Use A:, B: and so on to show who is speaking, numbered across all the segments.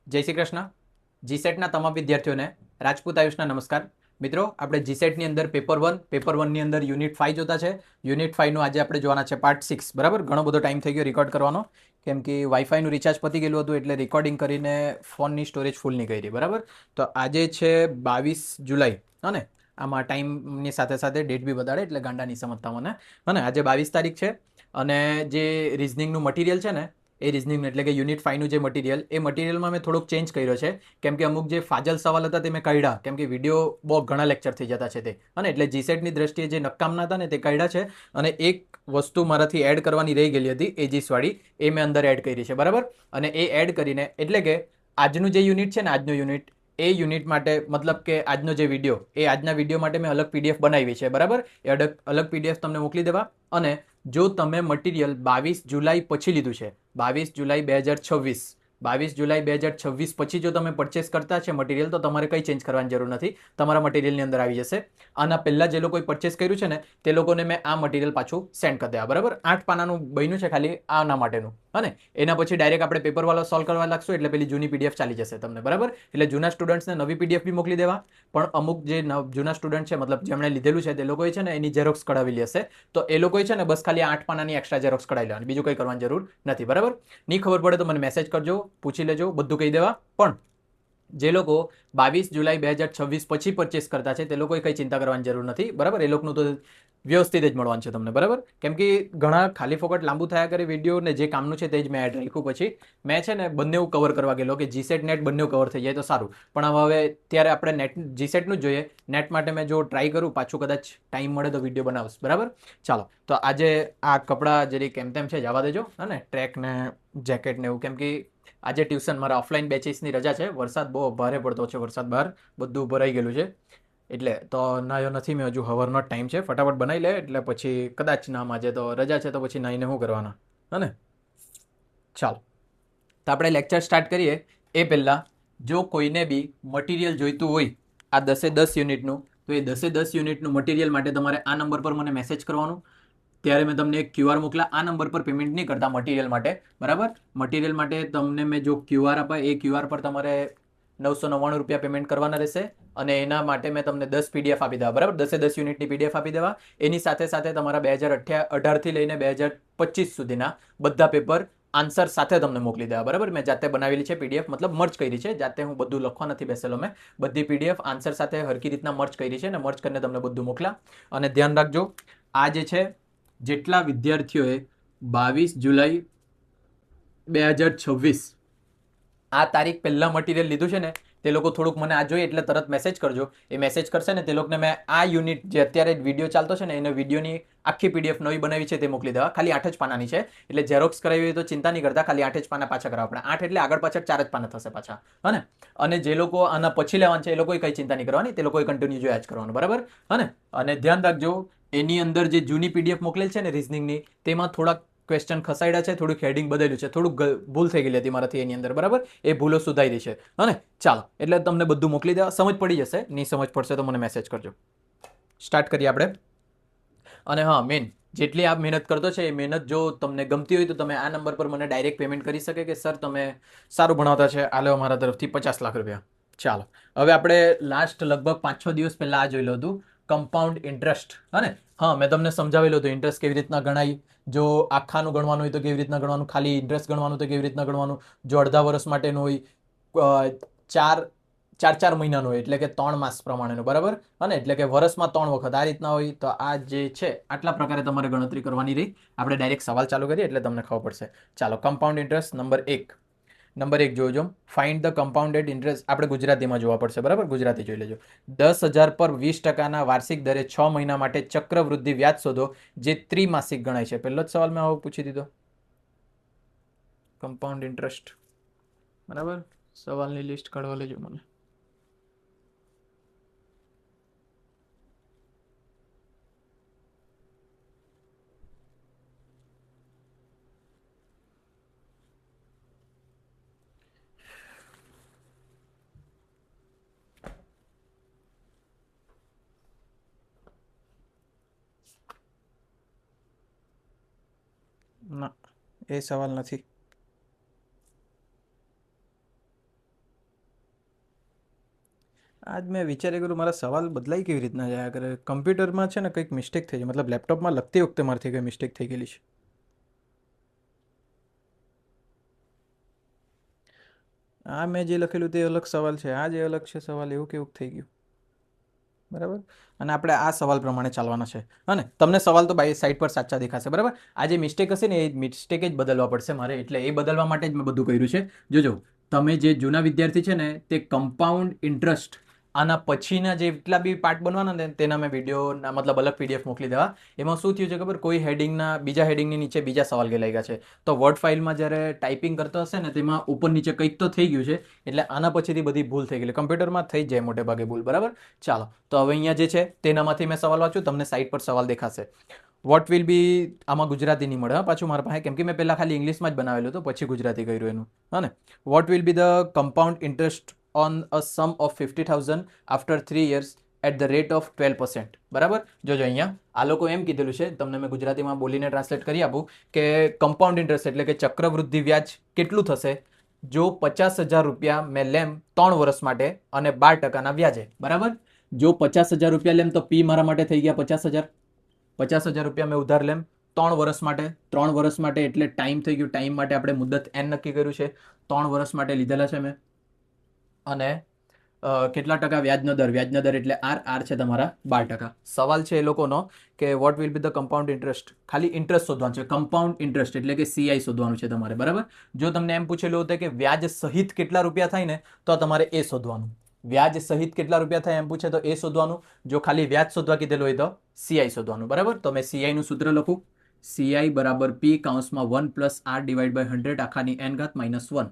A: જય શ્રી કૃષ્ણ. જીસેટના તમામ વિદ્યાર્થીઓને રાજપૂત આયુષના નમસ્કાર. મિત્રો, આપણે જીસેટની અંદર પેપર વનની અંદર યુનિટ 5 જોતા છે. યુનિટ 5નું આજે આપણે જોવાના છે પાર્ટ 6. બરાબર, ઘણો બધો ટાઈમ થઈ ગયો રેકોર્ડ કરવાનો, કેમ કે વાઈફાઈનું રિચાર્જ પતી ગયેલું હતું, એટલે રેકોર્ડિંગ કરીને ફોનની સ્ટોરેજ ફૂલ નહીં કરી. બરાબર, તો આજે છે 22 જુલાઈ. અને આમાં ટાઈમની સાથે સાથે ડેટ બી બતાડે, એટલે ગાંડા નહીં સમજતા મને. અને આજે 22 તારીખ છે. અને જે રિઝનિંગનું મટીરિયલ છે ને, એ રિઝનિંગ એટલે કે યુનિટ 5નું જે મટીરિયલ, એ મટીરિયલમાં મેં થોડોક ચેન્જ કર્યો છે. કેમ કે અમુક જે ફાજલ સવાલ હતા તે મેં કાઢ્યા, કેમ કે વિડીયો બહુ ઘણા લેક્ચર થઈ જતા છે તે. અને એટલે જીસેટની દ્રષ્ટિએ જે નકામના હતા ને તે કાઢ્યા છે. અને એક વસ્તુ મારાથી એડ કરવાની રહી ગયેલી હતી, એજીસવાળી, એ મેં અંદર એડ કરી છે. બરાબર, અને એ એડ કરીને એટલે કે આજનું જે યુનિટ છે ને, આજનું યુનિટ, એ યુનિટ માટે મતલબ કે આજનો જે વિડીયો, એ આજના વિડીયો માટે મેં અલગ પીડીએફ બનાવી છે. બરાબર, એ અલગ પીડીએફ તમને મોકલી દેવા. અને જો તમે મટીરિયલ 22 જુલાઈ પછી લીધું છે, 22 જુલાઈ 2026 પછી જો તમે પરચેસ કરતા છે મટીરિયલ, તો તમારે કંઈ ચેન્જ કરવાની જરૂર નથી. તમારા મટીરિયલની અંદર આવી જશે. આના પહેલાં જે લોકોએ પરચેસ કર્યું છે ને, તે લોકોને મેં આ મટીરિયલ પાછું સેન્ડ કરી દેવા. બરાબર, 8 પાનાનું બન્યું છે ખાલી આના માટેનું. અને એના પછી ડાયરેક્ટ આપણે પેપરવાળો સોલ્વ કરવા લાગશું, એટલે પેલી જૂની પીડીએફ ચાલી જશે તમને. બરાબર, એટલે જૂના સ્ટુડન્ટ્સને નવી પીડીએફ બી મોકલી દેવા. પણ અમુક જે જૂના સ્ટુડન્ટ છે, મતલબ જેમણે લીધેલું છે, તે લોકોએ છે ને એની ઝેરોક્સ કઢાવેલી હશે. તો એ લોકોએ છે ને બસ ખાલી 8 પાનાની એક્સ્ટ્રા ઝેરોક્સ કઢાવી લેવાની, બીજું કંઈ કરવાની જરૂર નથી. બરાબર, નહીં ખબર પડે તો મને મેસેજ કરજો, પૂછી લેજો, બધું કહી દેવા. પણ જે લોકો 22 જુલાઈ 2026 પછી પરચેસ કરતા છે, તે લોકોએ કંઈ ચિંતા કરવાની જરૂર નથી. બરાબર, એ લોકોનું તો વ્યવસ્થિત જ મળવાનું છે તમને. બરાબર, કેમ કે ઘણા ખાલી ફોકટ લાંબુ થયા કરે વિડીયો, ને જે કામનું છે તે જ મેં એડ રાખ્યું. પછી મેં છે ને બંને કવર કરવા ગયેલો કે જીસેટ નેટ બંને કવર થઈ જાય તો સારું. પણ હવે ત્યારે આપણે નેટ જીસેટનું જ જોઈએ. નેટ માટે મેં જો ટ્રાય કરું, પાછું કદાચ ટાઈમ મળે તો વિડીયો બનાવશું. બરાબર, ચાલો. તો આજે આ કપડાં જરી કેમ તેમ છે, જવા દેજો. અને ટ્રેક ને જેકેટ ને એવું, કેમ કે આજે ટ્યુશન મારા ઓફલાઈન બેચીસની રજા છે. વરસાદ બહુ ભારે પડતો છે, વરસાદ બહાર બધું ભરાઈ ગયેલું છે. એટલે તો નાયો નથી મેં, હજુ હવરનો ટાઈમ છે. ફટાફટ બનાવી લે, એટલે પછી કદાચ નામ આજે તો રજા છે, તો પછી નાઈને શું કરવાના. હને, ચાલો. તો આપણે લેક્ચર સ્ટાર્ટ કરીએ એ પહેલાં, જો કોઈને બી મટીરિયલ જોઈતું હોય આ 10 યુનિટનું, તો એ 10 યુનિટનું મટીરિયલ માટે તમારે આ નંબર પર મને મેસેજ કરવાનું. ત્યારે મેં તમને એક ક્યુઆર મોકલા. આ નંબર પર પેમેન્ટ નહીં કરતા મટીરિયલ માટે. બરાબર, મટીરિયલ માટે તમને મેં જો ક્યુઆર આપા, એ ક્યુઆર પર તમારે 999 રૂપિયા પેમેન્ટ કરવાના રહેશે. અને એના માટે મેં તમને 10 પીડીએફ આપી દેવા. બરાબર, 10 યુનિટની પીડીએફ આપી દેવા. એની સાથે સાથે તમારા 2018થી લઈને 2025 સુધીના બધા પેપર આન્સર સાથે તમને મોકલી દેવા. બરાબર, મેં જાતે બનાવેલી છે પીડીએફ, મતલબ મર્ચ કરી છે. જાતે હું બધું લખવા નથી બેસેલો. મેં બધી પીડીએફ આન્સર સાથે હરકી રીતના મર્ચ કરી છે, અને મર્ચ કરીને તમને બધું મોકલા. અને ધ્યાન રાખજો, આ જે છે, જેટલા વિદ્યાર્થીઓએ 22 જુલાઈ 2026 આ તારીખ પહેલાં મટીરિયલ લીધું છે ને, તે લોકો થોડુંક મને આ જોઈએ એટલે તરત મેસેજ કરજો. એ મેસેજ કરશે ને, તે લોકોને મેં આ યુનિટ જે અત્યારે વિડીયો ચાલતો છે ને, એને વિડીયોની આખી પીડીએફ નવી બનાવી છે તે મોકલી દેવા. ખાલી 8 જ પાનાની છે, એટલે ઝેરોક્સ કરાવી હોય તો ચિંતા નહીં કરતા. ખાલી 8 જ પાના પાછા કરાવવા પડે. 8 એટલે આગળ પાછળ 4 જ પાના થશે પાછા. હને, અને જે લોકો આના પછી લેવાનું છે, એ લોકોએ કંઈ ચિંતા નહીં કરવાની, તે લોકોએ કન્ટિન્યુ જોયા જ કરવાનું. બરાબર, હને. અને ધ્યાન રાખજો, એની અંદર જે જૂની પીડીએફ મોકલેલ છે ને રિઝનિંગની, તેમાં થોડાક ક્વેશ્ચન ખસાડ્યા છે, થોડુંક હેડિંગ બદલ્યું છે, થોડુંક ભૂલ થઈ ગયેલી હતી મારાથી એની અંદર. બરાબર, એ ભૂલો સુધારી છે. અને ચાલો, એટલે તમને બધું મોકલી દેવા. સમજ પડી જશે, નહીં સમજ પડશે તો મને મેસેજ કરજો. સ્ટાર્ટ કરીએ આપણે. અને હા, મેન જેટલી આ મહેનત કરતો છે, એ મહેનત જો તમને ગમતી હોય તો તમે આ નંબર પર મને ડાયરેક્ટ પેમેન્ટ કરી શકે કે સર તમે સારું ભણાવતા છે, આ લો મારા તરફથી 50 લાખ રૂપિયા. ચાલો, હવે આપણે લાસ્ટ લગભગ 5-6 દિવસ પહેલાં આ જોયેલું હતું, કમ્પાઉન્ડ ઇન્ટરેસ્ટ. અને હા, મેં તમને સમજાવેલું હતું ઇન્ટરેસ્ટ કેવી રીતના ગણાય. જો આખાનું ગણવાનું હોય તો કેવી રીતના ગણવાનું, ખાલી ઇન્ટરેસ્ટ ગણવાનું તો કેવી રીતના ગણવાનું, જો અડધા વર્ષ માટેનું હોય, 4 મહિનાનું હોય એટલે કે 3 માસ પ્રમાણેનું. બરાબર, અને એટલે કે વર્ષમાં 3 વખત આ રીતના હોય. તો આ જે છે, આટલા પ્રકારે તમારે ગણતરી કરવાની રહી. આપણે ડાયરેક્ટ સવાલ ચાલુ કરીએ એટલે તમને ખબર પડશે. ચાલો, કમ્પાઉન્ડ ઇન્ટરેસ્ટ નંબર 1 જોજો. Find the compounded interest. આપણે ગુજરાતીમાં જોવા પડશે. બરાબર, ગુજરાતી જોઈ લેજો. 10,000 પર 20% વાર્ષિક દરે 6 મહિના માટે ચક્રવૃદ્ધિ વ્યાજ શોધો, જે ત્રિમાસિક ગણાય છે. પહેલો જ સવાલ મેં આવો પૂછી દીધો, કમ્પાઉન્ડ ઇન્ટરેસ્ટ. બરાબર, સવાલની લિસ્ટ કાઢવા લેજો મને. ના, એ સવાલ નથી. આજ મેં વિચાર્યું કરું મારા સવાલ બદલાઈ કેવી રીતના જાય કરે. કમ્પ્યુટરમાં છે ને કંઈક મિસ્ટેક થઈ છે, મતલબ લેપટોપમાં લખતી વખતે મારાથી કંઈ મિસ્ટેક થઈ ગયેલી છે. આ મેં જે લખેલું તે અલગ સવાલ છે, આ જે અલગ છે સવાલ, એવું કેવું થઈ ગયું. બરાબર. અને આપણે આ સવાલ પ્રમાણે ચાલવાના છે. અને તમને સવાલ તો બાય સાઈડ પર સાચા દેખાશે. બરાબર. આ જે મિસ્ટેક હશે ને એ મિસ્ટેક જ બદલવા પડશે મારે, એટલે એ બદલવા માટે જ મેં બધું કર્યું છે. જોજો, તમે જે જૂના વિદ્યાર્થી છે ને તે કમ્પાઉન્ડ ઇન્ટરેસ્ટ આના પછીના જેટલા બી પાર્ટ બનવાના ને તેના મેં વિડીયોના મતલબ અલગ PDF મોકલી દેવા. એમાં શું થયું છે ખબર, કોઈ હેડિંગના બીજા હેડિંગની નીચે બીજા સવાલ ગયેલા ગયા છે. તો વર્ડ ફાઇલમાં જ્યારે ટાઈપિંગ કરતો હશે ને તેમાં ઉપર નીચે કંઈક તો થઈ ગયું છે, એટલે આના પછીથી બધી ભૂલ થઈ ગયેલી. કમ્પ્યુટરમાં થઈ જ જાય મોટે ભાગે ભૂલ. બરાબર. ચાલો, તો હવે અહીંયા જે છે તેનામાંથી મેં સવાલ વાંચું, તમને સાઈડ પર સવાલ દેખાશે. વોટ વિલ બી, આમાં ગુજરાતી નહીં મળે પાછું મારા પાસે, કેમ કે મેં પહેલાં ખાલી ઇંગ્લિશમાં જ બનાવેલું હતું, પછી ગુજરાતી કર્યું એનું. હા ને. What will be the compound interest on a sum of 50,000 after 3 years at the rate of 12%. બરાબર. જોજો અહીંયા આ લોકો એમ કીધેલું છે, તમને મેં ગુજરાતીમાં બોલીને ટ્રાન્સલેટ કરી આપું કે કમ્પાઉન્ડ ઇન્ટરેસ્ટ એટલે કે ચક્રવૃદ્ધિ વ્યાજ કેટલું થશે જો 50,000 રૂપિયા મેં લેમ 3 વર્ષ માટે અને 12% વ્યાજે. બરાબર. જો 50,000 રૂપિયા લેમ તો પી મારા માટે થઈ ગયા 50,000. 50,000 રૂપિયા મેં ઉધાર લેમ 3 વર્ષ માટે. 3 વર્ષ માટે એટલે ટાઈમ થઈ ગયું. ટાઈમ માટે આપણે મુદત n નક્કી કર્યું છે. 3 વર્ષ માટે લીધેલા છે મેં. અને કેટલા ટકા વ્યાજનો દર? વ્યાજનો દર એટલે આર છે તમારા 12%. સવાલ છે એ લોકોનો કે vote will be the compound interest. ખાલી ઇન્ટરેસ્ટ શોધવાનું છે. કમ્પાઉન્ડ ઇન્ટરેસ્ટ એટલે કે CI શોધવાનું છે તમારે. બરાબર. જો તમને એમ પૂછેલું હતું કે વ્યાજ સહિત કેટલા રૂપિયા થાય ને તો તમારે એ શોધવાનું. વ્યાજ સહિત કેટલા રૂપિયા થાય એમ પૂછે તો એ શોધવાનું. જો ખાલી વ્યાજ શોધવા કીધેલું હોય તો CI શોધવાનું. બરાબર. તો મેં CI નું સૂત્ર લખું. CI બરાબર P કૌંસમાં 1 + R / 100 આખાની n ઘાત -1.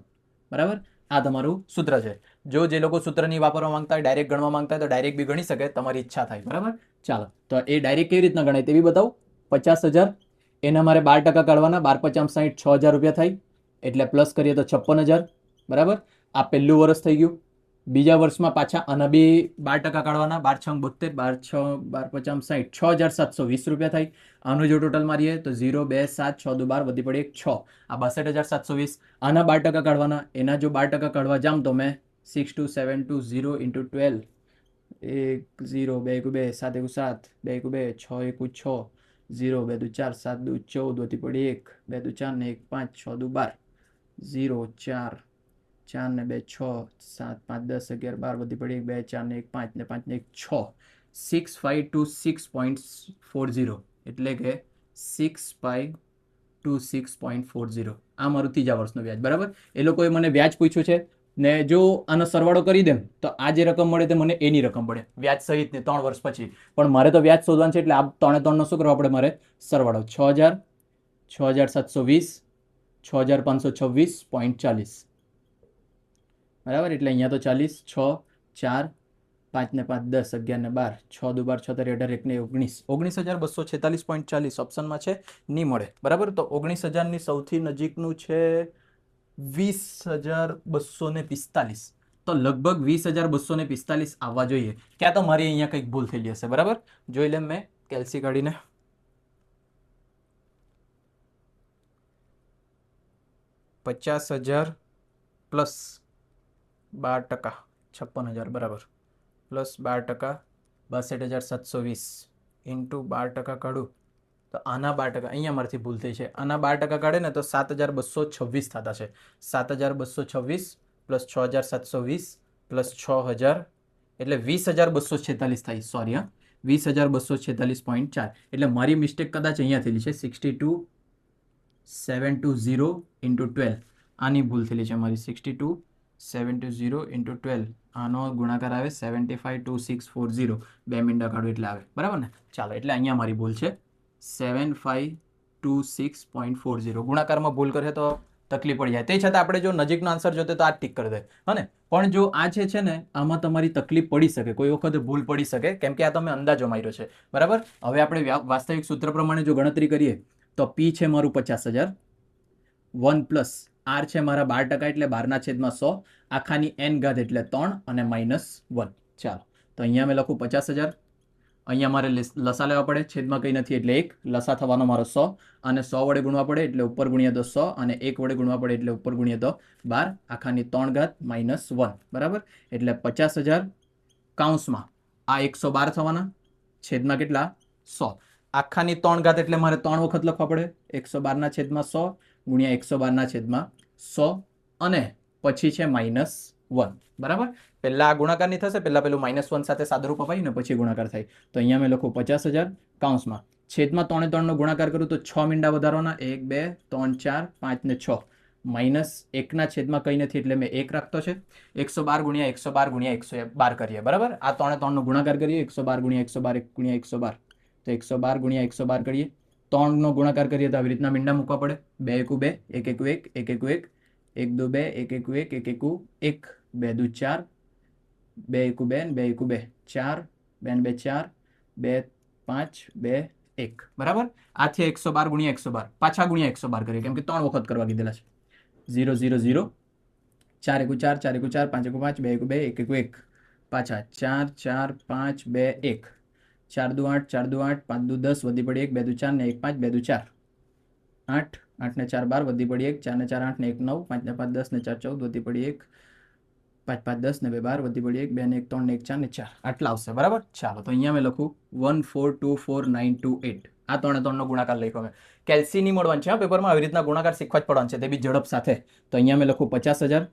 A: બરાબર. આ તમારું સૂત્ર છે. જો જે લોકો સૂત્ર નહીં વાપરવા માંગતા હોય, ડાયરેક્ટ ગણવા માંગતા હોય તો ડાયરેક્ટ બી ગણી શકે, તમારી ઈચ્છા થાય. બરાબર. ચાલો, તો એ ડાયરેક્ટ કેવી રીતના ગણાય તે બી બતાવું. 50,000 એના મારે 12% કાઢવાના. 12 × 5 = 60, 6,000 રૂપિયા થાય. એટલે પ્લસ કરીએ તો 56,000. બરાબર. આ પહેલું વર્ષ થઈ ગયું. બીજા વર્ષમાં પાછા આના બી 12% કાઢવાના. 12 × 6 = 72, 12 × 5 = 60, 6,720 રૂપિયા થાય. આનું જો ટોટલ મારીએ તો 0, 2, 7, 6, 2, 12 વધી પડે 1, 6. આ 62,720. આના 12% કાઢવાના. એના જો 12% કાઢવા જામ તો મેં 6,2,720 × 12, 1, 0, 2, 1, 2, 7, 1, 7, 2, 1, 2, 6, 1, 6, 0, 2, 4, 7, 2, 14 વધી પડે 1, 2, 4 ને 1, 5, 6, 2, 12, 0, 4, 4 ને 2, 6, 7, 5, 10, 11, 12 વધી પડે 1, 2, 4 ને 1, 5 ને 5 ને 1, 6, 6,526.40 એટલે કે 6,526.40. આ મારું ત્રીજા વર્ષનું વ્યાજ. બરાબર. એ લોકોએ મને વ્યાજ પૂછ્યું છે ને જો આનો સરવાળો કરી દેમ તો આ જે રકમ મળે તે મને એની રકમ પડે વ્યાજ સહિત ને 3 વર્ષ પછી. પણ મારે તો વ્યાજ શોધવાનું છે એટલે આ 3 3 નો શું કરવા પડે મારે? સરવાળો. 6,000, 6,720, 6,526.40. બરાબર. એટલે અહીંયા તો 40, 6, 4, 5 ને 5, 10, 11 ને 12, 6 દુ 12, 6 18, 1 ને 19, 19,246.40 ઓપ્શનમાં છે, નહીં મળે. બરાબર. તો 19,000 ની સૌથી નજીકનું છે 20,245. તો લગભગ 20,245 આવવા જોઈએ. ક્યાં તો મારી અહીંયા કંઈક ભૂલ થયેલી હશે. બરાબર. જોઈ લે મેં કેલ્સી કાઢીને. 50,000 પ્લસ 12%, 56,000. બરાબર. પ્લસ 12%, 62,720 ઇન્ટુ 12% કાઢું તો આના 12%, અહીંયા મારાથી ભૂલ થઈ છે. આના 12% કાઢે ને તો 7,226 થતા છે. 7,226 પ્લસ 6,720 પ્લસ 6,000 એટલે 20,246 થાય. સોરી, હા, 20,246.4. એટલે મારી મિસ્ટેક કદાચ અહીંયા થયેલી છે. 62,720 ઇન્ટુ 12 આની ભૂલ થયેલી છે મારી. 62,720 ઇન્ટુ 12 આનો ગુણાકાર આવે 75,2640. 2 મિનિટ કાઢું એટલે આવે. બરાબર ને. ચાલો, એટલે અહીંયા મારી ભૂલ છે 7526.40. ગુણાકારમાં ભૂલ કરે તો તકલીફ પડી જાય. તે છતાં આપણે જો નજીકનો આન્સર જોતે તો આ ટીક કરી દે. હા ને. પણ જો આ છે ને આમાં તમારી તકલીફ પડી શકે, કોઈ વખત ભૂલ પડી શકે, કેમ કે આ તમે અંદાજો માર્યો છે. બરાબર. હવે આપણે વાસ્તવિક સૂત્ર પ્રમાણે જો ગણતરી કરીએ તો P છે મારું 50,000, 1 પ્લસ R છે મારા 12% એટલે 12/100 આખાની n ઘાત એટલે 3 અને -1. ચાલો, તો અહીંયા મેં લખું 50,000. અહીંયા મારે લસા લેવા પડે, છેદમાં કંઈ નથી એટલે 1. લસા થવાનો મારો 100 અને 100 વડે ગુણવા પડે એટલે ઉપર ગુણ્યા તો 100 અને 1 વડે ગુણવા પડે એટલે ઉપર ગુણ્યા તો 12 આખાની 3 ઘાત -1. બરાબર. એટલે 50,000 કૌંસમાં આ 112 થવાના છેદમાં કેટલા 100 આખાની 3 ઘાત એટલે મારે 3 વખત લખવા પડે 112 ના છેદમાં 100 ગુણ્યા 112 ના છેદમાં 100 અને પછી છે -1 બરાબર પહેલા આ ગુણાકારની થશે પહેલા પેલું -1 સાથે સાદુરૂપ અપાય ને પછી ગુણાકાર થાય તો અહીંયા મેં લખું 50,000 કૌંસમાં છેદમાં 3 3 નો ગુણાકાર કરું તો 6 મીંડા વધારવાના 1 2 3 4 5 ને 6 -1 ના છેદમાં કંઈ નથી એટલે મેં 1 રાખતો છે 112 ગુણ્યા 112 ગુણ્યા 112 કરીએ બરાબર આ 3 3 નો ગુણાકાર કરીએ 112 ગુણ્યા 112 ગુણ્યા 112 તો 112 ગુણ્યા 112 કરીએ 3 નો ગુણાકાર કરીએ તો આવી રીતના મીંડા મૂકવા પડે 2 1 1 1 1 1 1 1 1 1 2 1 1 1 1 2 4 2 1 2 2 1 2 4 2 2 4 2 5 2 1 બરાબર આ છે 112 ગુણ્યા 112 પાછા ગુણ્યા 112 કરીએ કેમ કે 3 વખત કરવા કીધેલા છે 0 0 0 4 1 4 4 1 4 5 1 5 2 1 2 1 1 1 પાછા 4 4 5 2 1 4 2 8 4 2 8 5 2 10 વધી પડી 1 2 2 4 ને 1 5 2 2 4 8 8 ને 4 12 વધી પડી 1 4 ને 4 8 ને 1 9 5 ને 5 10 ને 4 14 વધી પડી 1 5 5 10 ને 2 12 વધી પડી 1 2 ને 1 3 ને 1 4 ને 4 આટલા આવશે બરાબર ચાલો તો અહીંયા મેં લખું 1424928 આ 3 3 નો ગુણાકાર લખ્યો મેં કેલ્સી નહીં મળવાનું છે પેપરમાં આવી રીતના ગુણાકાર શીખવા જ પડવાનું છે તે બી ઝડપ સાથે તો અહીંયા મેં લખું 50,000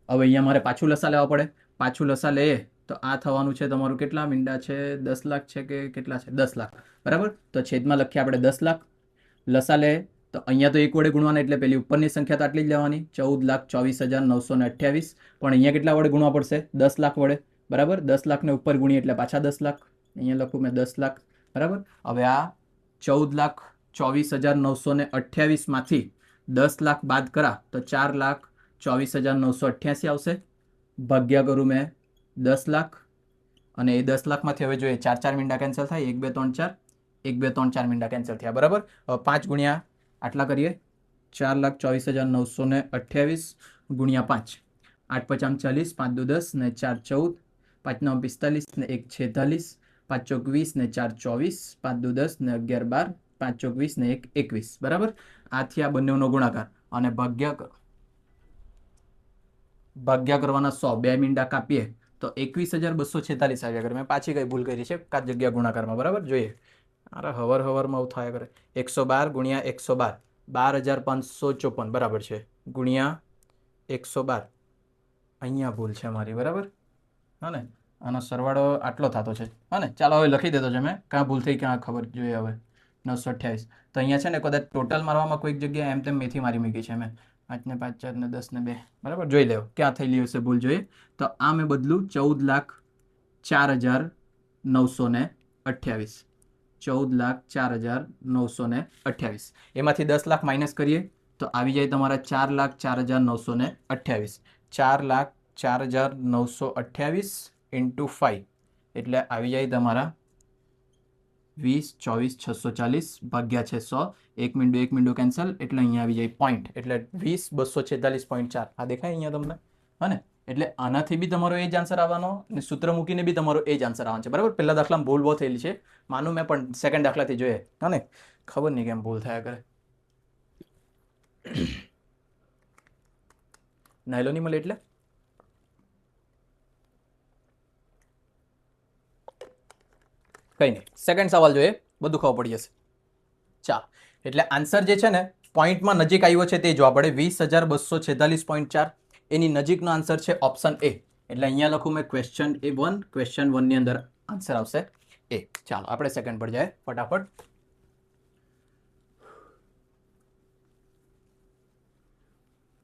A: હવે અહીંયા મારે પાછું લસા લેવા પડે પાછું લસા લઈએ તો આ થવાનું છે તમારું કેટલા મીંડા છે 10 લાખ છે કે કેટલા છે 10 લાખ બરાબર તો છેદમાં લખીએ આપણે 10 લાખ લસા લે તો અહીંયા તો 1 વડે ગુણવાના એટલે પેલી ઉપરની સંખ્યા તો આટલી જ લેવાની 14,24,928 પણ અહીંયા કેટલા વડે ગુણવા પડશે 10 લાખ વડે બરાબર 10 લાખને ઉપર ગુણીએ એટલે પાછા 10 લાખ અહીંયા લખું મેં 10 લાખ બરાબર હવે આ 14,24,928 માંથી 10 લાખ બાદ કરા તો 4,24,988 આવશે ભાગ્યા કરું મેં 10 લાખ અને એ 10 લાખમાંથી હવે જોઈએ 4 4 મીંડા કેન્સલ થાય 1 2 3 4 1 2 3 4 મીંડા કેન્સલ થયા બરાબર 5 ગુણ્યા આટલા કરીએ 4,24,928 ગુણ્યા 5 8 5 40 5 2 10 ને 4 14 5 9 45 ને 1 46 5 ચોક 20 ને 4 24 5 2 10 ને 11 12 5 ચોક 20 ને 1 21 બરાબર આથી આ બંનેનો ગુણાકાર અને ભાગ્યા કરવાના 100 બે મીંડા કાપીએ તો 21,246 આવ્યા કરે મેં પાછી કઈ ભૂલ કરી છે કાચ જગ્યા ગુણાકારમાં બરાબર જોઈએ અરે હવરમાં આવું થાય કરે 112 ગુણ્યા 112 12,554 બરાબર છે ગુણ્યા 112 અહીંયા ભૂલ છે મારી બરાબર હા ને આનો સરવાળો આટલો થતો છે હા ને ચાલો હવે લખી દેતો છે મેં ક્યાં ભૂલ થઈ ક્યાં ખબર જોઈએ હવે 928 તો અહીંયા છે ને કદાચ ટોટલ મારવામાં કોઈક જગ્યાએ એમ તેમ મેથી મારી મૂકી છે મેં 5 ને 5 4 ને 10 ને 2 બરાબર જોઈ લેવો ક્યાં થયેલી હશે ભૂલ જોઈએ તો આ મેં બદલું 14,04,928 14,04,928 એમાંથી 10 લાખ માઇનસ કરીએ તો આવી જાય તમારા 4,04,928 4,04,928 ઇન્ટુ 5 એટલે આવી જાય તમારા 20,24,640 ભાગ્યા છે 100 1 મીંડું કેન્સલ એટલે અહીંયા આવી જાય પોઈન્ટ એટલે 20,246.4 આ દેખાય અહીંયા તમને હા ને એટલે આનાથી બી તમારો એ જ આન્સર આવવાનો અને સૂત્ર મૂકીને બી તમારો એ જ આન્સર આવવાનો છે બરાબર પહેલા દાખલામાં ભૂલ બહુ થયેલી છે માનું મેં પણ સેકન્ડ દાખલાથી જોઈએ હા ને ખબર નહીં કેમ ભૂલ થયા કરે નાયલો નહીં મળે એટલે કંઈ નહીં સેકન્ડ સવાલ જોઈએ બધું ખબર પડી જશે ચાલો એટલે આન્સર જે છે ને પોઈન્ટમાં નજીક આવ્યો છે તે જોવા પડે 20,246.4 એની નજીકનો આન્સર છે ઓપ્શન એ એટલે અહીંયા લખું મેં ક્વેશ્ચન ક્વેશ્ચન 1 ની અંદર આન્સર આવશે એ ચાલો આપણે સેકન્ડ પર જાય ફટાફટ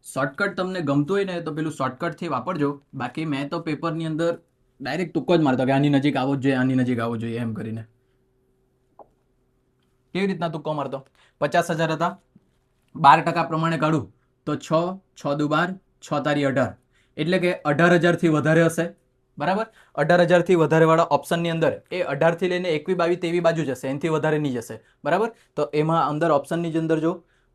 A: શોર્ટકટ તમને ગમતું હોય ને તો પેલું શોર્ટકટથી વાપરજો બાકી મેં તો પેપરની અંદર ડાયરેક્ટ તુક્કો જ મારતો કે આની નજીક આવવો જોઈએ આની નજીક આવવો જોઈએ એમ કરીને કેવી રીતના તુક્કો મારતો 50,000 હતા 12% પ્રમાણે કાઢું તો 6 6 દુ 12 6 તારી 18 એટલે કે 18,000 થી વધારે હશે બરાબર 18,000 થી વધારે વાળા ઓપ્શનની અંદર એ 18 થી લઈને 21 22 23 બાજુ જશે એનાથી વધારે નહીં જશે બરાબર તો એમાં અંદર ઓપ્શનની અંદર જો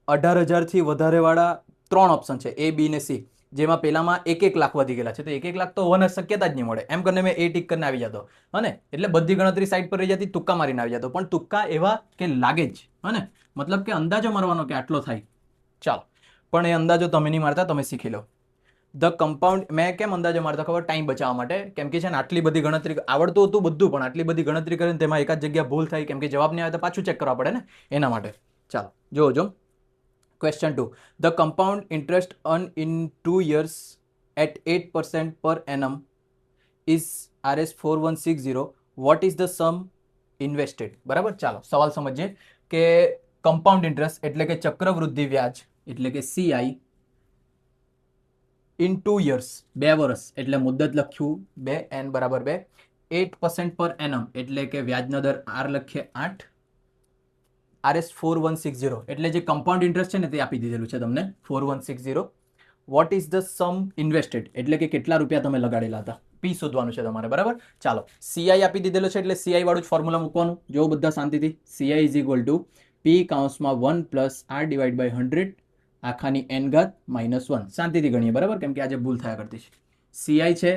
A: 18,000 થી વધારે વાળા 3 ઓપ્શન છે A B ને C જેમાં પેલામાં 1 લાખ વધી ગયેલા છે તો 1 લાખ તો હોવાની શક્યતા જ નહીં મળે એમ કરીને મેં એ ટીક કરીને આવી જતો હને એટલે બધી ગણતરી સાઈડ પર રહી જતી તુક્કા મારીને આવી જતો પણ તુક્કા એવા કે લાગે જ હને મતલબ કે અંદાજો મારવાનો કે આટલો થાય ચાલો પણ એ અંદાજો તમે નહીં મારતા તમે શીખી લો ધ કમ્પાઉન્ડ, મેં કેમ અંદાજો મારતો ખબર, ટાઈમ બચાવવા માટે, કેમ કે છે ને આટલી બધી ગણતરી આવડતું હતું બધું, પણ આટલી બધી ગણતરી કરીને તેમાં એકાદ જગ્યા ભૂલ થાય, કેમ કે જવાબ નહીં આવે તો પાછું ચેક કરવા પડે ને, એના માટે. ચાલો જોજો. Question 2. The compound interest earn in 2 years at 8% per annum is Rs4160. What is the sum invested? બરાબર. ચાલો સવાલ સમજીએ કે કમ્પાઉન્ડ ઇન્ટરેસ્ટ એટલે કે ચક્રવૃદ્ધિ વ્યાજ એટલે કે CI ઇન 2 years 2 વર્ષ એટલે મુદ્દત લખ્યું 2, n બરાબર 2, 8% પર એનમ એટલે કે વ્યાજનો દર R લખીએ 8, Rs4160 એટલે જે કમ્પાઉન્ડ ઇન્ટરેસ્ટ છે ને તે આપી દીધેલું છે તમને 4160. What is the sum invested એટલે કે કેટલા રૂપિયા તમે લગાડેલા હતા, P શોધવાનું છે તમારે. બરાબર. ચાલો CI આપી દીધેલો છે એટલે CI વાળું જ ફોર્મ્યુલા મૂકવાનું. જો બધા શાંતિથી. CI is equal to P કાઉન્સમાં 1 પ્લસ R ડિવાઈડ બાય 100 આખાની n ઘાત -1. શાંતિથી ગણીએ. બરાબર, કેમ કે આજે ભૂલ થયા કરતી છે. CI છે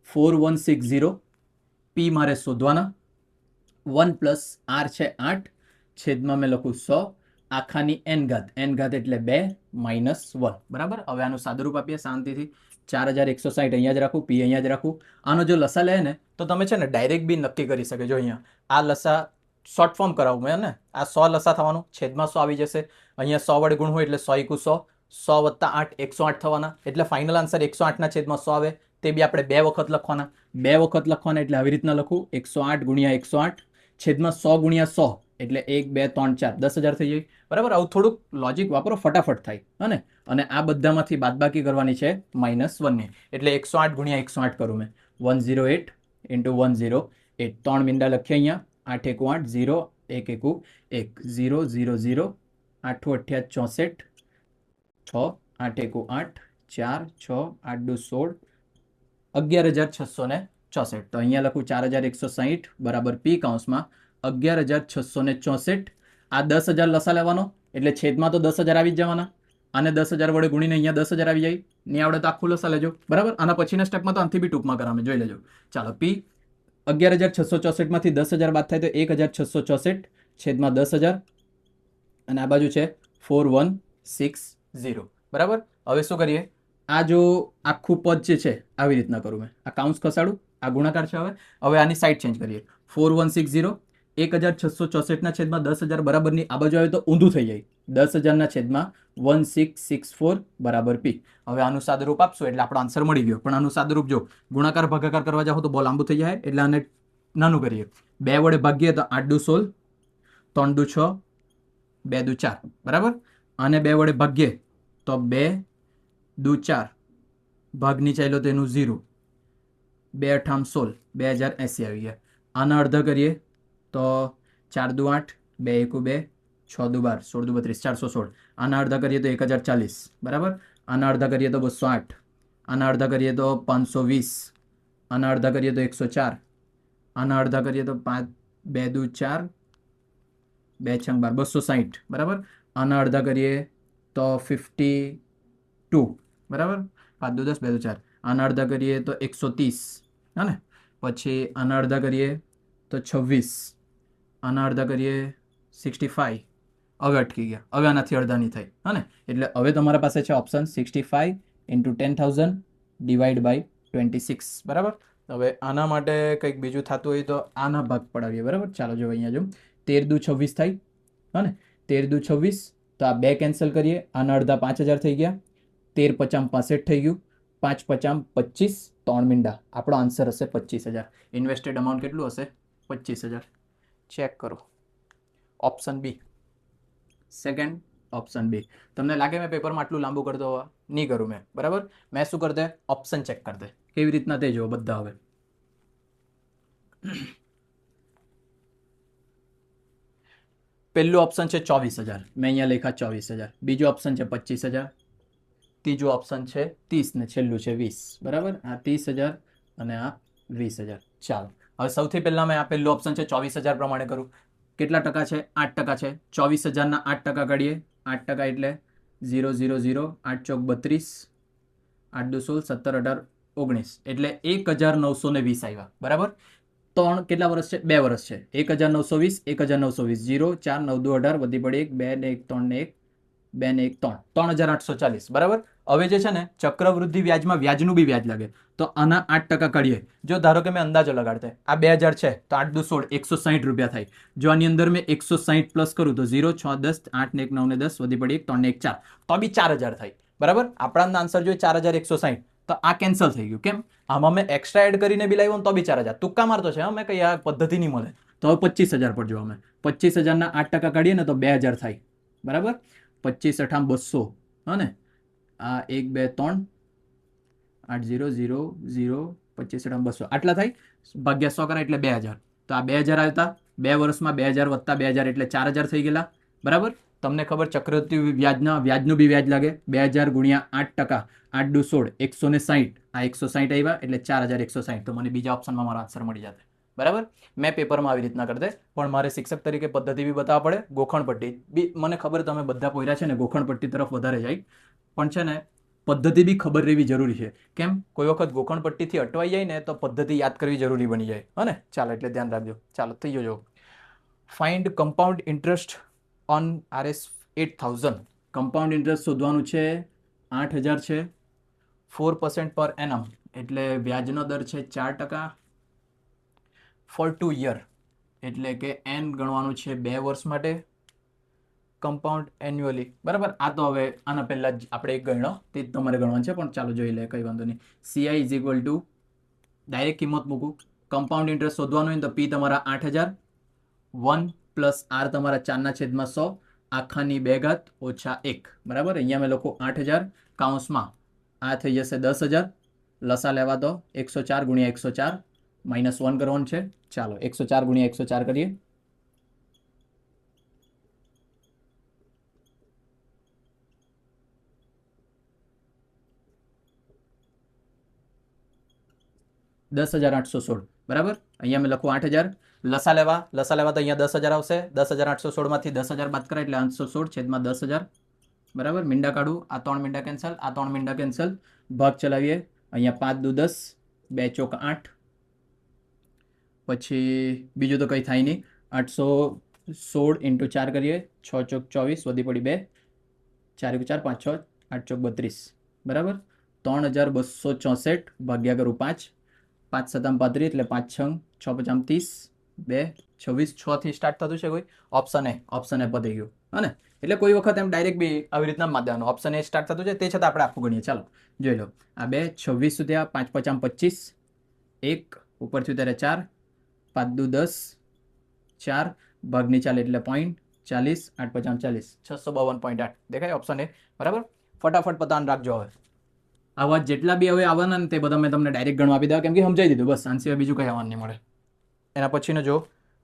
A: 4160, P મારે શોધવાના, 1 પ્લસ R છે 8, છેદમાં મેં લખું 100 આખાની n ઘાત એટલે 2 -1. બરાબર. હવે આનું સાદુરૂપ આપીએ શાંતિથી. 4160 અહીંયા જ રાખું, P અહીંયા જ રાખું. આનો જો લસા લે ને તો તમે છે ને ડાયરેક્ટ બી નક્કી કરી શકે. જો અહીંયા આ લસા શોર્ટ ફોર્મ કરાવું મેં ને, આ 100 લસા થવાનું, છેદમાં 100 આવી જશે, અહીંયા 100 વડે ગુણ હોય એટલે 100 × 100, 100 વત્તા 8 108 થવાના, એટલે ફાઇનલ આન્સર 108 ના છેદમાં 100 આવે. તે બી આપણે 2 વખત લખવાના, 2 વખત લખવાના એટલે આવી રીતના લખું 108 × 108 છેદમાં 100 × 100 એટલે 1 2 3 4 10,000 થઈ જાય. બરાબર. આવું થોડુંક લોજિક વાપરો, ફટાફટ થાય. અને અને આ બધામાંથી બાદબાકી કરવાની છે -1 ની, એટલે 108 × 108 કરું મેં 108 × 108, 3 મીંડા લખીએ અહીંયા, 8 × 8 0, 1 × 1 0 0 0, 8 × 8 64, 6 8 × 8 4 6 8 2 16, 11,664. તો અહીંયા લખું 4160 બરાબર P કાઉન્સમાં 11,664. આ 10,000 લસા લેવાનો એટલે છેદમાં તો 10,000 આવી જ જવાના, આને 10,000 વડે ગુણીને અહીંયા 10,000 આવી જાય. નહીં આવડે તો આખું લસા લેજો. બરાબર. આના પછીના સ્ટેપમાં તો આનાથી બી ટૂંકમાં કરાવે, જોઈ લેજો. ચાલો P 11,664 માંથી 10,000 બાદ થાય તો 1,664 છેદમાં 10,000, અને આ બાજુ છે 4160. બરાબર. હવે શું કરીએ, આ જો આખું પદ જે છે આવી રીતના કરું મેં, આ કાઉન્સ ખસાડું, આ ગુણાકાર છે. હવે આની સાઈડ ચેન્જ કરીએ. 4160 1,664 ના છેદમાં 10,000 બરાબરની આ બાજુ આવે તો ઊંધું થઈ જાય, 10,000 ના છેદમાં 1664 બરાબર P. હવે આનું સાદુરૂપ આપશું એટલે આપણો આન્સર મળી ગયો. પણ આનું સાદુરૂપ જો ગુણાકાર ભાગાકાર કરવા જાઓ તો બહુ લાંબુ થઈ જાય, એટલે આને નાનું કરીએ. 2 વડે ભાગીએ તો 8 × 2 16, 3 × 6, 2 × 4. બરાબર. આને 2 વડે ભાગીએ તો 2 × 4, ભાગ નીચે આવેલો તો એનું 0, 2 × 8 16, 2080 આવી ગયા. આના અડધા કરીએ તો 4 × 8, 2 × 2 6 × 12 16 × 32 416. આના અડધા કરીએ તો 1040. બરાબર. આના અડધા કરીએ તો 208, આના અડધા કરીએ તો 520, આના અડધા કરીએ તો 104, આના અડધા કરીએ તો 5 2 × 4 2 × 12 260. બરાબર. આના અડધા કરીએ તો 52. બરાબર. 5 2 10 2 4. આના અડધા કરીએ તો 130. હા ને. પછી આના અડધા કરીએ તો 26, આના અડધા કરીએ 65. હવે અટકી ગયા, હવે આનાથી અડધા નહીં થાય. હા ને. એટલે હવે તમારા પાસે છે ઓપ્શન 65 × 10,000 ડિવાઈડ બાય 26. બરાબર. હવે આના માટે કંઈક બીજું થતું હોય તો આના ભાગ પડાવીએ. બરાબર. ચાલો જો અહીંયા જો 13 × 26 થાય. હા ને. 13 × 26 તો આ 2 કેન્સલ કરીએ, આના અડધા 5,000 થઈ ગયા, 13 × 50 65 થઈ ગયું, 5 × 50 25, 3 મીંડા. આપણો આન્સર હશે 25,000. ઇન્વેસ્ટેડ અમાઉન્ટ કેટલું હશે? 25,000. ચેક કરો. Option B, second option B. તમને લાગે મેં પેપરમાં આટલું લાંબુ કરતો હોવા? નહીં કરું મેં. બરાબર. મેં શું કરતે, ઓપ્શન ચેક કરતે કેવી રીતના તે જો બધા. હવે પહેલું ઓપ્શન છે 24,000, મેં અહીંયા લખ્યા 24,000. બીજું ઓપ્શન છે 25,000, ત્રીજું ઓપ્શન છે 30 ને છેલ્લું છે 20. બરાબર. આ 30,000 અને આ 20,000. ચાલો હવે સૌથી પહેલા મેં આ પહેલું ઓપ્શન છે 24,000 પ્રમાણે કરું. કેટલા ટકા છે? 8% છે. 24,000 ના 8% કાઢીએ. 8% એટલે 0 0 0, 8 × 4 32, 8 2 16, 17 18 19 એટલે 1,920 આવ્યા. બરાબર. 3 કેટલા વર્ષ છે? 2 વર્ષ છે. 1,920 1,920 0 4 9 2 18 વધી પડી 1 2 ને 1 3 ને 1 2 ને 1 3 3840 બરાબર. હવે જે છે ને ચક્રવૃદ્ધિ વ્યાજમાં વ્યાજનું બી વ્યાજ લાગે તો આના 8% કાઢીએ. જો ધારો કે મેં અંદાજો લગાડતા આ 2000 છે તો 8 દુ 16 160 રૂપિયા થાય. જો આની અંદર મેં 160 પ્લસ કરું તો 0 6 10 8 ને 1 9 ને 10 વધી પડી 1 3 ને 1 4 તો બી 4000 થાય બરાબર. આપણા આન્સર જોઈએ 4160 તો આ કેન્સલ થઈ ગયું. કેમ? આમાં મેં એક્સ્ટ્રા એડ કરીને બી લાવ્યો તો બી 4000 તુક્કા મારતો છે. મેં કઈ આ પદ્ધતિ નહીં મળે તો હવે 25000 પર જો અમે 25000 ના 8% કાઢીએ ને તો 2000 થાય બરાબર. 25 8 200 હા ને આ 1 2 3 8 0 0 0 25 8 200 આટલા થાય ભાગ્યા 100 કરાય એટલે 2000 તો આ 2000 આવતા 2 વર્ષમાં 2000 વત્તા 2000 એટલે 4000 થઈ ગયેલા બરાબર. તમને ખબર ચક્રવૃદ્ધિ વ્યાજનું બી વ્યાજ લાગે 2000 ગુણ્યા 8% 8 દુ 16 160 આ 160 આવ્યા એટલે 4160 તો મને બીજા ઓપ્શનમાં મારો આન્સર મળી જશે બરાબર. મેં પેપરમાં આવી રીતના કરી દે પણ મારે શિક્ષક તરીકે પદ્ધતિ બી બતાવવા પડે. ગોખણપટ્ટી બી મને ખબર તમે બધા પોયરા છે ને ગોખણપટ્ટી તરફ વધારે જાય પણ છે ને પદ્ધતિ બી ખબર રહેવી જરૂરી છે. કેમ? કોઈ વખત ગોખણપટ્ટીથી અટવાઈ જાય ને તો પદ્ધતિ યાદ કરવી જરૂરી બની જાય હા ને. ચાલો એટલે ધ્યાન રાખજો. ચાલો થઈ ગયો. Find compound interest on RS 8000. Compound interest શોધવાનું છે 8000 છે 4% પર એનમ એટલે વ્યાજનો દર છે 4% ફોર 2 યર એટલે કે એન ગણવાનું છે 2 વર્ષ માટે કમ્પાઉન્ડ એન્યુઅલી બરાબર. આ તો હવે આના પહેલાં જ આપણે એક ગણ્યો તે જ તમારે ગણવાનું છે પણ ચાલો જોઈ લે કંઈ વાંધો નહીં. CI is equal to direct કિંમત મૂકું. કમ્પાઉન્ડ ઇન્ટરેસ્ટ શોધવાનું હોય તો P તમારા 8000 1 પ્લસ R તમારા 4/100 આખાની 2 ઘાત ઓછા 1 બરાબર. અહીંયા મેં લખું 8000 કાઉન્સમાં આ થઈ જશે 10000 લસા લેવા દો 104 ગુણ્યા 104 -1 કરવાનું છે. ચાલો 104 ગુણ્યા 104 કરીએ. $10,816 બરાબર. અહીંયા મેં લખું 8000 લસા લેવા તો અહીંયા 10000 આવશે. 10,816 માંથી 10000 બાદ કરાય એટલે 816 છેદમાં 10000 બરાબર. મીંડા કાઢું આ 3 મીંડા કેન્સલ આ 3 મીંડા કેન્સલ ભાગ ચલાવીએ. અહીંયા 5 દુ 10 2 ચોક 8 પછી બીજું તો કંઈ થાય નહીં. 816 × 4 કરીએ 6 ચોક 24 વધી પડી 2 4 4 5 6 8 ચોક 32 બરાબર. 3264 ભાગ્યા કરું 5 5 7 35 એટલે 5 6 6 5 30 2 26 6 થી સ્ટાર્ટ થતું છે કોઈ ઓપ્શન એ પતી ગયું હા ને. એટલે કોઈ વખત એમ ડાયરેક્ટ બી આવી રીતના માપ દેવાનું ઓપ્શન એ સ્ટાર્ટ થતું છે તે છતાં આપણે આખું ગણીએ. ચાલો જોઈ લો આ 2 26 સુધી આ 5 5 25 1 ઉપરથી ત્યારે 4 5 દુ 10 4 ભાગની ચાલે એટલે 0.40 8 5 40 652.8 દેખાય ઓપ્શન એ બરાબર. ફટાફટ પતાન રાખજો. હવે આવા જેટલા બી હવે આવવાના ને તે બધા મેં તમને ડાયરેક્ટ ગણવા આપી દેવા કેમ કે સમજાવી દીધું બસ. આના સિવાય બીજું કંઈ આવવાનું નહીં મળે. એના પછીનો જો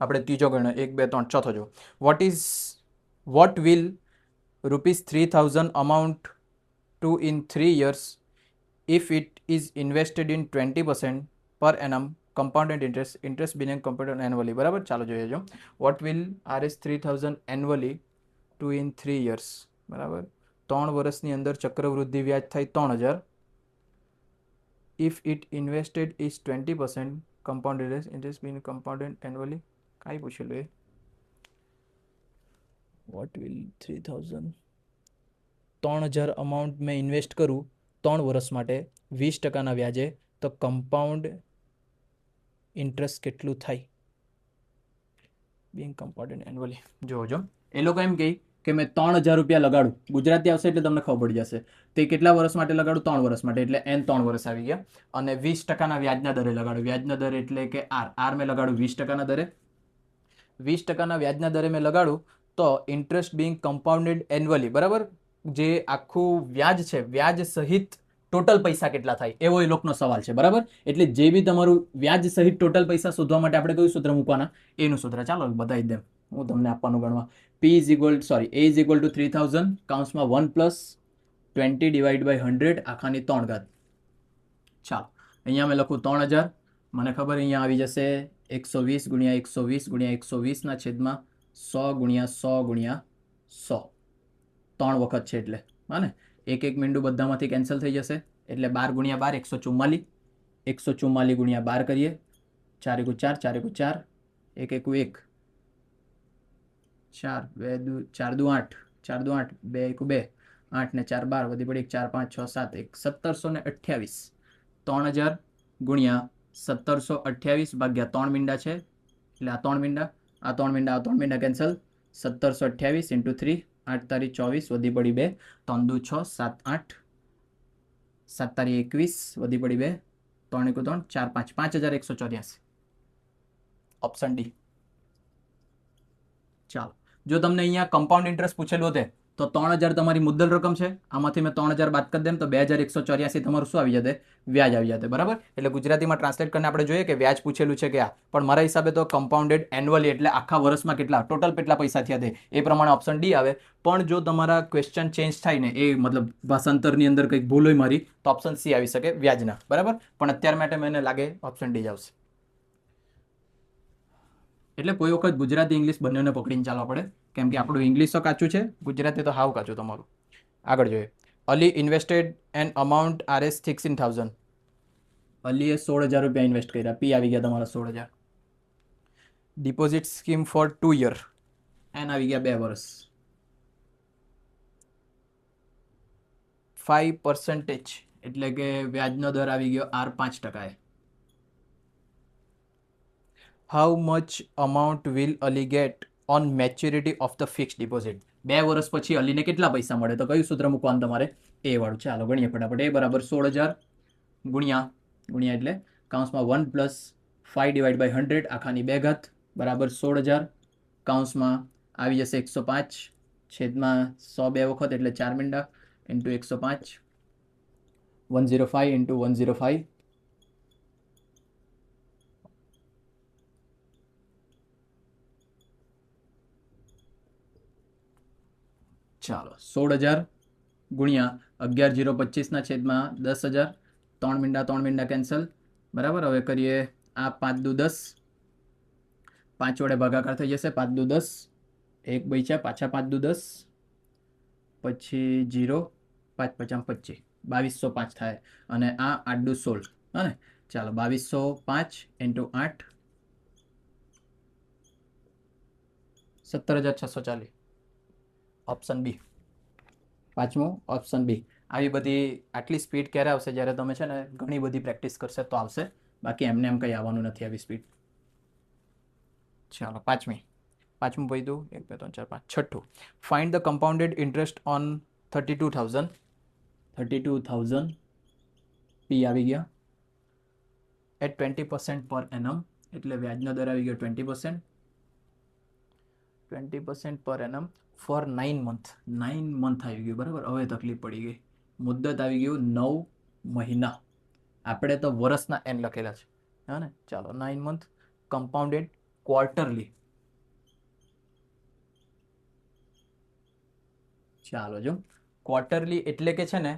A: આપણે ત્રીજો ગણ્યો 1 2 3 ચોથો જો what will ₹3000 amount to in 3 years if it is invested in 20% per annum compounded interest being compounded annually બરાબર. ચાલો જોઈએ જો what will RS 3000 annually to in 3 years બરાબર. 3 વર્ષની અંદર ચક્રવૃદ્ધિ વ્યાજ થાય 3000 if it invested is 20% compounded interest being compounded annually. કાંઈ પૂછેલું એ વોટ વિલ 3000 અમાઉન્ટ મેં ઇન્વેસ્ટ કરું 3 વર્ષ માટે 20% વ્યાજે તો કમ્પાઉન્ડ ઇન્ટરેસ્ટ કેટલું થાય બિંગ કમ્પાઉન્ડેડ એન્યુઅલી. જોજો એ લોકો એમ કહે કે મેં 3000 રૂપિયા લગાડું ગુજરાતી આવશે એટલે તમને ખબર પડી જશે તે કેટલા વર્ષ માટે લગાડું 3 વર્ષ માટે એટલે n 3 વર્ષ આવી ગયા અને 20% વ્યાજના દરે લગાડું. વ્યાજના દર એટલે કે r મેં લગાડું 20% દરે 20% વ્યાજના દરે મેં લગાડું તો ઇન્ટરેસ્ટ બિંગ કમ્પાઉન્ડેડ એન્યુઅલી બરાબર. જે આખું વ્યાજ છે વ્યાજ સહિત ટોટલ પૈસા કેટલા થાય એવો એ લોકોનો સવાલ છે બરાબર. એટલે જે બી તમારું વ્યાજ સહિત ટોટલ પૈસા શોધવા માટે આપણે કયું સૂત્ર મૂકવાના એનું સૂત્ર ચાલો બતાવી દઉં હું તમને આપવાનું ગણવા. A is equal to 3000 કાઉન્સમાં 1 + 20 / 100 આખાની 3 ઘાત. ચાલો અહીંયા મેં લખું 3000 મને ખબર અહીંયા આવી જશે 120 ગુણ્યા 120 ગુણ્યા 120 ના છેદમાં 100 ગુણ્યા 100 ગુણ્યા 100 3 વખત છે એટલે હા ને. એક મીંડું બધામાંથી કેન્સલ થઈ જશે એટલે 12 ગુણ્યા 12 144 144 ગુણ્યા 12 કરીએ 4 × 4 4 × 4 1 1 1 4 2 4 2 8 4 દુ 8, 2 1 2, 8 ને 4 12, વધી પડી 4 5 6 7, 1728. 3000 ગુણ્યા 1728 ભાગ્યા 3 મીંડા છે, એટલે આ 3 મીંડા, આ 3 મીંડા, આ 3 મીંડા કેન્સલ. 1728 × 3, 8 તારી 24, વધી પડી 2, 3 દુ 6, 7 8, 7 તારી 21, વધી પડી 2, 3 1 3, 4 5, 5184. Option D. ચાલો, જો તમને અહીંયા કમ્પાઉન્ડ ઇન્ટરેસ્ટ પૂછેલું હોતે તો 3000 તમારી મુદ્દલ રકમ છે, આમાંથી મેં 3000 બાદ કરી દેમ તો 2184 તમારું શું આવી જતે? વ્યાજ આવી જતે. બરાબર, એટલે ગુજરાતીમાં ટ્રાન્સલેટ કરીને આપણે જોઈએ કે વ્યાજ પૂછેલું છે કે આ, પણ મારા હિસાબે તો કમ્પાઉન્ડેડ એન્યુઅલી એટલે આખા વર્ષમાં કેટલા ટોટલ કેટલા પૈસા થયા તે એ પ્રમાણે ઓપ્શન ડી આવે. પણ જો તમારા ક્વેશ્ચન ચેન્જ થાય ને, એ મતલબ ભાષાંતરની અંદર કંઈક ભૂલ હોય મારી, તો ઓપ્શન સી આવી શકે, વ્યાજના. બરાબર, પણ અત્યાર માટે મને લાગે ઓપ્શન ડી જ આવશે. એટલે કોઈ વખત ગુજરાતી ઇંગ્લિશ બંનેને પકડીને ચાલવા પડે, કેમ કે આપણું ઇંગ્લિશ તો કાચું છે, ગુજરાતી તો હાવ કાચું તમારું. આગળ જોઈએ. Ali invested an amount RS 16,000. અલીએ 16,000 રૂપિયા ઇન્વેસ્ટ કર્યા, પી આવી ગયા તમારા 16,000. Deposit scheme for 2 year, n આવી ગયા 2 વર્ષ. 5% એટલે કે વ્યાજનો દર આવી ગયો R 5%. How much amount will Ali get on maturity of the fix deposit? 2 વર્ષ પછી અલીને કેટલા પૈસા મળે? તો કયું સૂત્ર મૂકવાનું તમારે? એ વાળું. ચાલો ગણીએ ફટાફટ. એ બરાબર 16,000 ગુણ્યા એટલે કૌંસમાં 1 + 5/100 આખાની 2 ઘાત બરાબર 16,000, કૌંસમાં આવી જશે 105 છેદમાં 100 2 વખત એટલે 4 મીંડા ઇન્ટુ 105, 105 ઇન્ટુ 105. ચાલો 16,000 ગુણ્યા 11,025 છેદમાં 10,000, 3 મીંડા કેન્સલ. બરાબર, હવે કરીએ આ 5 દુ 10, 5 વડે ભાગાકાર થઈ જશે, 5 દુ 10, 1 બચ્યા, પાછા 5 દુ 10, પછી 0, 5 × 5 = 25, 2205 થાય. અને આ 8 દુ 16, હા ને? ચાલો 2205 × 8, 17,640. Option B. પાંચમું ઓપ્શન બી. આવી બધી આટલી સ્પીડ ક્યારે આવશે? જ્યારે તમે છે ને ઘણી બધી પ્રેક્ટિસ કરશે તો આવશે, બાકી એમને એમ કંઈ આવવાનું નથી આવી સ્પીડ. ચાલો પાંચમું પૈદું 1 2 3 4 5. છઠ્ઠું, find the compounded interest on 32,000. 32,000 પી આવી ગયા એટ 20% પર એનમ, એટલે વ્યાજનો દર આવી ગયો 20%. 20% પર એનમ ફોર 9 મંથ. 9 મંથ આવી ગયું. બરાબર, હવે તકલીફ પડી ગઈ. મુદ્દત આવી ગયું 9 મહિના. આપણે તો વર્ષના એન લખેલા છે, હા ને? ચાલો 9 મંથ કમ્પાઉન્ડેડ ક્વાર્ટરલી. ચાલો જો ક્વાર્ટરલી એટલે કે છે ને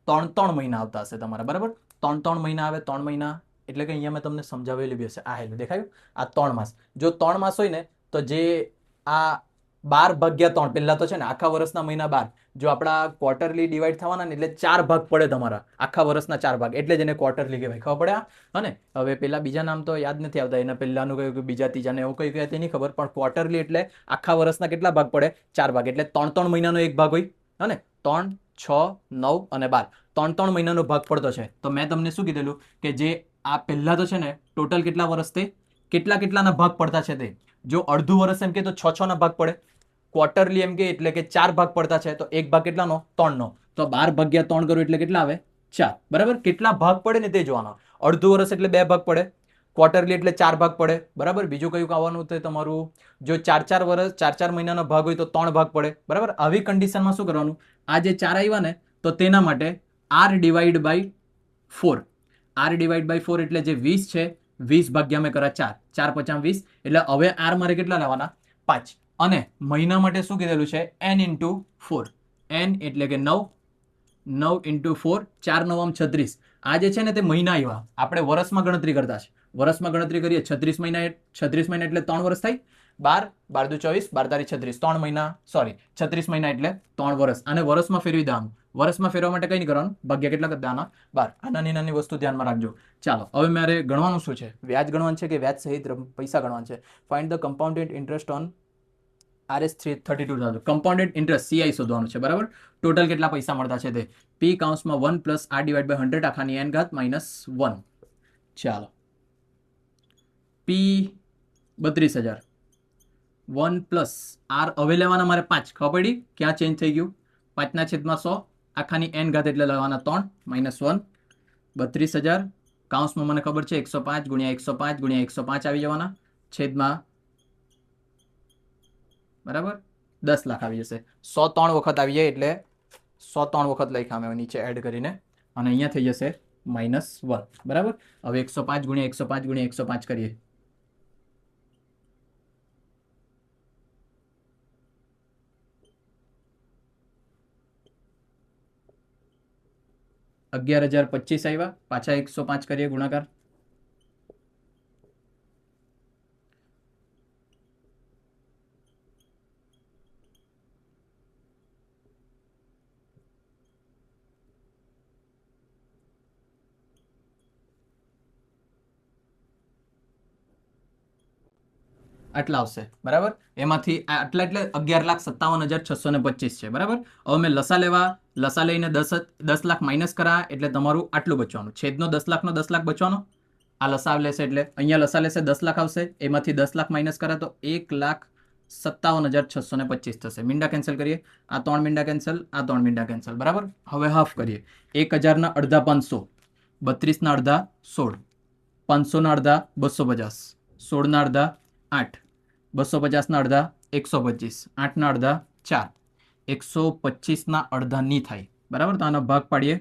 A: 3 મહિના આવતા હશે તમારા. બરાબર, 3 મહિના આવે. 3 મહિના એટલે કે અહીંયા મેં તમને સમજાવેલી બી હશે. આ હેલું દેખાયું? આ 3 માસ. જો 3 માસ હોય ને તો જે આ 12/3, પહેલા તો છે ને આખા વર્ષના મહિના 12, જો આપણા ક્વાર્ટરલી ડિવાઈડ થવાના ને એટલે 4 ભાગ પડે તમારા, આખા વર્ષના 4 ભાગ, એટલે જ એને ક્વાર્ટરલી કહેવાય. ખબર પડે? હા ને? હવે પેલા બીજા નામ તો યાદ નથી આવતા, એના પહેલાનું કયું, બીજા ત્રીજાને એવું કઈ કહે તેની ખબર, પણ ક્વાર્ટરલી એટલે આખા વર્ષના કેટલા ભાગ પડે? 4 ભાગ, એટલે 3 મહિનાનો એક ભાગ હોય, હા ને? 3 6 9 અને 12, 3 મહિનાનો ભાગ પડતો છે. તો મેં તમને શું કીધેલું કે જે આ પહેલા તો છે ને ટોટલ કેટલા વર્ષ તે કેટલાના ભાગ પડતા છે તે, જો અડધું વર્ષ એમ કે તો 6 ના ભાગ પડે, ક્વાર્ટરલી એમ કે એટલે કે 4 ભાગ પડતા છે, તો એક ભાગ કેટલાનો? 3નો. તો 12/3 કરો એટલે કેટલા આવે? 4. બરાબર, કેટલા ભાગ પડે ને તે જોવાનો. અડધું વર્ષ એટલે 2 ભાગ પડે, ક્વાર્ટરલી એટલે 4 ભાગ પડે. બરાબર, બીજું કયું આવવાનું તે તમારું, જો 4 વર્ષ 4 મહિનાનો ભાગ હોય તો 3 ભાગ પડે. બરાબર, આવી કન્ડિશનમાં શું કરવાનું? આ જે 4 આવ્યા ને તો તેના માટે R/4. R/4 એટલે જે 20 છે, 20 ભાગ્યા મેં કર્યા 4, 4 × 5 = 20, એટલે હવે R મારે કેટલા લેવાના? 5. અને મહિના માટે શું કીધેલું છે? n × 4. n એટલે કે 9, 9 × 4, 4 9 36. આ જે છે ને તે મહિના આવ્યા. આપણે વર્ષમાં ગણતરી કરતા છે, વર્ષમાં ગણતરી કરીએ 36 મહિના. 36 મહિના એટલે 3 વર્ષ થાય. 12 12 દુ 24, 12 તારી 36, 3 મહિના, સોરી 36 મહિના એટલે 3 વર્ષ. અને વર્ષમાં ફેરવી દેવાનું. વર્ષમાં ફેરવા માટે કંઈ નહીં કરવાનું, ભાગ્યા કેટલા કરી દેવાના? 12. આ નાની વસ્તુ ધ્યાનમાં રાખજો. ચાલો હવે મારે ગણવાનું શું છે? વ્યાજ ગણવાનું છે કે વ્યાજ સહિત પૈસા ગણવાનું છે? Find the compounded interest on 32,000 compounded interest CI શોધવાનું છે બરાબર. ટોટલ કેટલા પૈસા મળતા છે તે P કૌંસમાં 1 પ્લસ R ડિવાઇડ બાય 100 આખાની n ઘાત માઇનસ 1. ચાલો P 32,000 1 પ્લસ R હવે લેવાના મારે 5 ખબર પડી ક્યાં ચેન્જ થઈ ગયું 5/100 આખાની n ઘાત એટલે લેવાના 3 માઇનસ 1 32,000 કૌંસમાં મને ખબર છે 105 ગુણ્યા 105 ગુણ્યા 105 આવી જવાના છેદમાં બરાબર 10 લાખ આવી જશે 103 વખત આવી જાય એટલે 103 વખત લખ્યા મેં નીચે એડ કરીને અને અહીંયા થઈ જશે -1 બરાબર. હવે 105 ગુણ્યા 105 ગુણ્યા 105 કરીએ 11,025 આવ્યા પાછા 105 કરીએ ગુણાકાર આટલા આવશે બરાબર. એમાંથી આટલા એટલે 11,57,625 છે બરાબર. હવે મેં લસા લઈને 10 લાખ માઇનસ કરા એટલે તમારું આટલું બચવાનું છેદનો 10 લાખનો 10 લાખ બચવાનો આ લસા લેશે એટલે અહીંયા લસા લેશે 10 લાખ આવશે એમાંથી 10 લાખ માઇનસ કરા તો 1,57,625 થશે. મીંડા કેન્સલ કરીએ આ 3 મીંડા કેન્સલ આ 3 મીંડા કેન્સલ બરાબર. હવે હાફ કરીએ 1,000 અડધા 500 32 અડધા 16 500 અડધા 250 16 અડધા 8 250 અડધા 125 8 અડધા 4 125 અડધા ની થાય બરાબર. તો આનો ભાગ પાડીએ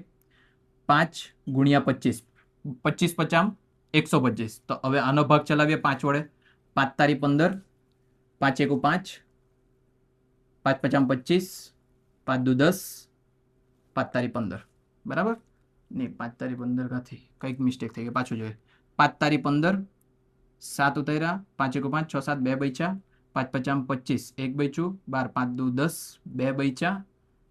A: 5 ગુણ્યા 25 25 50 125 તો હવે આનો ભાગ ચલાવીએ 5 વડે 5 તારી 15 5 એકુ 5 5 50 25 5 દુ 10 5 તારી 15 બરાબર. નહીં 5 તારી 15 કાથી કંઈક મિસ્ટેક થઈ ગઈ પાછું જોઈએ 5 તારી 15 7 ઉતાર્યા 5 એકુ 5 6 7 2 બચ્યા 5 50 25 1 બચ્યું 12 5 દુ 10 2 બચ્યા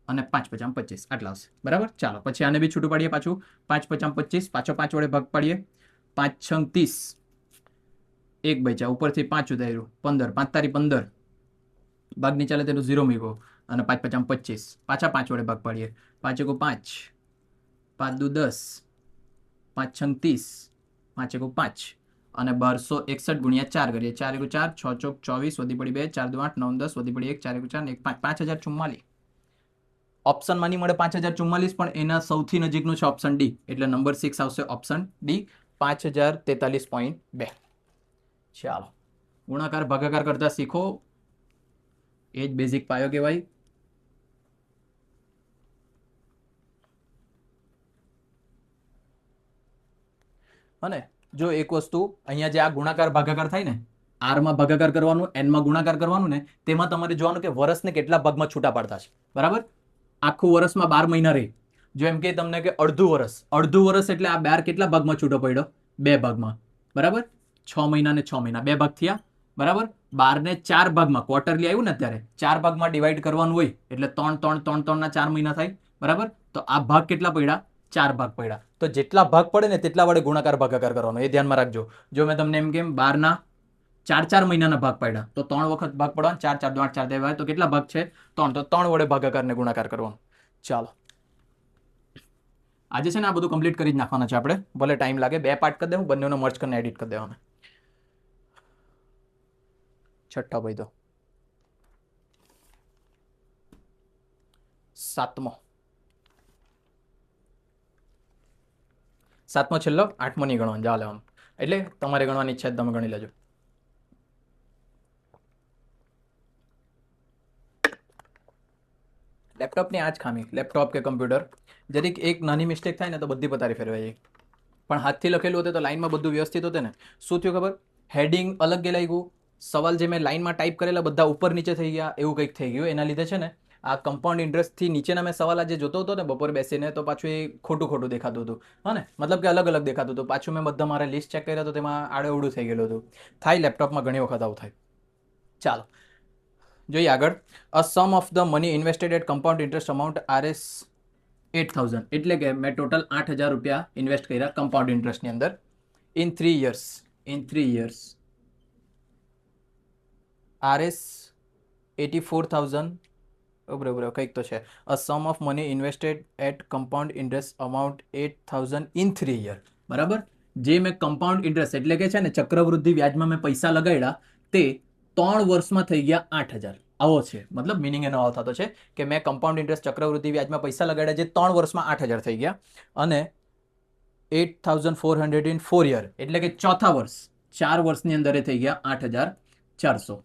A: અને 5 50 25 આટલા આવશે બરાબર. ચાલો પછી આને બી છૂટું પાડીએ પાછું 5 50 25 પાછો 5 વડે ભાગ પાડીએ 5 6 30 1 બચ્યા ઉપરથી 5 ઉતાર્યું 15 5 તારી 15 ભાગ ની ચાલે તેનું 0 મૂકો અને 5 50 25 પાછા 5 વડે ભાગ પાડીએ 5 એકુ 5 5 દુ 10 5 6 30 5 એકુ 5 અને 1261 ગુણ્યા 4 કરીએ 4 એકુ 4 6 ચોક 24 વધી પડી 2 4 દુ 8 9 10 વધી પડી 1 4 એકુ 4 1 5 5044 ઓપ્શનમાં નહીં મળે 5044 પણ એના સૌથી નજીકનું છે ઓપ્શન ડી એટલે નંબર 6 આવશે ઓપ્શન ડી 5043.2. ચાલો ગુણાકાર ભાગાકાર કરતા શીખો એ જ બેઝિક પાયો કહેવાય. અને જો એક વસ્તુ અહીંયા જે આ ગુણાકાર ભાગાકાર થાય ને R માં ભાગાકાર કરવાનું N માં ગુણાકાર કરવાનું ને તેમાં તમારે જોવાનું કે વર્ષને કેટલા ભાગમાં છૂટા પાડતા છે બરાબર. આખું વર્ષમાં 12 મહિના રહે જો એમ કે તમને કે અડધું વર્ષ એટલે આ 12 કેટલા ભાગમાં છૂટો પડ્યો 2 ભાગમાં બરાબર. 6 મહિના ને 6 મહિના 2 ભાગ થયા બરાબર. 12 ને 4 ભાગમાં ક્વાર્ટરલી આવ્યું ને અત્યારે 4 ભાગમાં ડિવાઈડ કરવાનું હોય એટલે 3 3 3 3 ના 4 મહિના થાય બરાબર. તો આ ભાગ કેટલા પડ્યા 4 ભાગ પડ્યા. તો જેટલા ભાગ પડે ને તેટલા વડે ગુણાકાર ભાગાકાર કરવાનો એ ધ્યાનમાં રાખજો. જો મેં તમને એમ કેમ 12 ના 4 મહિનાના ભાગ પાડ્યા તો 3 વખત ભાગ પડવાનો 4 4 8 4 દેવાય તો કેટલા ભાગ છે 3 તો 3 વડે ભાગાકાર ને ગુણાકાર કરવાનો. ચાલો આજે છે ને આ બધું કમ્પ્લીટ કરી જ નાખવાના છે આપણે ભલે ટાઈમ લાગે 2 પાર્ટ કરી દેવું બંનેનો મર્જ કરીને એડિટ કરી દેવાના. છઠ્ઠા ભાઈ તો 7મો છેલ્લો 8મો નહીં ગણવાનું જા લેવાનું એટલે તમારે ગણવાની ઈચ્છા તમે ગણી લેજો. લેપટોપની આ જ ખામી લેપટોપ કે કમ્પ્યુટર જરીક એક નાની મિસ્ટેક થાય ને તો બધી પતારી ફેરવાઈ જાય. પણ હાથથી લખેલું હતું તો લાઈનમાં બધું વ્યવસ્થિત હતું ને શું થયું ખબર હેડિંગ અલગ ગયેલા ગયું સવાલ જે મેં લાઈનમાં ટાઈપ કરેલા બધા ઉપર નીચે થઈ ગયા એવું કંઈક થઈ ગયું એના લીધે છે ને આ કમ્પાઉન્ડ ઇન્ટરેસ્ટથી નીચેના મેં સવાલ આજે જોતો હતો ને બપોર બેસીને તો પાછું એ ખોટું દેખાતું હતું હા ને મતલબ કે અલગ દેખાતું હતું. પાછું મેં બધા મારા લિસ્ટ ચેક કર્યા તો તેમાં આડેઅવડું થઈ ગયેલું હતું. થાય લેપટોપમાં ઘણી વખત આવું થાય. ચાલો જોઈએ આગળ. A sum of the money invested at compound interest amount RS 8,000 એટલે કે મેં ટોટલ 8,000 રૂપિયા ઇન્વેસ્ટ કર્યા કમ્પાઉન્ડ ઇન્ટરેસ્ટની અંદર ઇન 3 years RS 84,000 બરાબર કંઈક તો છે. A sum of money invested at compound interest amount 8,000 in 3 year. બરાબર, જે મેં કમ્પાઉન્ડ ઇન્ટરેસ્ટ એટલે કે છે ને ચક્રવૃદ્ધિ વ્યાજમાં મેં પૈસા લગાડ્યા તે 3 વર્ષમાં થઈ ગયા 8,000. આવો છે, મતલબ મિનિંગ એનો આવો થતો છે કે મેં કમ્પાઉન્ડ ઇન્ટરેસ્ટ ચક્રવૃદ્ધિ વ્યાજમાં પૈસા લગાડ્યા જે 3 વર્ષમાં 8,000 થઈ ગયા અને 8,400 ઇન 4 યર એટલે કે ચોથા વર્ષ 4 વર્ષની અંદર એ થઈ ગયા 8,400.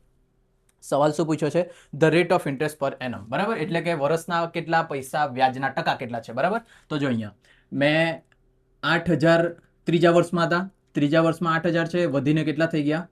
A: સવાલ શું પૂછ્યો છે? ધ રેટ ઓફ ઇન્ટરેસ્ટ પર એનમ. બરાબર, એટલે કે વર્ષના કેટલા પૈસા વ્યાજના ટકા કેટલા છે. બરાબર, તો જો અહીંયા મેં 8,000 ત્રીજા વર્ષમાં હતા, ત્રીજા વર્ષમાં 8,000 છે, વધીને કેટલા થઈ ગયા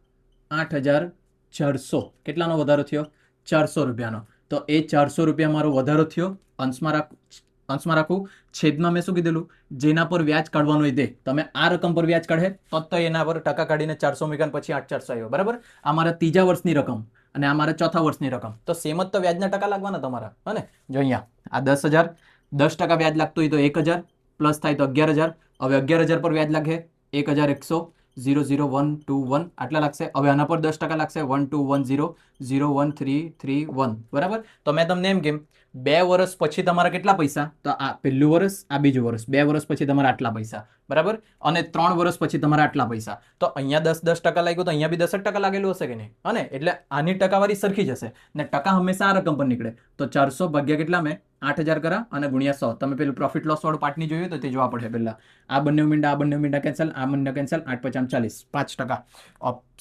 A: 8,400. કેટલાનો વધારો થયો? 400 રૂપિયાનો. તો એ 400 રૂપિયા મારો વધારો થયો. અંશમાં રાખું, છેદમાં મેં શું કીધેલું? જેના પર વ્યાજ કાઢવાનું હોય તે. તમે આ રકમ પર વ્યાજ કાઢે તો એના પર ટકા કાઢીને 400 મૂક્યા પછી 8,400 આવ્યો. બરાબર, આ મારા ત્રીજા વર્ષની રકમ અને આ મારા ચોથા વર્ષની રકમ, તો સેમ જ તો વ્યાજના ટકા લાગવાના તમારા. હને, જો અહીંયા આ 10,000, 10% વ્યાજ લાગતું હોય તો 1,000 પ્લસ થાય તો 11,000. હવે 11,000 પર વ્યાજ લાગે 1,100, 0,0,1,2,1 આટલા લાગશે. હવે આના પર 10% લાગશે 1,2,1,0, 0,1,3,3,1. બરાબર, તો મેં તમને એમ કેમ 2 વર્ષ પછી તમારા કેટલા પૈસા? તો આ પહેલું વર્ષ, આ બીજું વર્ષ, 2 વર્ષ પછી તમારા આટલા પૈસા. બરાબર, અને 3 વર્ષ પછી તમારા આટલા પૈસા. તો અહીંયા 10% લાગ્યું તો અહીંયા બી 10% લાગેલું હશે કે નહીં? અને એટલે આની ટકાવારી સરખી જ હશે ને ટકા હંમેશા આ રકમ પર નીકળે. તો 400 ભાગ્યા કેટલા મેં 8,000 કરા અને ગુણ્યા 100. તમે પેલું પ્રોફિટ લોસ વાળું પાર્ટની જોયું તો તે જોવા પડે પહેલા. આ બંને મીંડા કેન્સલ, આ બંને કેન્સલ, 8,540, 5%.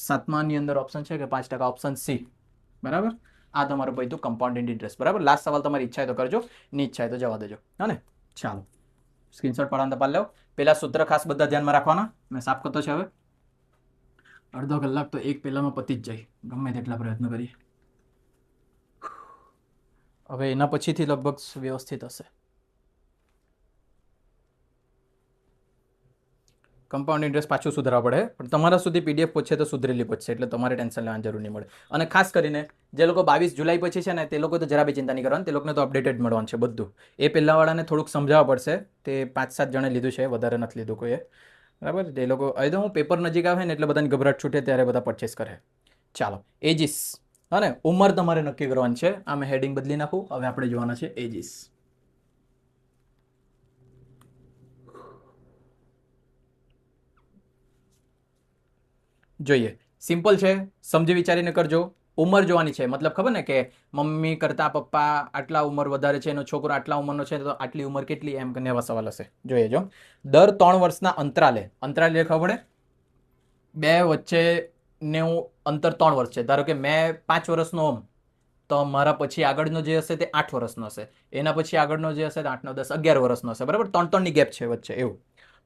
A: સાતમાની અંદર ઓપ્શન છે કે 5%? Option C. બરાબર, આ તમારું બધું કમ્પાઉન્ડ ઇન્ટરેસ્ટ. બરાબર, લાસ્ટ સવાલ તમારી ઈચ્છા હોય તો કરજો, ની ઈચ્છા હોય તો જવા દેજો. હા ને, ચાલો સ્ક્રીનશોટ પાડવાનું તપાસ લેવો. પેલા સૂત્ર ખાસ બધા ધ્યાનમાં રાખવાના. મેં સાફ કરતો છે. હવે અડધો કલાક તો એક પેલામાં પતી જ જાય, ગમે તેટલા પ્રયત્ન કરીએ. હવે એના પછીથી લગભગ વ્યવસ્થિત હશે. કમ્પાઉન્ડ ઇન્ટરેસ્ટ પાછું સુધારવા પડે, પણ તમારા સુધી પીડીએફ પહોંચે તો સુધરેલી પહોંચશે, એટલે તમારે ટેન્શન લેવાની જરૂર નહીં મળે. અને ખાસ કરીને જે લોકો 22 જુલાઈ પછી છે ને તે લોકો તો જરા બી ચિંતા નહીં કરવાની, તે લોકોને તો અપડેટેડ મળવાનું છે બધું. એ પહેલાંવાળાને થોડુંક સમજાવવા પડશે, તે 5-7 જણે લીધું છે, વધારે નથી લીધું કોઈએ. બરાબર, તે લોકો હવે તો હું પેપર નજીક આવે ને એટલે બધાની ગભરાટ છૂટે ત્યારે બધા પરચેસ કરે. ચાલો, એજીસ. હા ને, ઉંમર તમારે નક્કી કરવાની છે. આ મેં હેડિંગ બદલી નાખું. હવે આપણે જોવાના છે એજીસ. જોઈએ, સિમ્પલ છે, સમજી વિચારીને કરજો. ઉંમર જોવાની છે, મતલબ ખબર ને કે મમ્મી કરતા પપ્પા આટલા ઉંમર વધારે છે, એનો છોકરો આટલા ઉંમરનો છે તો આટલી ઉંમર કેટલી, એમ કરીને એવા સવાલ હશે. જોઈએ, જો દર 3 વર્ષના અંતરાલે ખબર પડે, બે વચ્ચેને અંતર 3 વર્ષ છે. ધારો કે મેં 5 વર્ષનો હોમ તો મારા પછી આગળનો જે હશે તે 8 વર્ષનો હશે, એના પછી આગળનો જે હશે તે 8, 9, 10, 11 વર્ષનો હશે. બરાબર, 3-3ની ગેપ છે વચ્ચે. એવું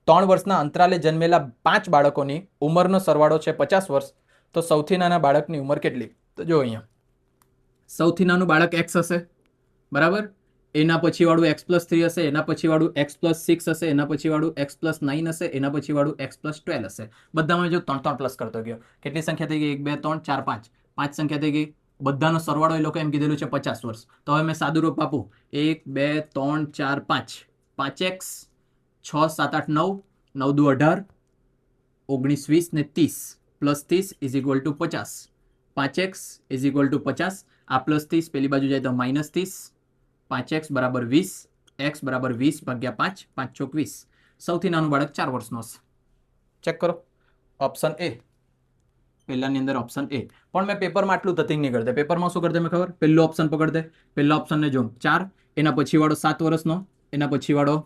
A: 3 વર્ષના અંતરાલે જન્મેલા 5 બાળકોની ઉંમરનો સરવાળો છે 50 વર્ષ. તો સૌથી નાના બાળકની ઉંમર કેટલી? તો જો અહીંયા સૌથી નાનું બાળક x હશે. બરાબર, એના પછી વાળું x+3 હશે, એના પછી વાળું x+6 હશે, એના પછી વાળું x+9 હશે, એના પછી વાળું x+12 હશે. બધામાં જો 3-3 પ્લસ કરતો ગયો. કેટલી સંખ્યા થઈ ગઈ? 1, 2, 3, 4, 5. 5 સંખ્યા થઈ ગઈ. બધાનો સરવાળો એ લોકો એમ કીધેલું છે 50 વર્ષ. તો હવે મેં સાદું રૂપ આપું, 1, 2, 3, 4, 5. 5x 6, 7, 8, 9, 9 દુ 18, 19, 20 ને 30 plus 30 is equal two 50. 5x is equal two 50. આ પ્લસ 30 પેલી બાજુ જાય તો -30. 5x બરાબર 20. x બરાબર 20 ભાગ્યા 5, 5 ચોક 20. સૌથી નાનું બાળક 4 વર્ષનો હશે. ચેક કરો, ઓપ્શન એ. પહેલાની અંદર ઓપ્શન એ. પણ મેં પેપરમાં આટલું ધતિંગ નહીં કરતા. પેપરમાં શું કરતા મેં ખબર? પહેલો ઓપ્શન પકડ દે. પહેલા ઓપ્શનને જો 4, એના પછી વાળો 7 વર્ષનો, એના પછી વાળો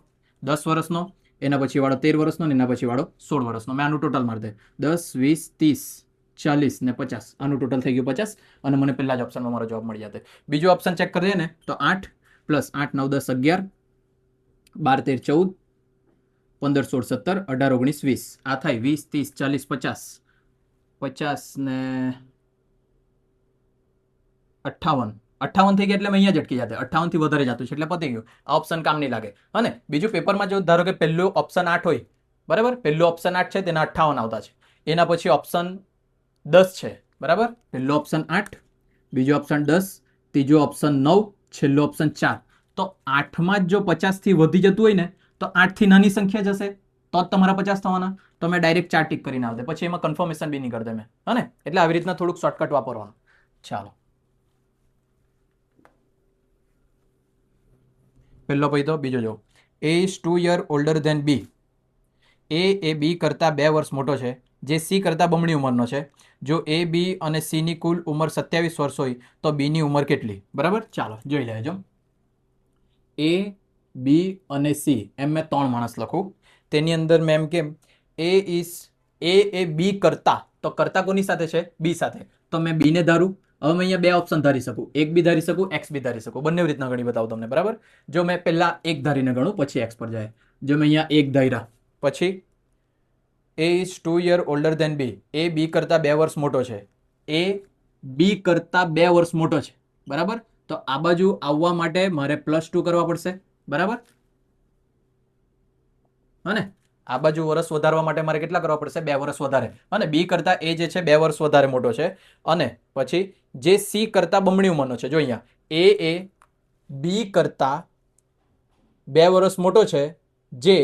A: 10 વર્ષનો, એના પછી વાળો 13 વર્ષનો, એના પછી વાળો 16 વર્ષનો. મેં આનું ટોટલ મારી દે 10, 20, 30, 40 ને 50. આનું ટોટલ થઈ ગયું 50 અને મને પહેલા જ ઓપ્શનમાં મારો જવાબ મળી જતો. બીજો ઓપ્શન ચેક કરી દે ને તો 8 પ્લસ 8, 9, 10, 11, 12, 13, 14, 15, 16, 17, 18, 19, 20. આ થાય 20, 30, 40, 50 ને 58. 58 થઈ ગયા એટલે મેં અહીંયા જ અટકી જતા. 58 થી વધારે જતું છે એટલે પતી ગયું. આ ઓપ્શન કામ નહીં લાગે. અને બીજું પેપરમાં જો ધારો કે પહેલું ઓપ્શન 8 હોય, બરાબર, પહેલું ઓપ્શન 8 છે તેના 58 આવતા છે. એના પછી ઓપ્શન 10 છે. બરાબર, પહેલો ઓપ્શન 8, બીજો ઓપ્શન 10, ત્રીજો ઓપ્શન 9, છેલ્લો ઓપ્શન 4. તો 8માં જો 50 થી વધી જતું હોય ને તો 8 થી નાની સંખ્યા જશે તો જ તમારા 50 થવાના. તો મેં ડાયરેક્ટ 4 ટીક કરીને આવતે, પછી એમાં કન્ફર્મેશન બી નહીં કરતા મેં. હા ને, એટલે આવી રીતના થોડુંક શોર્ટકટ વાપરવાનું. ચાલો, પહેલો પૈતો. બીજો જો એ ઇઝ 2 year older than બી. એ બી કરતાં 2 વર્ષ મોટો છે, જે સી કરતાં બમણી ઉંમરનો છે. જો એ બી અને સીની કુલ ઉંમર 27 વર્ષ હોય તો બીની ઉંમર કેટલી? બરાબર, ચાલો જોઈ લેજો. એ બી અને સી એમ મેં 3 માણસ લખું. તેની અંદર મેં એમ કેમ એ બી કરતા, તો કરતા કોની સાથે છે? બી સાથે. તો મેં બીને ધારું. હવે મેં અહીંયા 2 ઓપ્શન ધારી શકું, એક બી ધારી શકું, એક્સ બી ધારી શકું. બંને રીતના ગણી બતાવું તમને. બરાબર, જો મેં પહેલા એક ધારીને ગણું પછી એક્સ પર જાય. જો મેં અહીંયા એક ધાર્યા પછી એ ઇઝ 2 year older than બી. એ બી કરતાં 2 વર્ષ મોટો છે. એ બી કરતાં 2 વર્ષ મોટો છે. બરાબર, તો આ બાજુ આવવા માટે મારે +2 કરવા પડશે. બરાબર, અને આ બાજુ વર્ષ વધારવા માટે મારે કેટલા કરવા પડશે? 2 વર્ષ વધારે. અને બી કરતાં એ જે છે 2 વર્ષ વધારે મોટો છે. અને પછી જે સી કરતાં બમણી ઉંમરનો છે. જો અહીંયા એ બી કરતાં 2 વર્ષ મોટો છે, જે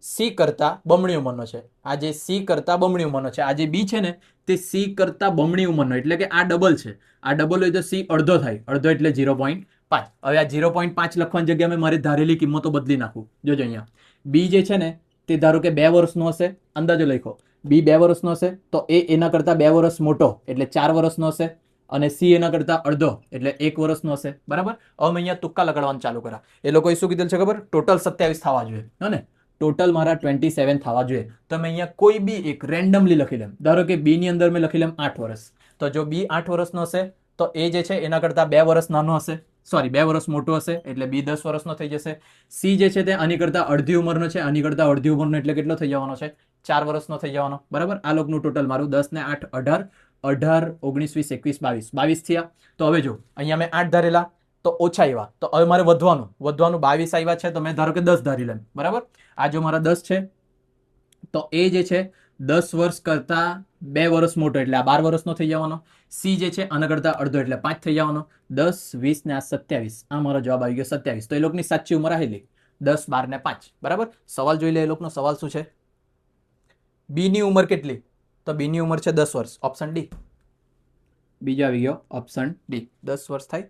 A: સી કરતાં બમણી ઉંમરનો છે. આ જે સી કરતાં બમણી ઉંમરનો છે, આ જે બી છે ને તે સી કરતાં બમણી ઉંમરનો, એટલે કે આ ડબલ છે. આ ડબલ હોય તો સી અડધો થાય. અડધો એટલે 0.5. હવે આ 0.5 લખવાની જગ્યાએ મેં મારી ધારેલી કિંમતો બદલી નાખું. જોજો અહીંયા બી જે છે ને તે ધારો કે 2 વર્ષનો હશે. અંદાજો લખો, બી 2 વર્ષનો હશે તો એ એના કરતાં 2 વર્ષ મોટો એટલે 4 વર્ષનો હશે. અને સી એના કરતાં અડધો એટલે 1 વર્ષનો હશે. બરાબર, હવે મેં અહીંયા તુક્કા લગાડવાનું ચાલુ કરા. એ લોકોએ શું કીધેલ છે ખબર? ટોટલ 27 થવા જોઈએ. ને ટોટલ મારા 27 થવા જોઈએ. તો મેં અહીંયા કોઈ બી એક રેન્ડમલી લખી લેમ. ધારો કે બી ની અંદર મેં લખી લેમ 8 વર્ષ. તો જો બી 8 વર્ષનો હશે તો એ જે છે એના કરતાં 2 વર્ષ નાનો હશે. 2 વર્ષ મોટો હશે એટલે બી 10 વર્ષનો થઈ જશે. સી જે છે તે આની કરતાં અડધી ઉંમરનો છે. આની કરતાં અડધી ઉંમરનો એટલે કેટલો થઈ જવાનો છે? 4 વર્ષનો થઈ જવાનો. બરાબર, આ લોકનું ટોટલ મારું 10 ને 8 18, 18 19 20 21 22 થયા. તો હવે જો અહીંયા મેં 8 ધારેલા તો ઓછા આવ્યા. તો હવે મારે વધવાનું 22 આવ્યા છે. તો મેં ધારો કે 10 ધારી લેમ. બરાબર, આ જો મારા 10 છે તો એ જે છે 10 વર્ષ કરતાં 2 વર્ષ મોટો એટલે આ 12 વર્ષનો થઈ જવાનો. સી જે છે આના કરતાં અડધો એટલે 5 થઈ જવાનો. 10 20 ને આ 27. આ મારો જવાબ આવી ગયો 27. તો એ લોકોની સાચી ઉંમર આવેલી 10 12 ને 5. બરાબર, સવાલ જોઈ લે. એ લોકોનો સવાલ શું છે? બીની ઉંમર કેટલી? તો બીની ઉંમર છે 10 વર્ષ. Option D. બીજો આવી ગયો ઓપ્શન ડી, 10 વર્ષ થાય.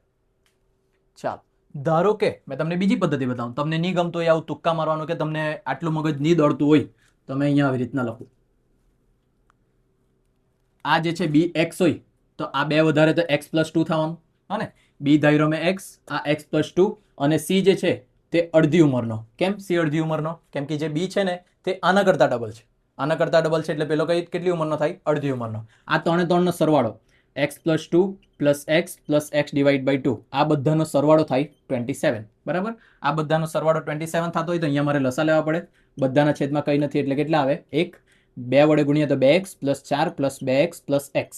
A: ચાલો, ધારો કે મેં તમને બીજી પદ્ધતિ બતાવું. તમને નહીં ગમતું હોય આવું તુક્કા મારવાનું, કે તમને આટલું મગજ નહીં દોડતું હોય તો મેં અહીંયા આવી રીતના લખું. આ જે છે બી એક્સ હોય તો આ 2 વધારે તો x + 2 થવાનું. હા ને, બી ધાર્યો મેં x, આ x + 2. અને સી જે છે તે અડધી ઉંમરનો. કેમ સી અડધી ઉંમરનો? કેમ કે જે બી છે ને તે આના કરતાં ડબલ છે. આના કરતાં ડબલ છે એટલે પેલો કેટલી ઉંમરનો થાય? અડધી ઉંમરનો. આ 3 નો સરવાળો x + 2 + x + x / 2, આ બધાનો સરવાળો થાય 27. બરાબર, આ બધાનો સરવાળો 27 થતો હોય તો અહીંયા મારે લસા લેવા પડે. બધાના છેદમાં કંઈ નથી એટલે કેટલા આવે? 1. 2 વડે ગુણ્યા તો 2x + 4 + 2x + x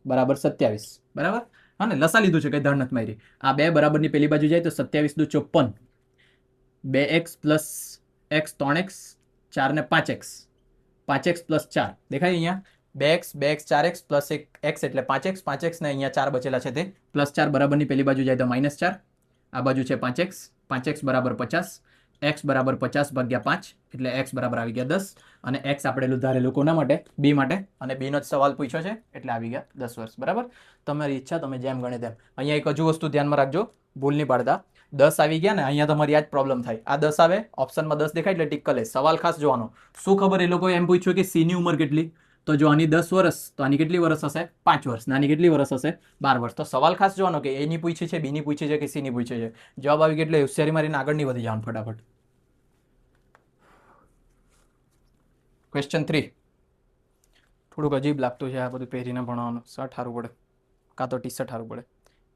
A: બરાબર 27. બરાબર, હા ને, લસા લીધું છે, કઈ ધાર નથી મારી. આ 2 બરાબરની પેલી બાજુ જાય તો 27 × 2 = 54. 2x + x 3x, 4 ને 5x, 5x + 4 દેખાય અહીંયા? 2x 4x + 1x એટલે 5x, 5x ને અહીંયા 4 બચેલા છે તે +4 બરાબરની પેલી બાજુ જાય તો -4. આ બાજુ છે 5x, 5x = 50, x = 50 / 5 એટલે x બરાબર આવી ગયા 10. અને x આપણે ધારેલું કોના માટે? બી માટે. અને બીનો જ સવાલ પૂછ્યો છે એટલે આવી ગયા 10 વર્ષ. બરાબર, તમારી ઈચ્છા, તમે જેમ ગણે તેમ. અહીંયા એક હજુ વસ્તુ ધ્યાનમાં રાખજો, ભૂલ નહીં પાડતા. 10 આવી ગયા ને અહીંયા તમારી આ જ પ્રોબ્લેમ થાય. આ 10 આવે, ઓપ્શનમાં 10 દેખાય એટલે ટીક કરે. સવાલ ખાસ જોવાનો. શું ખબર? એ લોકોએ એમ પૂછ્યું કે સી ની ઉંમર કેટલી? તો જો આની 10 વર્ષ તો આની કેટલી વર્ષ હશે? 5 વર્ષ. નાની કેટલી વર્ષ હશે? 12 વર્ષ. તો સવાલ ખાસ જોવાનો કે એની પૂછી છે, બીની પૂછી છે કે સીની પૂછી છે. જવાબ આવી ગયો એટલે હોશિયારી મારીને આગળ નહીં વધી જવાનું ફટાફટ. ક્વેશ્ચન 3 થોડુંક અજીબ લાગતું છે આ બધું પહેરીને ભણવાનું. શર્ટ સારું પડે કાં તો ટી-શર્ટ સારું પડે.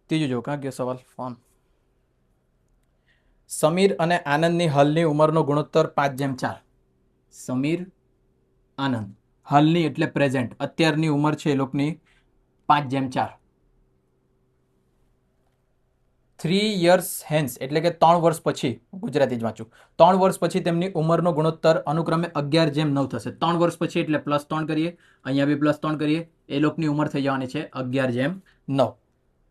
A: ત્રીજું જો, કાં ગયો સવાલ? ફોન. સમીર અને આનંદની હાલની ઉંમરનો ગુણોત્તર 5:4. સમીર આનંદ હાલની એટલે પ્રેઝન્ટ, અત્યારની ઉંમર છે એ લોકોની 5:4. 3 years hence એટલે કે 3 વર્ષ પછી, ગુજરાતી જ વાંચું, 3 વર્ષ પછી તેમની ઉંમરનો ગુણોત્તર અનુક્રમે 11:9 થશે. 3 વર્ષ પછી એટલે +3 કરીએ, અહીંયા બી +3 કરીએ, એ લોકોની ઉંમર થઈ જવાની છે 11:9.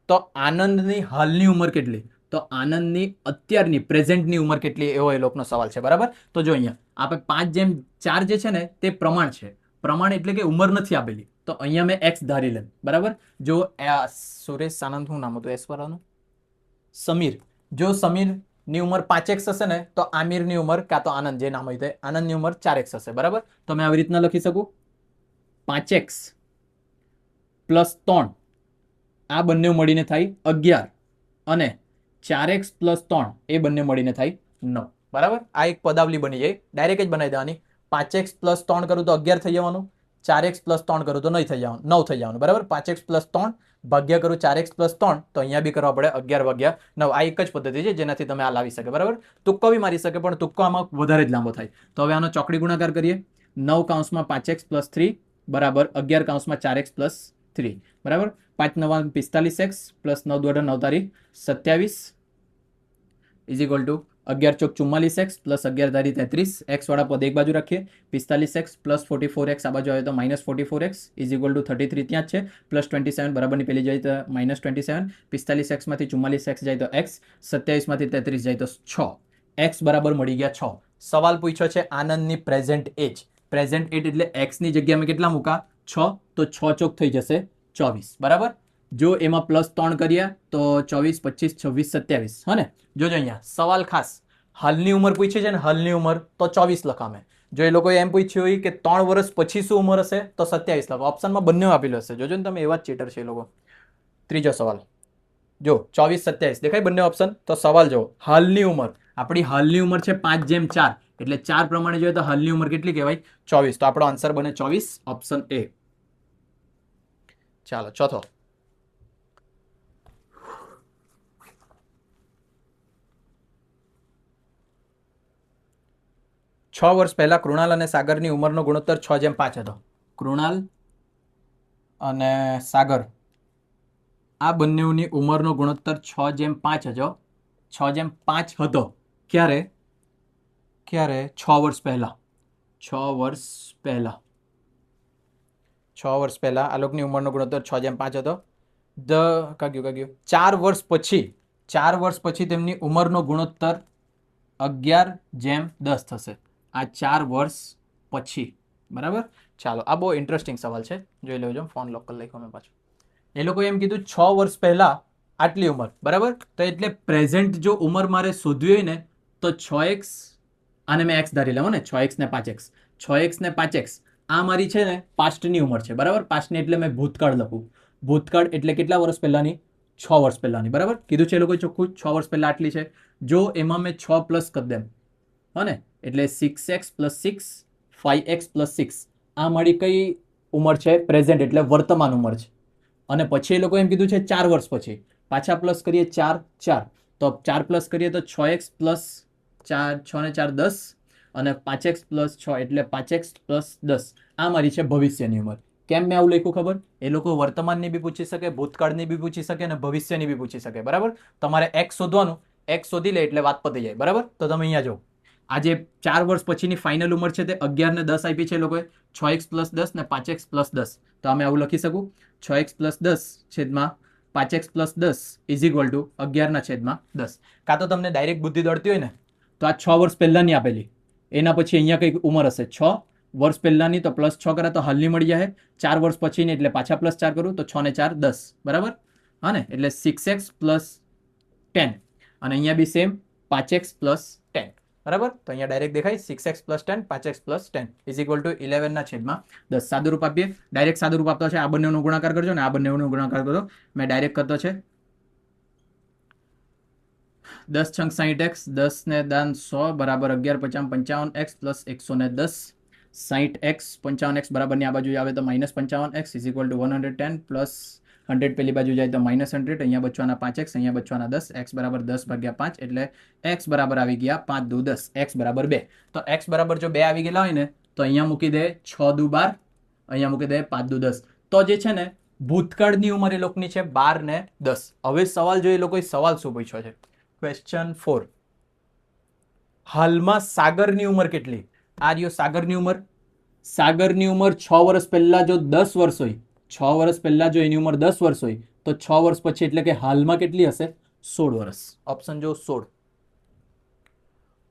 A: તો આનંદની હાલની ઉંમર કેટલી? તો આનંદની અત્યારની પ્રેઝન્ટની ઉંમર કેટલી, એવો એ લોકોનો સવાલ છે. બરાબર, તો જો અહીંયા આપણે 5:4 જે છે ને તે પ્રમાણ છે. પ્રમાણ એટલે કે ઉંમર નથી આપેલી. તો અહીંયા મેં x ધારી લેમ. બરાબર, જો સુરેશ આનંદ, શું નામ હતું એસ વાળાનું? સમીર. જો સમીર ની ઉંમર 5x હશે ને તો આમિરની ઉંમર કાં તો આનંદ જે નામ હોય તે આનંદની ઉંમર 4x હશે. બરાબર, તો મેં આવી રીતના લખી શકું 5x પ્લસ 3 આ બંને મળીને થાય 11 અને 4x પ્લસ 3 એ બંને મળીને થાય 9. બરાબર, આ એક પદાવલી બની જાય, ડાયરેક્ટ જ બનાવી દેવાની. 5x પ્લસ 3 કરું તો 11 થઈ જવાનું, 4x પ્લસ 3 કરું તો 9 થઈ જવાનું. બરાબર, 5x પ્લસ 3 ભાગ્યા કરું 4x પ્લસ 3 તો અહીંયા બી કરવા પડે 11 ભાગ્યા 9. આ એક જ પદ્ધતિ છે જેનાથી તમે આ લાવી શકે. બરાબર, તુક્કો બી મારી શકે પણ તુક્કો આમાં વધારે જ લાંબો થાય. તો હવે આનો ચોકડી ગુણાકાર કરીએ. 9 કૌંસમાં 5x પ્લસ 3 બરાબર 11 કૌંસમાં 4x પ્લસ 3. બરાબર, 5 9 45x પ્લસ 9 2 9 તારી 27 ઇઝ ઇક્વલ ટુ 11 ચોક 44x પ્લસ 11 તારી 33. x વાળા પદ એક બાજુ રાખીએ. 45x પ્લસ 44x આ બાજુ આવે તો minus 44x is equal two 33 ત્યાં જ છે. પ્લસ 27 બરાબરની પેલી જાય તો માઇનસ 27. 45x માંથી 44x જાય તો x. 27 માંથી 33 જાય તો 6. x બરાબર મળી ગયા 6. સવાલ પૂછ્યો છે આનંદની પ્રેઝન્ટ એજ. પ્રેઝન્ટ એજ એટલે x ની જગ્યાએ અમે કેટલા મૂકા 6 તો 6 ચોક થઈ જશે 24. બરાબર, જો એમાં પ્લસ 3 કર્યા તો 24 25 26 27. હા ને, જોજો અહીંયા સવાલ ખાસ હાલની ઉંમર પૂછી છે ને, હાલની ઉંમર તો 24 લખામે. જો એ લોકોએ એમ પૂછ્યું હોય કે 3 વર્ષ પછી શું ઉંમર હશે તો 27 લખો. ઓપ્શનમાં બંને આપેલું હશે. જોજો ને તમે, એવા જ ચીટર છે એ લોકો. ત્રીજો સવાલ જો 24 27 દેખાય બંને ઓપ્શન. તો સવાલ જો હાલની ઉંમર, આપણી હાલની ઉંમર છે 5:4 એટલે 4 પ્રમાણે જોઈએ તો હાલની ઉંમર કેટલી કહેવાય 24. તો આપણો આન્સર બને 24, ઓપ્શન એ. ચાલો ચોથો. 6 વર્ષ પહેલા કૃણાલ અને સાગરની ઉંમરનો ગુણોત્તર 6:5 હતો. કૃણાલ અને સાગર આ બંનેની ઉંમરનો ગુણોત્તર 6:5 હતો. 6:5 હતો. ક્યારે? 6 વર્ષ પહેલા. 6 વર્ષ પહેલા આ લોકોની ઉંમરનો ગુણોત્તર 6:5 હતો. કાગ્યું 4 વર્ષ પછી તેમની ઉંમરનો ગુણોત્તર 11:10 થશે. આ 4 વર્ષ પછી. બરાબર, ચાલો આ બહુ ઇન્ટરેસ્ટિંગ સવાલ છે, જોઈ લેજો. ફોન લોક કરી લખ્યો મેં પાછું. એ લોકોએ એમ કીધું 6 વર્ષ પહેલા આટલી ઉંમર. બરાબર, તો એટલે પ્રેઝન્ટ જો ઉંમર મારે શોધવી હોય ને તો 6x આને મેં x ધારી લેવો ને, 6x ને 5x. 6x ને 5x આ મારી છે ને પાસ્ટની ઉંમર છે. બરાબર, પાસ્ટની એટલે મેં ભૂતકાળ લખું. ભૂતકાળ એટલે કેટલા વર્ષ પહેલાની? 6 વર્ષ પહેલાની. બરાબર, કીધું છે એ લોકોએ ચોખ્ખું 6 વર્ષ પહેલા આટલી છે. જો એમાં મેં 6 પ્લસ કરી દેમ, હા ને, એટલે 6x પ્લસ 6 5x પ્લસ 6 આ મારી કઈ ઉંમર છે? પ્રેઝન્ટ એટલે વર્તમાન ઉંમર છે. અને પછી એ લોકો એમ કીધું છે 4 વર્ષ પછી પાછા પ્લસ કરીએ 4 તો 4 પ્લસ કરીએ તો 6x પ્લસ 4 6 ને 4 10 અને 5x પ્લસ 6 એટલે 5x પ્લસ 10 આ મારી છે ભવિષ્યની ઉંમર. કેમ મેં આવું લખ્યું ખબર? એ લોકો વર્તમાનની બી પૂછી શકે, ભૂતકાળની બી પૂછી શકે અને ભવિષ્યની બી પૂછી શકે. બરાબર, તમારે x શોધવાનું, x શોધી લે એટલે વાત પતી જાય. બરાબર, તો તમે અહીંયા જો આજે 4 વર્ષ પછીની ફાઇનલ ઉંમર છે તે 11 ને 10 આપી છે લોકોએ. 6x પ્લસ 10 ને 5x પ્લસ 10. તો અમે આવું લખી શકું 6x પ્લસ 10 છેદમાં 5x plus 10 is equal to 11 ના છેદમાં 10. કાં તો તમને ડાયરેક્ટ બુદ્ધિ દોડતી હોય ને તો આ 6 વર્ષ પહેલાની આપેલી, એના પછી અહીંયા કઈક ઉંમર હશે 6 વર્ષ પહેલાની, તો પ્લસ 6 કરે તો હાલની મળી જાય. 4 વર્ષ પછીની એટલે પાછા પ્લસ 4 કરું તો 6 ને 4 10. બરાબર, હા ને, એટલે 6x પ્લસ 10 અને અહીંયા બી સેમ 5x પ્લસ 10. બરાબર, તો અહીંયા ડાયરેક્ટ દેખાય 6x plus 10 5x plus 10 is equal to 11 ના છેદમાં 10. સાદું રૂપ આપીએ, ડાયરેક્ટ સાદું રૂપ આપતો છે. આ બંનેનો ગુણાકાર કરજો ને આ બંનેનો ગુણાકાર કરો. મેં ડાયરેક્ટ કરતો છે 10 છંગ 60x 10 ને દાન 100 બરાબર 11 50 55x પ્લસ 110. 60x 55x બરાબરની આ બાજુ આવે તો minus 55x is equal two 110 plus 100 પેલી બાજુ જાય તો માઇનસ 100. અહીંયા બચવાના 5x, અહીંયા બચવાના 10. x બરાબર 10 ભાગ્યા 5 એટલે x બરાબર આવી ગયા 5 દુ 10, x બરાબર 2. તો x બરાબર જો 2 આવી ગયેલા હોય ને તો અહીંયા મૂકી દે 6 દુ 12, અહીંયા મૂકી દે 5 દુ 10. તો જે છે ને ભૂતકાળની ઉંમર એ લોકોની છે 12 ને 10. હવે સવાલ જો એ લોકોએ સવાલ શું પૂછ્યો છે? ક્વેશ્ચન 4. હાલમાં સાગરની ઉંમર કેટલી? આ રહ્યો સાગરની ઉંમર. સાગરની ઉંમર 6 વર્ષ પહેલા જો 10 વર્ષ હોય, 6 વર્ષ પહેલા જો એની ઉંમર 10 વર્ષ હોય તો 6 વર્ષ પછી એટલે કે હાલમાં કેટલી હશે? 16 વર્ષ. ઓપ્શન જો 16.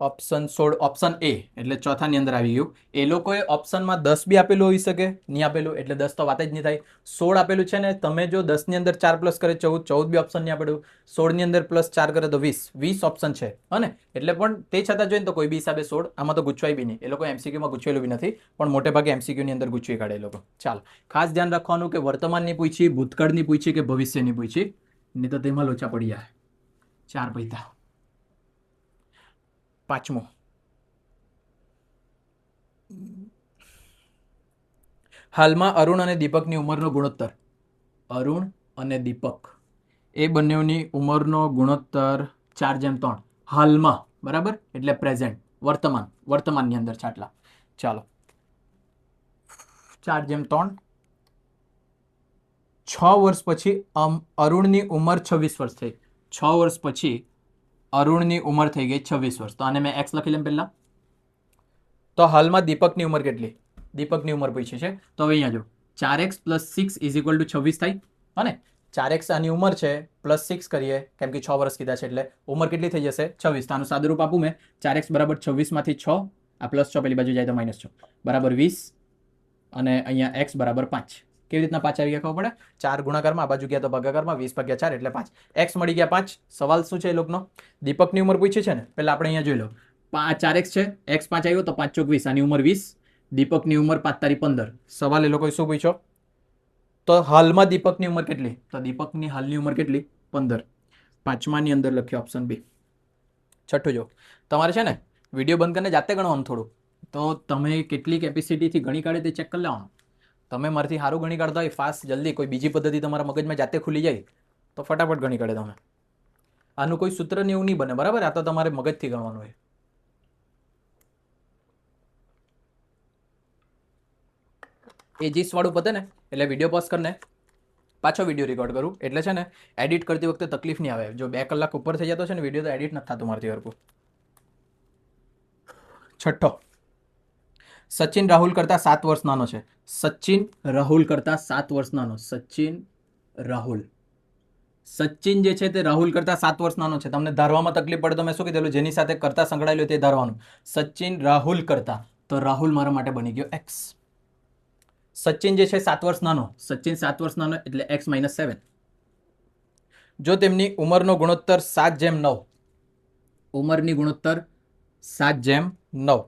A: ઓપ્શન 16 ઓપ્શન એ એટલે ચોથાની અંદર આવી ગયું. એ લોકોએ ઓપ્શનમાં 10 બી આપેલું હોઈ શકે, નહીં આપેલું એટલે 10 તો વાત જ નહીં થાય. 16 આપેલું છે ને, તમે જો 10 ની અંદર 4 પ્લસ કરે 14, 14 બી ઓપ્શન નહીં આપેલું, 16 ની અંદર પ્લસ 4 કરે તો 20, 20 ઓપ્શન છે હને. એટલે પણ તે છતાં જોઈએ તો કોઈ બી હિસાબે 16 આમાં તો ગુચવાય બી નહીં. એ લોકો એમસીક્યુમાં ગુચવેલું બી નથી, પણ મોટે ભાગે એમસીક્યુની અંદર ગુચવી કાઢે એ લોકો. ચાલો ખાસ ધ્યાન રાખવાનું કે વર્તમાનની પૂછી, ભૂતકાળની પૂછી કે ભવિષ્યની પૂછી, નહીં તો તેમાં લોચા પડી જાય. 4 પૈતા. પાંચમું, હાલમાં અરુણ અને દીપકની ઉંમરનો ગુણોત્તર. અરુણ અને દીપક એ બંનેની ઉંમરનો ગુણોત્તર 4:3 હાલમાં, બરાબર, એટલે પ્રેઝન્ટ, વર્તમાનની અંદર ચાટલા. ચાલો 4:3. 6 વર્ષ પછી અરુણની ઉંમર 26 વર્ષ થઈ. 6 વર્ષ પછી અરુણની ઉંમર થઈ ગઈ 26 વર્ષ. તો આને મેં એક્સ લખી લેમ પહેલા. તો હાલમાં દીપકની ઉંમર કેટલી? દીપકની ઉંમર પૂછી છે તો હવે અહીંયા જો 4x + 6 = 26 થાય. અને 4x આની ઉંમર છે, પ્લસ 6 કરીએ કેમ કે 6 વર્ષ કીધા છે એટલે ઉંમર કેટલી થઈ જશે? 26. આનું સાદુરૂપ આપું મેં, 4x = 26 માંથી 6, આ +6 પેલી બાજુ જાય તો -6 બરાબર 20, અને અહીંયા x = 5. કેવી રીતના 5 આવી ગયા ખબર પડે? 4 ગુણાકારમાં, આ બાજુ ગયા તો ભાગાકારમાં, 20/4 એટલે 5. x મળી ગયા 5. સવાલ શું છે એ લોકોનો? દીપકની ઉંમર પૂછી છે ને, પહેલા આપણે અહીંયા જોઈ લો. 4x છે, x 5 આવ્યો તો 5 × 20, આની ઉંમર 20, દીપકની ઉંમર 5 × 15. સવાલ એ લોકોએ શું પૂછ્યો? તો હાલમાં દીપકની ઉંમર કેટલી? તો દીપકની હાલની ઉંમર કેટલી? 15. પાંચમાની અંદર લખ્યો ઓપ્શન બી. છઠ્ઠું જો, તમારે છે ને વિડીયો બંધ કરીને જાતે ગણવાનું થોડું, તો તમે કેટલી કેપેસિટીથી ગણી કાઢે તે ચેક કરી લેવાનું. તમે મારાથી સારું ગણી કાઢતા હોય ફાસ્ટ, જલ્દી, કોઈ બીજી પદ્ધતિ તમારા મગજમાં જાતે ખુલી જાય તો ફટાફટ ગણી કાઢે તમે. આનું કોઈ સૂત્ર ને એવું નહીં બને, બરાબર? આ તો તમારે મગજથી ગણવાનું હોય. એજીસ વાળું પતે ને એટલે વિડીયો પોઝ કરીને પાછો વિડીયો રેકોર્ડ કરું, એટલે છે ને એડિટ કરતી વખતે તકલીફ નહીં આવે. જો 2 કલાક ઉપર થઈ જતો છે ને વિડીયો, તો એડિટ નથી થતું મારથી હરખું. છઠ્ઠો, સચિન રાહુલ કરતા 7 વર્ષ નાનો છે. સચિન રાહુલ કરતા 7 વર્ષ નાનો. સચિન રાહુલ, સચિન જે છે તે રાહુલ કરતા 7 વર્ષ નાનો છે. તમને ધારવામાં તકલીફ પડે તો મેં શું કીધેલું? જેની સાથે કરતા સંકળાયેલું તે ધારવાનું. સચિન રાહુલ કરતા, તો રાહુલ મારા માટે બની ગયો x. સચિન જે છે 7 વર્ષ નાનો, સચિન 7 વર્ષ નાનો એટલે x - 7. જો તેમની ઉંમરનો ગુણોત્તર 7:9, ઉંમરની ગુણોત્તર 7:9,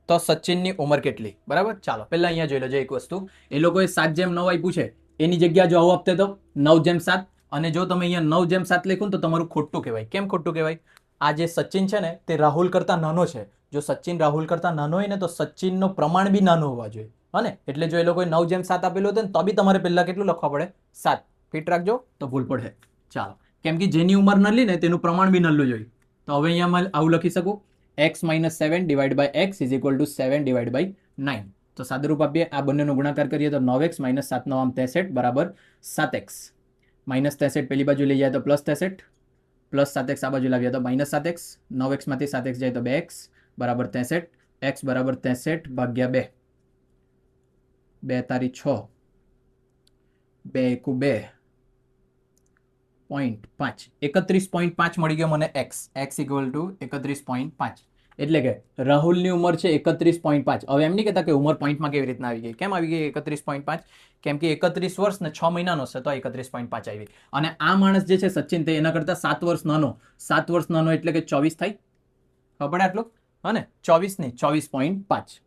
A: તો સચિનની ઉંમર કેટલી? બરાબર. ચાલો પહેલા અહીંયા જોઈ લો એક વસ્તુ. એ લોકોએ 7:9 આપ્યું છે, એની જગ્યા જો આવું આપતે તો 9:7, અને જો તમે અહીંયા 9:7 લખ્યું તો તમારું ખોટું કહેવાય. કેમ ખોટું કહેવાય? આ જે સચિન છે ને તે રાહુલ કરતા નાનો છે. જો સચિન રાહુલ કરતા નાનો હોય ને તો સચિનનો પ્રમાણ બી નાનું હોવા જોઈએ, હને. એટલે જો એ લોકોએ 9:7 આપેલું હતું ને તો બી તમારે પહેલા કેટલું લખવા પડે? 7. ફિટ રાખજો તો ભૂલ પડે. ચાલો, કેમ કે જેની ઉંમર નલ્લી ને તેનું પ્રમાણ બી નલ્લું જોઈએ. તો હવે અહીંયા આવું લખી શકું, x - 7 / x = 7/9. તો સાદુરૂપ આપીએ, આ બંનેનો ગુણાકાર કરીએ તો 9x - 7 × 9 = 63 બરાબર 7x. -63 પેલી બાજુ લઈ જાય તો +63, +7x આ બાજુ લાવીએ તો -7x. 9x માંથી 7x જાય તો 2x બરાબર 63. x બરાબર 63 ભાગ્યા 2, 2 તારી 6, 2 એકુ 2, 0.5, 31.5 મળી ગયો મને x. x = 31.5. એટલે કે રાહુલની ઉંમર છે 31.5. હવે એમ નહીં કહેતા કે ઉંમર પોઈન્ટમાં કેવી રીતના આવી ગઈ. કેમ આવી ગઈ 31.5? કેમ કે 31 વર્ષ ને 6 મહિનાનો છે તો 31.5 આવી. અને આ માણસ જે છે સચિન, તે એના કરતા 7 વર્ષ નાનો. 7 વર્ષ નાનો એટલે કે 24 થાય. ખબર આટલું? હને 24 નહીં, 24.5.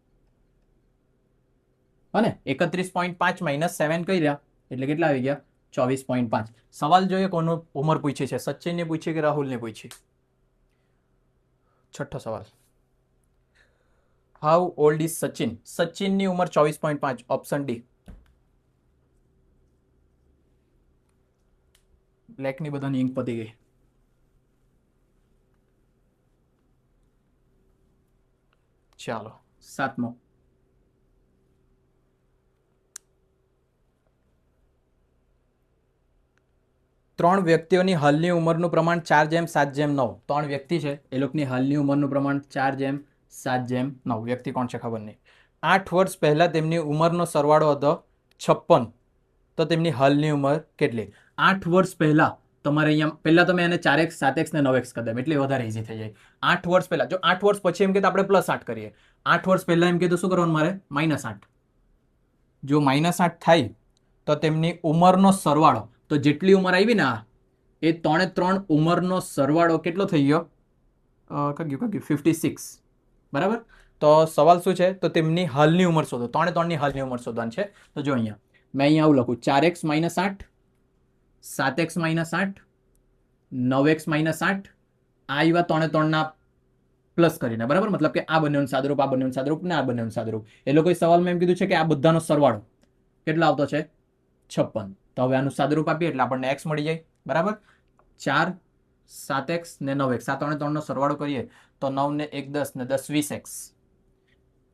A: અને 31.5 - 7 કરી રહ્યા એટલે કેટલા આવી ગયા? 24.5. સવાલ જોઈએ કોનું ઉંમર પૂછી છે, સચિનની પૂછી કે રાહુલની પૂછી? છઠ્ઠો સવાલ, હાઉ ઓલ્ડ ઇઝ સચિન? સચિનની ઉંમર 24.5. Option D. બ્લેકની બધાની ઇંક પતી ગઈ. ચાલો 7મો, ત્રણ વ્યક્તિઓની હાલની ઉંમરનું પ્રમાણ 4:7:9. 3 વ્યક્તિ છે, એ લોકોની હાલની ઉંમરનું પ્રમાણ 4:7:9. વ્યક્તિ કોણ છે ખબર નહીં. 8 વર્ષ પહેલા તેમની ઉંમરનો સરવાળો હતો 56, તો તેમની હાલની ઉંમર કેટલી? 8 વર્ષ પહેલા તમારે અહીંયા પહેલા તમે એને 4x 7x ને 9x કરી દે એટલે વધારે ઇઝી થઈ જાય. 8 વર્ષ પહેલા, જો 8 વર્ષ પછી એમ કે આપણે +8 કરીએ, 8 વર્ષ પહેલા એમ કે તો શું કરવાનું મારે -8. જો -8 થાય તો તેમની ઉંમરનો સરવાળો, તો જેટલી ઉંમર આવી ને એ 3 ઉંમરનો સરવાળો કેટલો થઈ ગયો? કયું 56. બરાબર. તો સવાલ શું છે? તો તેમની હાલની ઉંમર શોધો. 3 ની હાલની ઉંમર શોધવાની છે. તો જો અહીંયા મેં અહીંયા આવું લખું, 4x - 8, 7x - 8, 9x - 8, આ આવ્યા 3 ના પ્લસ કરીને. બરાબર, મતલબ કે આ બંનેનું સાદુરૂપ, આ બંનેનું સાદુરૂપ ને આ બંનેનું સાદુરૂપ. એ લોકોએ સવાલમાં એમ કીધું છે કે આ બધાનો સરવાળો કેટલો આવતો છે? 56. તો હવે આનું સાદુરૂપ આપીએ એટલે આપણને x મળી જાય. બરાબર, 4, 7x ને 9x, આ 3 નો સરવાળો કરીએ તો 9 ને 1 10 ને 10 20x.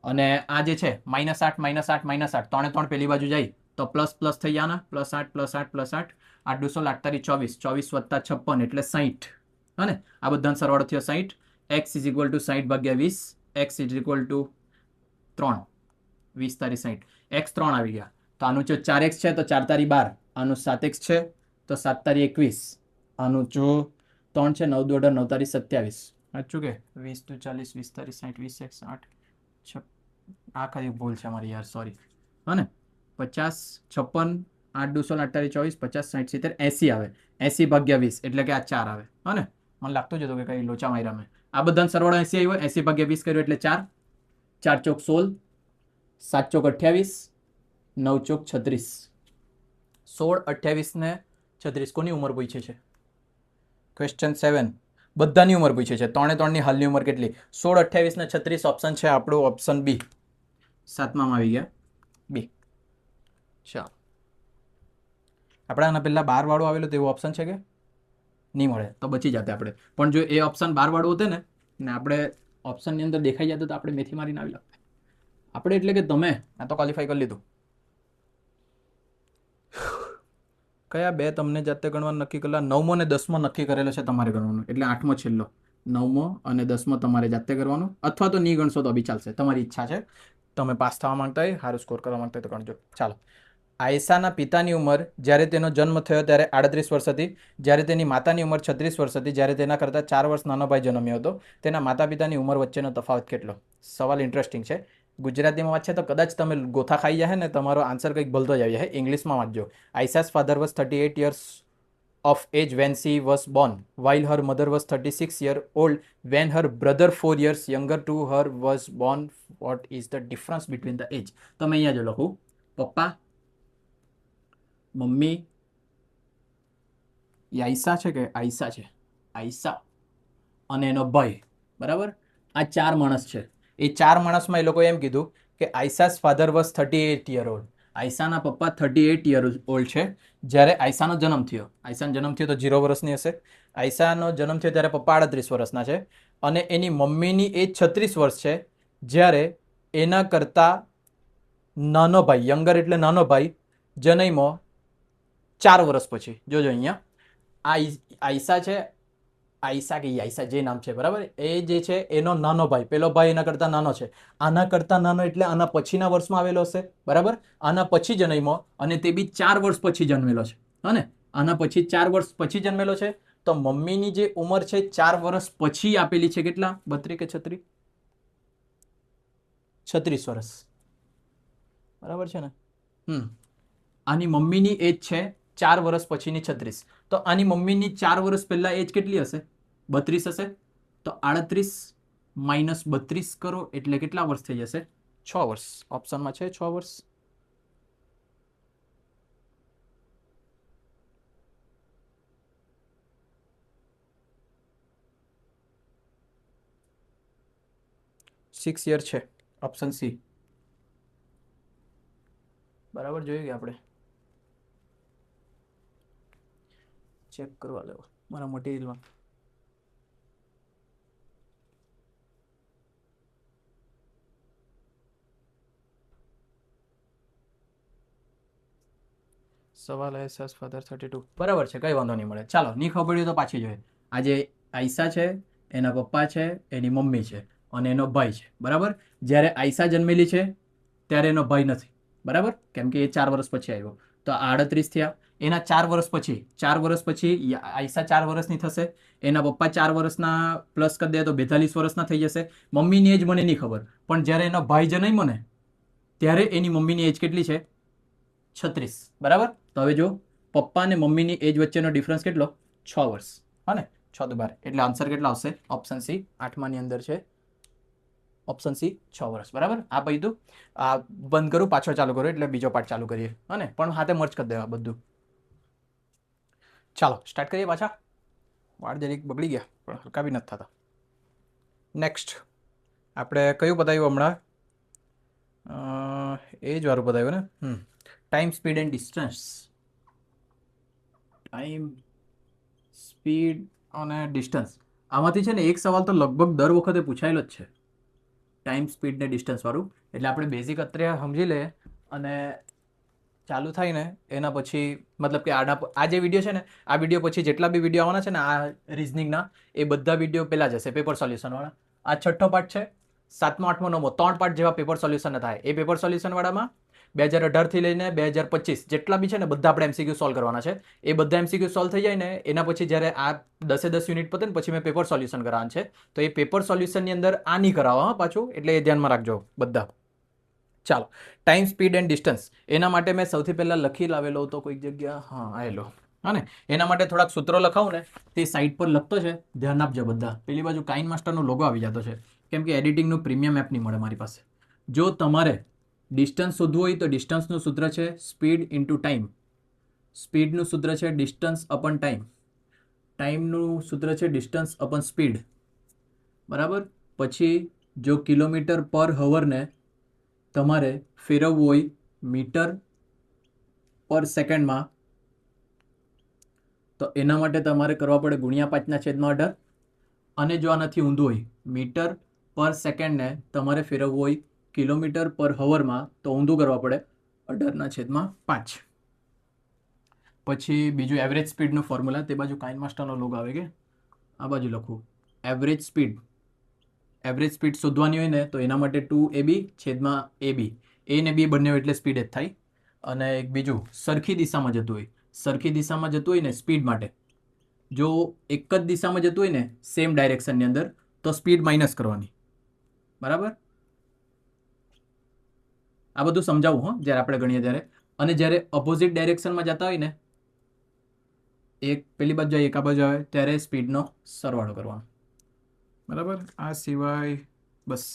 A: અને આ જે છે -8 -8 -8, 3 પેલી બાજુ જાય તો પ્લસ થઈ જવાના, +8 +8 +8, 8 2 16 8 24, 24 + 56 એટલે 60. હા ને, આ બધાનો સરવાળો થયો 60. x = 60/20, x = 3, 20 તારી 60, x 3 આવી ગયા. તો આનું જો 4x છે તો 4 તારી 12, આનું 7x છે તો 7 તારી 21, આનું જો 3 છે 9 2 18 9 તારી 27. સાચું કે 20 2 40 20 તારી 60 20x 8 6, આ કઈ ભૂલ છે મારી યાર, સોરી. હા ને, 50 56, 8 2 16 8 24, 50 60 70 80 આવે. 80/20 એટલે કે આ 4 આવે. હા ને, મને લાગતું જ હતું કે કઈ લોચા માર્યા મેં. આ બધાનો સરવાળો 80 આવ્યો, 80/20 કર્યો એટલે 4, 4 ચોક 16, 7 ચોક 28, 9 ચોક 36. 16 28 ને 36 કોની ઉંમર પૂછી છે? ક્વેશ્ચન 7 બધાની ઉંમર પૂછી છે. 3 ની હાલની ઉંમર કેટલી? 16 28 ને 36 ઓપ્શન છે આપણું, ઓપ્શન બી. 7માં આવી ગયા બી. ચાલો, આપણે આના પહેલા 12 વાળું આવેલું તેવું ઓપ્શન છે કે નહીં મળે તો બચી જાતે આપણે. પણ જો એ ઓપ્શન 12 વાળું હતું ને આપણે ઓપ્શનની અંદર દેખાઈ જતું તો આપણે મેથી મારીને આવી લાગતા આપણે. એટલે કે તમે આ તો ક્વોલિફાઈ કરી લીધું. કયા બે તમને જાતે ગણવાનું નક્કી કરેલા? 9મો ને 10મો નક્કી કરેલો છે તમારે ગણવાનું, એટલે 8મો છેલ્લો. 9મો અને 10મો તમારે જાતે કરવાનું, અથવા તો નહીં ગણશો તો બી ચાલશે, તમારી ઈચ્છા છે. તમે પાસ થવા માંગતા હોય, સારું સ્કોર કરવા માંગતા હોય તો ગણજો. ચાલો, આયશાના પિતાની ઉંમર જ્યારે તેનો જન્મ થયો ત્યારે 38 વર્ષ હતી. જ્યારે તેની માતાની ઉંમર 36 વર્ષ હતી. જ્યારે તેના કરતાં 4 વર્ષ નાનો ભાઈ જન્મ્યો હતો. તેના માતા પિતાની ઉંમર વચ્ચેનો તફાવત કેટલો? સવાલ ઇન્ટરેસ્ટિંગ છે. ગુજરાતીમાં વાંચે તો કદાચ તમે ગોથા ખાઈ જાય ને તમારો આન્સર કંઈક ભલતો જ આવી જાય. ઇંગ્લિશમાં વાંચજો. આયશા's father was 38 years of age when she was born, while her mother was 36 years old when her brother 4 years younger to her was born. What is the difference between the age? તો મેં અહીંયા જો લખું, પપ્પા, mummy, Ayesha છે કે આયશા છે, આયશા અને એનો ભાઈ. બરાબર, આ 4 માણસ છે. એ 4 માણસમાં એ લોકોએ એમ કીધું કે આયશા's father was 38 year old. આયશાના પપ્પા 38 year old છે જ્યારે આયશાનો જન્મ થયો. આયશાનો જન્મ થયો તો 0 વર્ષની હશે. આયશાનો જન્મ થયો ત્યારે પપ્પા 38 વર્ષના છે અને એની મમ્મીની એજ 36 વર્ષ છે જ્યારે એના કરતાં નાનો ભાઈ, યંગર એટલે નાનો ભાઈ, જન્મ્યો 4 વર્ષ પછી. જોજો અહીંયા આ આયશા છે, આયશા કે આયશા જે નામ છે, બરાબર, એ જે છે એનો નાનો ભાઈ, પેલો ભાઈ એના કરતાં નાનો છે. આના કરતાં નાનો એટલે આના પછીના વર્ષમાં આવેલો હશે. બરાબર, આના પછી જન્મ્યો અને તે બી 4 વર્ષ પછી જન્મેલો છે. હા ને, આના પછી 4 વર્ષ પછી જન્મેલો છે. તો મમ્મીની જે ઉંમર છે 4 વર્ષ પછી આપેલી છે. કેટલા? 32 કે 36? 36 વર્ષ. બરાબર છે ને? આની મમ્મીની એજ છે 4 વર્ષ પછીની 36. તો આની મમ્મીની 4 વર્ષ પહેલા એજ કેટલી હશે? 32 હશે. તો 38 - 32 કરો એટલે કેટલા વર્ષ થઈ જશે? 6 વર્ષ. ઓપ્શનમાં છે 6 વર્ષ. સિક્સ યર છે, ઓપ્શન સી. બરાબર, જોયું કે આપણે ચેક કરવા લેવો મારા મટીરિયલમાં. સવાલ આયશા's father 32. બરાબર છે, કઈ વાંધો નહીં મળે. ચાલો, નહીં ખબર પડી તો પાછી જોઈએ. આ જે આયશા છે એના પપ્પા છે, એની મમ્મી છે અને એનો ભાઈ છે. બરાબર, જ્યારે આયશા જન્મેલી છે ત્યારે એનો ભાઈ નથી. બરાબર, કેમ કે એ 4 વર્ષ પછી આવ્યો. તો 38 થયા. એના 4 વર્ષ પછી આયશા 4 વર્ષની થશે, એના પપ્પા 4 વર્ષના પ્લસ કરી દે તો 42 વર્ષના થઈ જશે. મમ્મીની એજ મને નહીં ખબર, પણ જ્યારે એનો ભાઈ જન્મ્યો ને ત્યારે એની મમ્મીની એજ કેટલી છે? 36. બરાબર. તો હવે જો પપ્પા અને મમ્મીની એજ વચ્ચેનો ડિફરન્સ કેટલો? 6 વર્ષ. હા ને, 6 દુ 12. એટલે આન્સર કેટલો આવશે? ઓપ્શન સી 8માની અંદર છે ઓપ્શન સી 6 વર્ષ. બરાબર. આ બધું આ બંધ કરું, પાછો ચાલુ કરું એટલે બીજો પાર્ટ ચાલુ કરીએ. હા ને, પણ હાથે મર્ચ કરી દેવા બધું. ચાલો સ્ટાર્ટ કરીએ પાછા. વાળ જરીક બગડી ગયા પણ હલકા બી નથી થતા. નેક્સ્ટ આપણે કયું બતાવ્યું હમણાં? એ જ વાળું બતાવ્યું ને. Time, speed and distance. Time, speed અને ડિસ્ટન્સ. આમાંથી છે ને એક સવાલ તો લગભગ દર વખતે પૂછાયેલો જ છે, ટાઈમ, સ્પીડ ને ડિસ્ટન્સ વાળું. એટલે આપણે બેઝિક અત્યારે સમજી લઈએ અને ચાલુ થાય ને એના પછી મતલબ કે આ જે વિડીયો છે ને, આ વિડીયો પછી જેટલા બી વિડીયો આવવાના છે ને આ રિઝનિંગના, એ બધા વિડીયો પહેલાં જશે પેપર સોલ્યુશનવાળા. આ 6થો પાર્ટ છે, 7મો 8મો 9મો 3 પાર્ટ જેવા પેપર સોલ્યુશન થાય. એ પેપર સોલ્યુશનવાળામાં 2018થી લઈને 2025 જેટલા બી છે ને બધા આપણે એમસીક્યુ સોલ્વ કરવાના છે. એ બધા એમસીક્યુ સોલ્વ થઈ જાય ને એના પછી જ્યારે આ 10 યુનિટ પતે ને પછી મેં પેપર સોલ્યુશન કરવાનું છે. તો એ પેપર સોલ્યુશનની અંદર આ નહીં કરાવવા પાછું, એટલે એ ધ્યાનમાં રાખજો બધા. ચાલો, ટાઈમ, સ્પીડ એન્ડ ડિસ્ટન્સ. એના માટે મેં સૌથી પહેલાં લખી લાવેલો હતો કોઈક જગ્યા. હા, આવેલો. હા ને, એના માટે થોડાક સૂત્રો લખાવું ને તે સાઈડ પર લખતો છે, ધ્યાન આપજો બધા. પેલી બાજુ કાઇન માસ્ટરનો લોગો આવી જતો છે, કેમ કે એડિટિંગનું પ્રીમિયમ એપ નહીં મળે મારી પાસે. જો તમારે ડિસ્ટન્સ શોધવું હોય તો ડિસ્ટન્સનું સૂત્ર છે સ્પીડ ઇન્ટુ ટાઈમ. સ્પીડનું સૂત્ર છે ડિસ્ટન્સ અપન ટાઈમ. ટાઈમનું સૂત્ર છે ડિસ્ટન્સ અપન સ્પીડ. બરાબર. પછી જો કિલોમીટર પર હવરને તમારે ફેરવવું હોય મીટર પર સેકન્ડમાં તો એના માટે તમારે કરવા પડે ગુણ્યા 5/18. અને જો આનાથી ઊંધું હોય મીટર પર સેકન્ડને તમારે ફેરવવું હોય કિલોમીટર પર હવરમાં તો ઊંધું કરવા પડે 18/5. પછી બીજું એવરેજ સ્પીડનું ફોર્મ્યુલા, તે બાજુ કાઇન માસ્ટરનો લોગો આવે કે આ બાજુ લખવું. એવરેજ સ્પીડ, એવરેજ સ્પીડ શોધવાની હોય ને તો એના માટે 2ab/ab. એ ને બી બંને એટલે સ્પીડ જ થાય. અને એક બીજું સરખી દિશામાં જતું હોય, સરખી દિશામાં જતું હોય ને સ્પીડ માટે, જો એક જ દિશામાં જતું હોય ને સેમ ડાયરેક્શનની અંદર તો સ્પીડ માઇનસ કરવાની. બરાબર. આ બધું સમજાવું હો જ્યારે આપણે ગણીએ ત્યારે. અને જ્યારે અપોઝિટ ડાયરેક્શનમાં જતા હોય ને, એક પેલી બાજુ જાય એક આ બાજુ આવે ત્યારે સ્પીડનો સરવાળો કરવાનો. બરાબર. આ સિવાય બસ.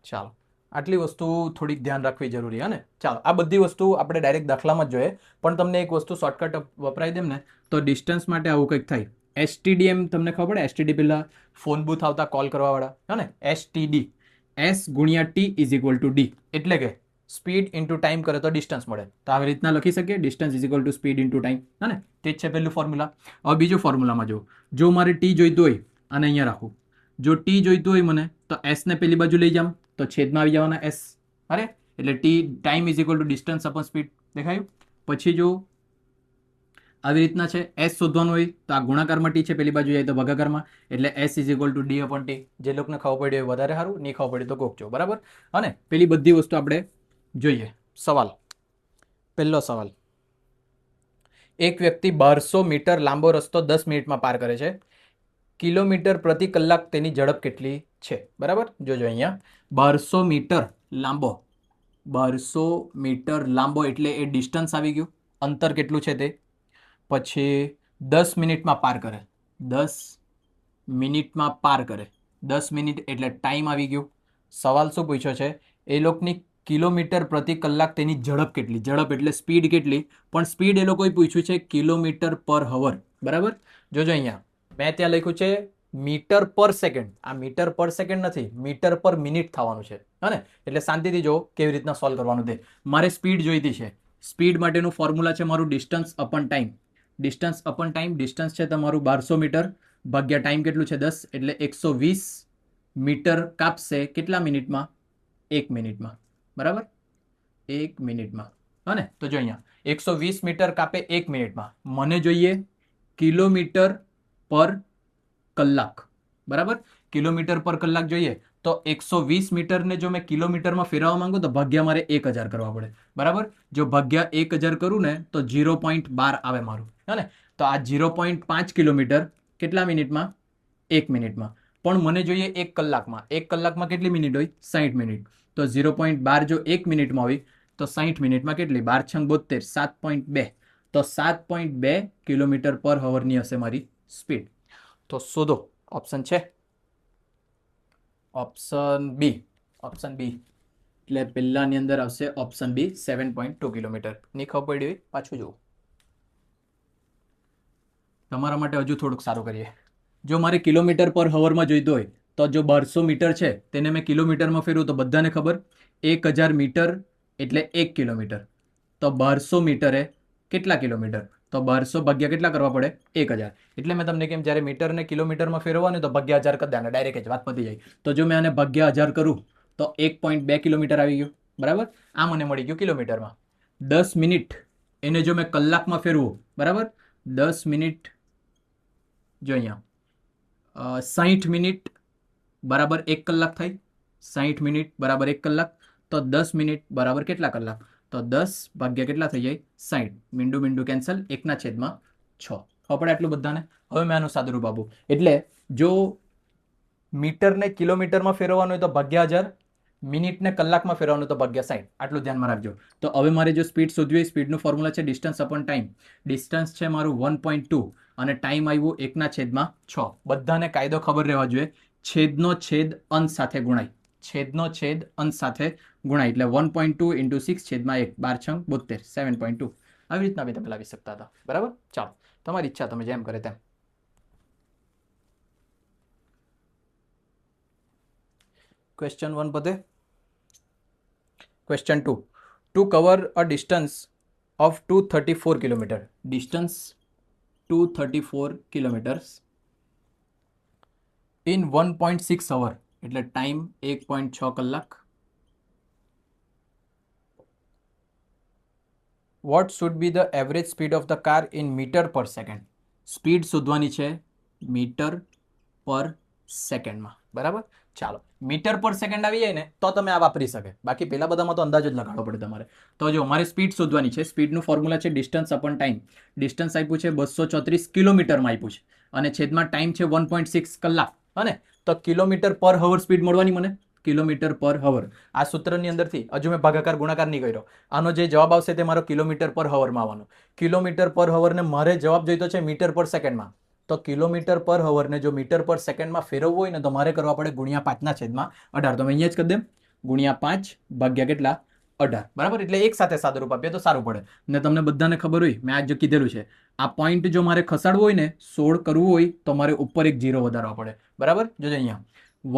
A: ચાલો, આટલી વસ્તુ થોડીક ધ્યાન રાખવી જરૂરી. હા ને. ચાલો, આ બધી વસ્તુ આપણે ડાયરેક્ટ દાખલામાં જ જોઈએ, પણ તમને એક વસ્તુ શોર્ટકટ વપરાઈ દેમ ને તો ડિસ્ટન્સ માટે આવું કંઈક થાય. STDM તમને ખબર પડે? STD પહેલાં ફોન બૂથ આવતા કોલ કરવાવાળા. હા ને, STD, S ગુણ્યા T is equal two D. એટલે કે સ્પીડ ઇન્ટુ ટાઈમ કરે તો ડિસ્ટન્સ મળે. તો આવી રીતના લખી શકીએ, distance is equal two speed into time. હા ને, તે જ છે પહેલું ફોર્મ્યુલા. હવે બીજું ફોર્મ્યુલામાં જો મારે T જોઈતું હોય અને અહીંયા રાખું, જો T જોઈતું હોય મને તો S ને પેલી બાજુ લઈ જામ તો છેદમાં આવી જવાના S. અરે એટલે time is equal to distance upon speed. દેખાયું? પછી જો આવી રીતના છે, S શોધવાનું હોય તો આ ગુણાકારમાં T છે, પેલી બાજુ જાય તો ભાગાકારમાં, એટલે S is equal two D અપન T. જે લોકોને ખબર પડી હોય વધારે સારું, નહીં ખબર પડી તો ગોખજો. બરાબર. અને પેલી બધી વસ્તુ આપણે જોઈએ. સવાલ, પહેલો સવાલ. એક વ્યક્તિ 1200 મીટર લાંબો રસ્તો 10 મિનિટમાં પાર કરે છે. કિલોમીટર પ્રતિ કલાક તેની ઝડપ કેટલી છે? બરાબર. જોજો અહીંયા 1200 મીટર લાંબો, 1200 મીટર લાંબો એટલે એ ડિસ્ટન્સ આવી ગયું, અંતર કેટલું છે તે. પછી 10 મિનિટમાં પાર કરે, 10 મિનિટમાં પાર કરે, 10 મિનિટ એટલે ટાઈમ આવી ગયું. સવાલ શું પૂછ્યો છે? એ લોકોની કિલોમીટર પ્રતિ કલાક તેની ઝડપ કેટલી. ઝડપ એટલે સ્પીડ કેટલી, પણ સ્પીડ એ લોકોએ પૂછ્યું છે કિલોમીટર પર હવર. બરાબર. જોજો અહીંયા મેં ત્યાં લખ્યું છે મીટર પર સેકન્ડ. આ મીટર પર સેકન્ડ નથી, મીટર પર મિનિટ થવાનું છે. હા ને, એટલે શાંતિથી જો કેવી રીતના સોલ્વ કરવાનું તે. મારે સ્પીડ જોઈતી છે. સ્પીડ માટેનું ફોર્મ્યુલા છે મારું distance upon time. Distance upon time, distance છે તમારું 1200 મીટર ભાગ્યા ટાઈમ કેટલું છે 10, એટલે 120 મીટર કાપશે કેટલા મિનિટમાં? 1 મિનિટમાં. બરાબર. 1 મિનિટમાં. હા ને, તો જો અહીંયા 120 મીટર કાપે 1 મિનિટમાં. મને જોઈએ કિલોમીટર પર કલાક. બરાબર. કિલોમીટર પર કલાક જોઈએ તો 120 મીટરને જો મેં કિલોમીટરમાં ફેરવવા માંગુ તો ભાગ્યા મારે 1000 કરવા પડે, બરાબર. જો ભાગ્યા 1000 કરું ને તો 0.12 આવે મારું, હે ને. તો આ 0.5 કિલોમીટર કેટલા મિનિટમાં? 1 મિનિટમાં. પણ મને જોઈએ 1 કલાકમાં. 1 કલાકમાં કેટલી મિનિટ હોય? 60 મિનિટ. તો 0.12 જો 1 મિનિટમાં હોય તો 60 મિનિટમાં કેટલી? 12 × 72 7.2. તો 7.2 કિલોમીટર પર અવરની હશે મારી સ્પીડ. તો શોધો. ઓપ્શન છે ઓપ્શન બી. ઓપ્શન બી એટલે પહેલાની અંદર આવશે ઓપ્શન બી 7.2 કિલોમીટર. ની ખબર પડી હોય પાછું જુઓ. તમારા માટે હજુ થોડુંક સારું કરીએ. જો મારે કિલોમીટર પર અવરમાં જોઈતો હોય તો જો 1200 મીટર છે તેને મેં કિલોમીટરમાં ફેરવું તો બધાને ખબર 1000 મીટર એટલે 1 કિલોમીટર. તો 1200 મીટરે કેટલા કિલોમીટર? તો 1200 ભાગ્યા કેટલા કરવા પડે? 1000. એટલે મેં તમને કેમ જ્યારે મીટરને કિલોમીટરમાં ફેરવવાનું તો ભાગ્યા 1000 કરી દેવાના, ડાયરેક્ટ જ વાત પતી જાય. તો જો મેં આને ભાગ્યા 1000 કરું તો 1.2 કિલોમીટર આવી ગયું, બરાબર. આ મને મળી ગયું કિલોમીટરમાં. 10 મિનિટ એને જો મેં કલાકમાં ફેરવું, બરાબર. 10 મિનિટ જો અહીંયા 60 મિનિટ બરાબર 1 કલાક થાય. 60 મિનિટ બરાબર 1 કલાક. તો 10 મિનિટ બરાબર કેટલા કલાક? તો 10 ભાગ્યા કેટલા થઈ જાય? 60. મીંડું મીંડું કેન્સલ. 1/6. ખબર આટલું બધાને? હવે મેં આનું સાદુરૂપ આપું. એટલે જો મીટરને કિલોમીટરમાં ફેરવવાનું હોય તો ભાગ્યા 1000, મિનિટને કલાકમાં ફેરવવાનું તો ભાગ્યા 60. આટલું ધ્યાનમાં રાખજો. તો હવે મારે જો સ્પીડ શોધવી હોય, સ્પીડનું ફોર્મ્યુલા છે ડિસ્ટન્સ અપોન ટાઈમ. ડિસ્ટન્સ છે મારું 1.2 અને ટાઈમ આવ્યું 1/6. બધાને કાયદો ખબર રહેવા જોઈએ. છેદનો છેદ અંશ સાથે ગુણાય. છેદનો છેદ અંશ સાથે ગુણાય એટલે 1.2 × 6/1 12 × 72 7.2. આવી રીતના બી તમે લાવી શકતા હતા, બરાબર. ચાલો, તમારી ઈચ્છા, તમે જેમ કરે તેમ. ક્વેશ્ચન 1 પતે. Question 2. To cover a distance of 234 kilometre. Distance 234 kilometres in 1.6 hour એટલે ટાઈમ 1.6 કલાક. What should be the average speed of the car in metre per second. Speed શોધવાની છે મીટર પર સેકન્ડમાં, બરાબર. ચાલો, મીટર પર સેકન્ડ આવી જાય ને તો તમે આ વાપરી શકે. બાકી પેલા બધામાં તો અંદાજ જ લગાડવો પડે તમારે. તો જો મારે સ્પીડ શોધવાની છે. સ્પીડનું ફોર્મ્યુલા છે ડિસ્ટન્સ અપોન ટાઈમ. ડિસ્ટન્સ આપ્યું છે 234 કિલોમીટરમાં આપ્યું છે અને છેદમાં ટાઈમ છે 1.6 કલાક. અને તો કિલોમીટર પર અવર સ્પીડ મળવાની મને. કિલોમીટર પર અવર આ સૂત્રની અંદરથી હજુ મેં ભાગાકાર ગુણાકાર નહીં કર્યો. આનો જે જવાબ આવશે તે મારો કિલોમીટર પર અવરમાં આવવાનો. કિલોમીટર પર અવરને મારે જવાબ જોઈતો છે મીટર પર સેકન્ડમાં. તો કિલોમીટર પર અવરને જો મીટર પર સેકન્ડમાં ફેરવવું હોય ને તો મારે કરવા પડે ગુણ્યા 5/18. તો અહીંયા જ કરી દેમ ગુણ્યા 5 ભાગ્યા કેટલા? 18, બરાબર. એટલે એક સાથે સાદુરૂપ આપીએ તો સારું પડે. ને તમને બધાને ખબર હોય મેં આજ કીધેલું છે આ પોઈન્ટ જો મારે ખસાડવો હોય ને 16 કરવું હોય તો મારે ઉપર એક 0 વધારવા પડે, બરાબર. જોજો અહીંયા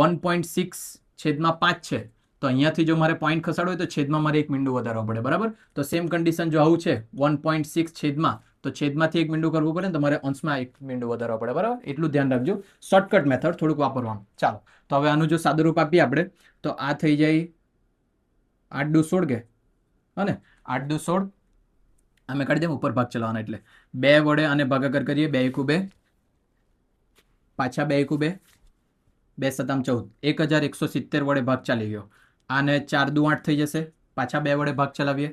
A: 1.6/5 છે તો અહીંયાથી જો મારે પોઈન્ટ ખસાડવો હોય તો છેદમાં મારે એક મીંડું વધારવા પડે, બરાબર. તો સેમ કન્ડિશન જો આવું છે 1.6 છેદમાં તો છેદમાંથી એક મીંડું કરવું પડે ને તમારે અંશમાં એક મીંડું વધારવા પડે, બરાબર. એટલું ધ્યાન રાખજો. શોર્ટકટ મેથડ થોડુંક વાપરવાનું. ચાલો, તો હવે આનું જો સાદુરૂપ આપીએ આપણે તો આ થઈ જાય 8 દુ 16 કે અને 8 દુ 16 અમે કાઢી દઈએ ઉપર ભાગ ચલાવવાના એટલે 2 વડે આને ભાગાકાર કરીએ. 2 × 2 પાછા 2 × 2 2 × 7 = 14. 1170 વડે ભાગ ચાલી ગયો. આને 4 દુ 8 થઈ જશે. પાછા 2 વડે ભાગ ચલાવીએ.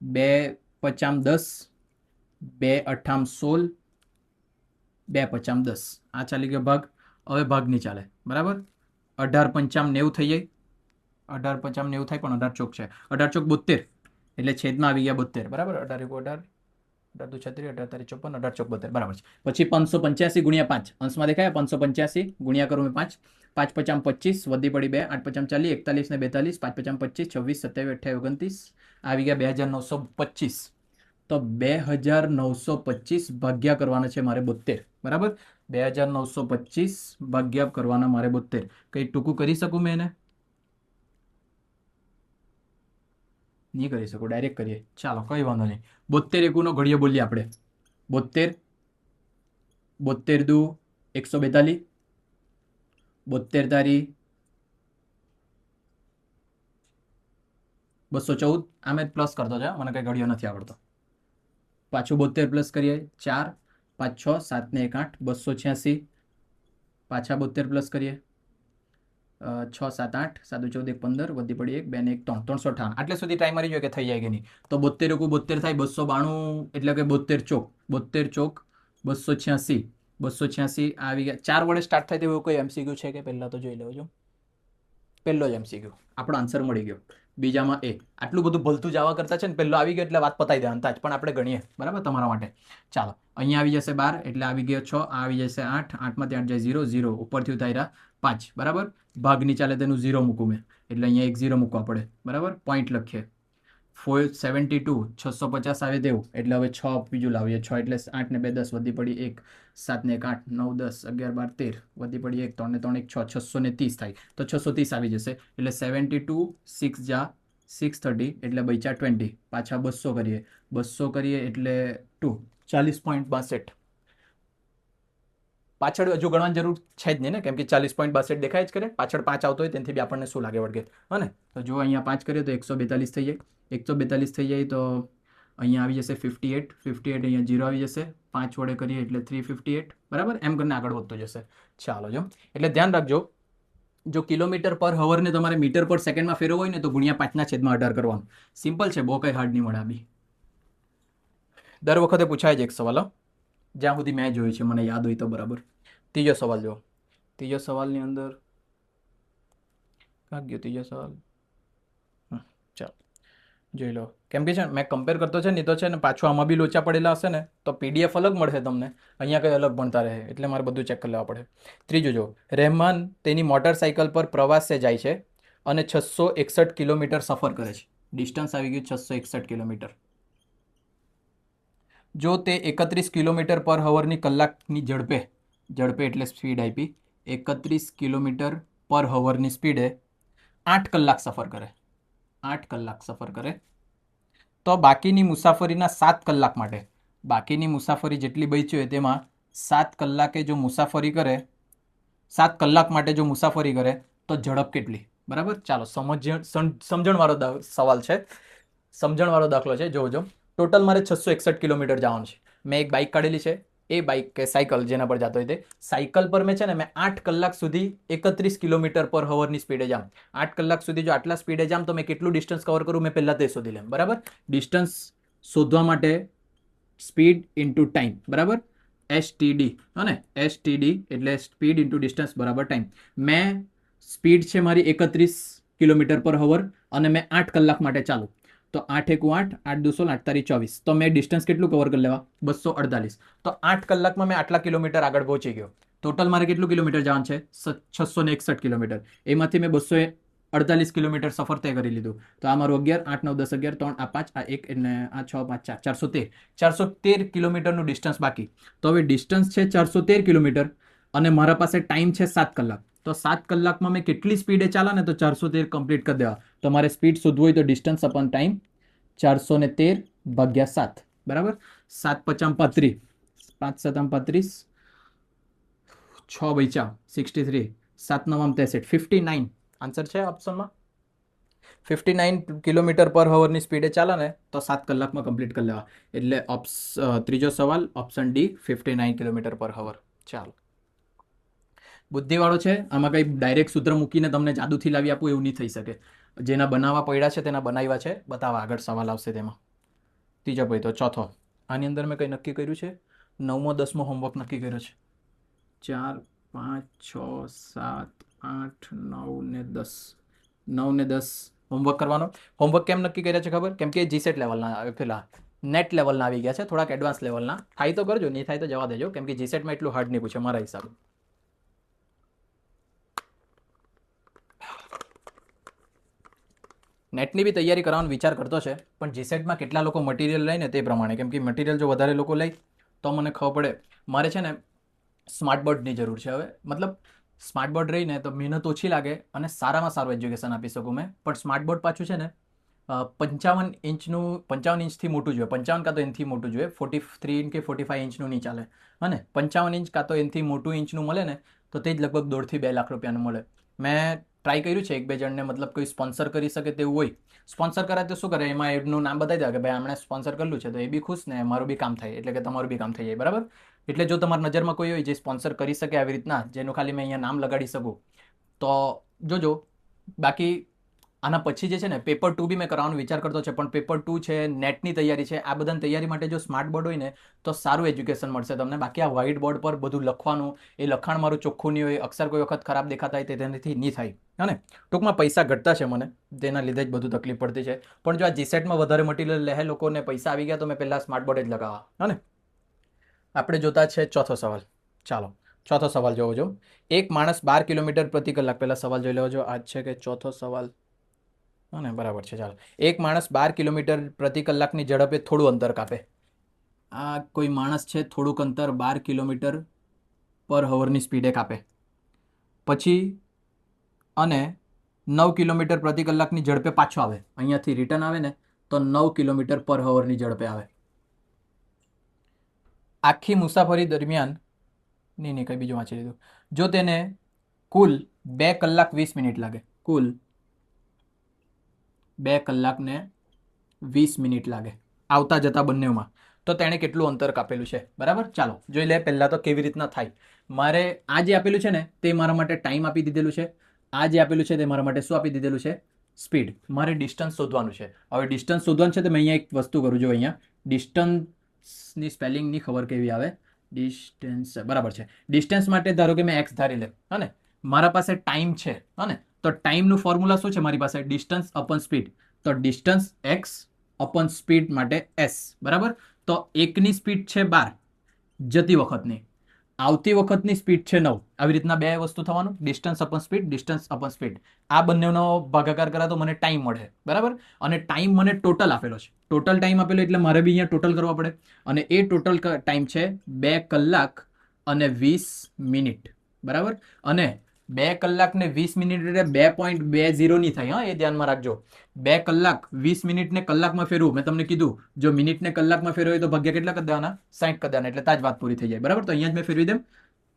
A: 2 × 5 = 10, 2 × 8 = 16, 2 × 5 = 10. આ ચાલી ગયો ભાગ. હવે ભાગ નહીં ચાલે, બરાબર. 18 × 5 = 90 થઈ જાય. 18 × 5 = 90 થાય પણ 18 ચોક છે. 18 ચોક 72 એટલે છેદમાં આવી ગયા 72, બરાબર. 18 × 1 = 18, 18 દુ 36, 18 × 54, 18 ચોક 72, બરાબર છે. પછી 585 × 5 અંશમાં દેખાય. 585 ગુણ્યા કરું મેં 5. 5 × 5 = 25 વધી પડી 2. 8 × 5 = 40, 41 ને 42, 5 × 5 = 25, 26, 27, 28, 29 આવી ગયા 2925. તો 2925 ભાગ્યા કરવાના છે મારે 72, બરાબર. 2925 ભાગ્યા કરવાના મારે 72. કંઈ ટૂંકું કરી શકું મેં એને? નહીં કરી શકું. ડાયરેક્ટ કરીએ. ચાલો, કંઈ વાંધો નહીં. 72 એકુનો ઘડિયો બોલીએ આપણે. 72 72 દુ 142, 72 તારી 214. આમે પ્લસ કરતો છે, મને કંઈ ઘડિયો નથી આવડતો. પાછું 72 પ્લસ કરીએ. 4 5 6 7 ને 1 8 286. પાછા 72 પ્લસ કરીએ. 6 7 8 7 14 1 15 વધી પડી 1 2 ને 1 3 358 આટલે સુધી ટ્રાય મારી જોઈએ કે થઈ જાય કે નહીં. તો 72 એકુ 72 થાય 292 એટલે કે 72 ચોક 286 286 આવી ગયા. 4 વડે સ્ટાર્ટ થાય તેવું કોઈ એમસીક્યુ છે કે પહેલા તો જોઈ લેજો. પહેલો જ એમસીક્યુ આપણો આન્સર મળી ગયો. બીજામાં એ આટલું બધું ભલતું જવા કરતા છે ને પહેલો આવી ગયો એટલે વાત પતાવી દેવાના જ, પણ આપણે ગણીએ બરાબર તમારા માટે. ચાલો અહીંયા આવી જશે 12 એટલે આવી ગયો 6, આ આવી જશે 8, 8માંથી 8 જાય 0, 0 ઉપરથી ઉતાર્યા 5 બરાબર. ભાગની ચાલે તેનું 0 મૂકું મેં એટલે અહીંયા એક 0 મૂકવા પડે બરાબર. પોઈન્ટ લખીએ 472 650 આવે તેવું એટલે હવે 6 બીજું લાવીએ. 6 એટલે 8 ને 2 10 વધી પડી 1, 7 ને 1 8, 9 10 11 12 13 વધી પડી 1, 3 ને 3 1 6, 630 થાય તો 630 આવી જશે. એટલે 72 6 જા 630 એટલે બચ્યા 20, પાછા 200 કરીએ 200 કરીએ એટલે 2 40.62. પાછળ હજુ ગણવાની જરૂર છે જ નહીં ને, કેમ કે 40.62 દેખાય જ કરે. પાછળ 5 આવતો હોય તેથી બી આપણને શું લાગે વળગે હા ને. તો જો અહીંયા 5 કરીએ તો 142 થઈ જાય. 142 થઈ જાય તો અહીંયા આવી જશે 58, 58 અહીંયા 0 આવી જશે. 5 વડે કરીએ એટલે 358 બરાબર. એમ કરીને આગળ વધતો જશે. ચાલો જો એટલે ધ્યાન રાખજો, જો કિલોમીટર પર હવરને તમારે મીટર પર સેકન્ડમાં ફેરવવો હોય ને તો ગુણ્યા 5/18 કરવાનું. સિમ્પલ છે, બહુ કંઈ હાર્ડ નહીં મળે. આ બી દર વખતે પૂછાય જ એક સવાલ, જ્યાં સુધી મેં જોયું છે મને યાદ હોય તો બરાબર. ત્રીજો સવાલ જો, ત્રીજો સવાલની અંદર કાંક ગયો ત્રીજો સવાલ. ચાલો જોઈ લો, કેમ કે છે મેં કમ્પેર કરતો છે નહીં તો છે ને પાછું આમાં બી લોચા પડેલા હશે ને તો પીડીએફ અલગ મળશે તમને, અહીંયા કંઈ અલગ ભણતા રહે એટલે મારે બધું ચેક કરી લેવા પડે. ત્રીજું જો, રહેમાન તેની મોટરસાઇકલ પર પ્રવાસે જાય છે અને 661 કિલોમીટર સફર કરે છે. ડિસ્ટન્સ આવી ગયું 661 કિલોમીટર. જો તે 31 કિલોમીટર પર હવરની કલાકની ઝડપે એટલે સ્પીડ આપી 31 કિલોમીટર પર હવરની સ્પીડે 8 કલાક સફર કરે, 8 કલાક સફર કરે તો બાકીની મુસાફરીના 7 કલાક માટે, બાકીની મુસાફરી જેટલી બચી હોય તેમાં 7 કલાકે જો મુસાફરી કરે, 7 કલાક માટે જો મુસાફરી કરે તો ઝડપ કેટલી બરાબર. ચાલો સમજણવાળો સવાલ છે, સમજણવાળો દાખલો છે. જોજો, ટોટલ મારે 661 કિલોમીટર જવાનું છે. મેં એક બાઇક કાઢેલી છે, એ બાઇક કે સાયકલ જેના પર જતો હોય તે સાયકલ પર મેં છે ને મેં 8 કલાક સુધી 31 કિલોમીટર પર હવરની સ્પીડે જામ. 8 કલાક સુધી જો આટલા સ્પીડે જામ તો મેં કેટલું ડિસ્ટન્સ કવર કરું મેં પહેલાં તે શોધી લેમ બરાબર. ડિસ્ટન્સ શોધવા માટે સ્પીડ ઇન્ટુ ટાઈમ બરાબર, STD અને STD એટલે સ્પીડ ઇન્ટુ ડિસ્ટન્સ બરાબર ટાઈમ. મેં સ્પીડ છે મારી 31 કિલોમીટર પર હવર અને મેં 8 કલાક માટે ચાલુ તો 8 એકુ 8, 8 દુસો 8 તારી 24 તો મેં ડિસ્ટન્સ કેટલું કવર કરી લેવા 248. તો 8 કલાકમાં મેં આટલા કિલોમીટર આગળ પહોંચી ગયો. ટોટલ મારે કેટલું કિલોમીટર જવાનું છે 661 કિલોમીટર. એમાંથી મેં 248 કિલોમીટર સફર તય કરી લીધું. તો આ મારું 11 8 9 10 11 3 આ 5 આ 1 અને આ 6 5 4 413 કિલોમીટરનું ડિસ્ટન્સ બાકી. તો હવે ડિસ્ટન્સ છે 413 કિલોમીટર અને મારા પાસે ટાઈમ છે 7 કલાક. તો 7 કલાકમાં મેં કેટલી સ્પીડે ચાલા ને તો 413 કમ્પ્લીટ કરી દેવા. તો મારે સ્પીડ શોધવું હોય તો ડિસ્ટન્સ અપોન ટાઈમ 413 ભાગ્યા 7 બરાબર. 7 5 35, 5 7 35, 6 બચ્યા 63, 7 9 63, 59 આન્સર છે ઓપ્શનમાં. 59 કિલોમીટર પર હવરની સ્પીડે ચાલે ને તો 7 કલાકમાં કમ્પ્લીટ કરી લેવા. એટલે ત્રીજો સવાલ ઓપ્શન ડી 59 કિલોમીટર પર હવર. ચાલો, બુદ્ધિવાળો છે, આમાં કંઈ ડાયરેક્ટ સૂત્ર મૂકીને તમને જાદુથી લાવી આપું એવું નહીં થઈ શકે. જેના બનાવવા પડ્યા છે તેના બનાવ્યા છે, બતાવવા આગળ સવાલ આવશે તેમાં. ત્રીજો ભાઈ તો ચોથો, આની અંદર મેં કંઈ નક્કી કર્યું છે 9મો 10મો હોમવર્ક નક્કી કર્યો છે. 4 5 6 7 8 9 ને 10, 9 ને 10 હોમવર્ક કરવાનો. હોમવર્ક કેમ નક્કી કર્યા છે ખબર? કેમ કે જીસેટ લેવલના પેલા નેટ લેવલના આવી ગયા છે, થોડાક એડવાન્સ લેવલના. થાય તો કરજો, નહીં થાય તો જવા દેજો, કેમ કે જીસેટમાં એટલું હાર્ડ નહીં પૂછે મારા હિસાબે. નેટની બી તૈયારી કરવાનો વિચાર કરતો છે, પણ જીસેટમાં કેટલા લોકો મટીરિયલ લઈને તે પ્રમાણે, કેમ કે મટીરિયલ જો વધારે લોકો લઈ તો મને ખબર પડે. મારે છે ને સ્માર્ટ બોર્ડની જરૂર છે હવે, મતલબ સ્માર્ટ બોર્ડ રહીને તો મહેનત ઓછી લાગે અને સારામાં સારું એજ્યુકેશન આપી શકું મેં. પણ સ્માર્ટ બોર્ડ પાછું છે ને 55 ઇંચનું, 55 ઇંચથી મોટું જોઈએ, 55 કાં તો એનાથી મોટું જોઈએ, 43 ઇંચ કે 45 ઇંચનું નહીં ચાલે. અને 55 ઇંચ કાં તો એનાથી મોટું ઇંચનું મળે ને તો તે જ લગભગ 1.5 થી 2 લાખ રૂપિયાનું મળે. મેં ટ્રાય કર્યું છે, 1-2 જણને મતલબ કોઈ સ્પોન્સર કરી શકે તેવું હોય. સ્પોન્સર કરાય તો શું કરે, એમાં એમનું નામ બતાવી દે કે ભાઈ આમણે સ્પોન્સર કરેલું છે, તો એ બી ખુશ ને મારું બી કામ થાય, એટલે કે તમારું બી કામ થઈ જાય બરાબર. એટલે જો તમારી નજરમાં કોઈ હોય જે સ્પોન્સર કરી શકે આવી રીતના, જેનું ખાલી મેં અહીંયા નામ લગાડી શકું, તો જોજો બાકી આના પછી જે છે ને પેપર 2 બી મેં કરવાનો વિચાર કરતો છે, પણ પેપર 2 છે, નેટની તૈયારી છે, આ બધાની તૈયારી માટે જો સ્માર્ટ બોર્ડ હોય ને તો સારું એજ્યુકેશન મળશે તમને. બાકી આ વ્હાઇટ બોર્ડ પર બધું લખવાનું, એ લખાણ મારું ચોખ્ખું નહીં હોય, અક્ષર કોઈ વખત ખરાબ દેખાતા હોય, તેનાથી નહીં થાય. હા, ટૂંકમાં પૈસા ઘટતા છે મને, તેના લીધે જ બધું તકલીફ પડતી છે. પણ જો આ જીસેટમાં વધારે મટીરિયલ લે લોકોને પૈસા આવી ગયા તો મેં પહેલાં સ્માર્ટ બોર્ડ જ લગાવવા. હા, આપણે જોતા છે ચોથો સવાલ. ચાલો ચોથો સવાલ જોવો જો. એક માણસ 12 કિલોમીટર પ્રતિ કલાક, પહેલા સવાલ જોઈ લેવો જો. આજ છે કે ચોથો સવાલ? હા ને, બરાબર છે. ચાલો, એક માણસ 12 કિલોમીટર પ્રતિ કલાકની ઝડપે થોડું અંતર કાપે. આ કોઈ માણસ છે, થોડુંક અંતર 12 કિલોમીટર પર હવરની સ્પીડે કાપે, પછી અને 9 કિલોમીટર પ્રતિ કલાકની ઝડપે પાછો આવે. અહીંયાથી રિટર્ન આવે ને તો 9 કિલોમીટર પર હવરની ઝડપે આવે. આખી મુસાફરી દરમિયાન નહીં કંઈ બીજું વાંચી લીધું. જો તેને કુલ 2 કલાક 20 મિનિટ લાગે, કુલ 2 કલાક ને 20 મિનિટ લાગે આવતા જતા બંનેમાં, તો તેણે કેટલું અંતર કાપેલું છે? બરાબર. ચાલો જોઈ લે પહેલાં તો કેવી રીતના થાય. મારે આ જે આપેલું છે ને તે મારા માટે ટાઈમ આપી દીધેલું છે. આ જે આપેલું છે તે મારા માટે શું આપી દીધેલું છે? સ્પીડ. મારે ડિસ્ટન્સ શોધવાનું છે. હવે ડિસ્ટન્સ શોધવાનું છે તો મેં અહીંયા એક વસ્તુ કરું છું. અહીંયા ડિસ્ટન્સની સ્પેલિંગની ખબર કેવી આવે? ડિસ્ટન્સ. બરાબર છે. ડિસ્ટન્સ માટે ધારો કે મેં એક્સ ધારી લે. હા ને, મારા પાસે ટાઈમ છે. હા ને, તો ટાઈમનું ફોર્મ્યુલા શું છે મારી પાસે? Distance upon speed. તો ડિસ્ટન્સ એક્સ અપન સ્પીડ માટે એસ. બરાબર. તો એકની સ્પીડ છે 12 જતી વખતની, આવતી વખતની સ્પીડ છે 9. આવી રીતના બે વસ્તુ થવાનું, distance upon speed, distance upon speed. આ બંનેનો ભાગાકાર કરા તો મને ટાઈમ મળે. બરાબર. અને ટાઈમ મને ટોટલ આપેલો છે. ટોટલ ટાઈમ આપેલો એટલે મારે બી અહીંયા ટોટલ કરવા પડે. અને એ ટોટલ ટાઈમ છે 2 કલાક અને 20 મિનિટ. બરાબર. અને 2 કલાક ને 20 મિનિટ એટલે 2.20 નહીં થાય. હા, એ ધ્યાનમાં રાખજો. 2 કલાક 20 મિનિટને કલાકમાં ફેરવું. મેં તમને કીધું જો મિનિટને કલાકમાં ફેરવું હોય તો ભાગ્યા કેટલા કરી દેવાના? 60 કરી દેવાના. એટલે તાજ વાત પૂરી થઈ જાય. બરાબર. તો અહીંયા જ મેં ફેરવી દેમ.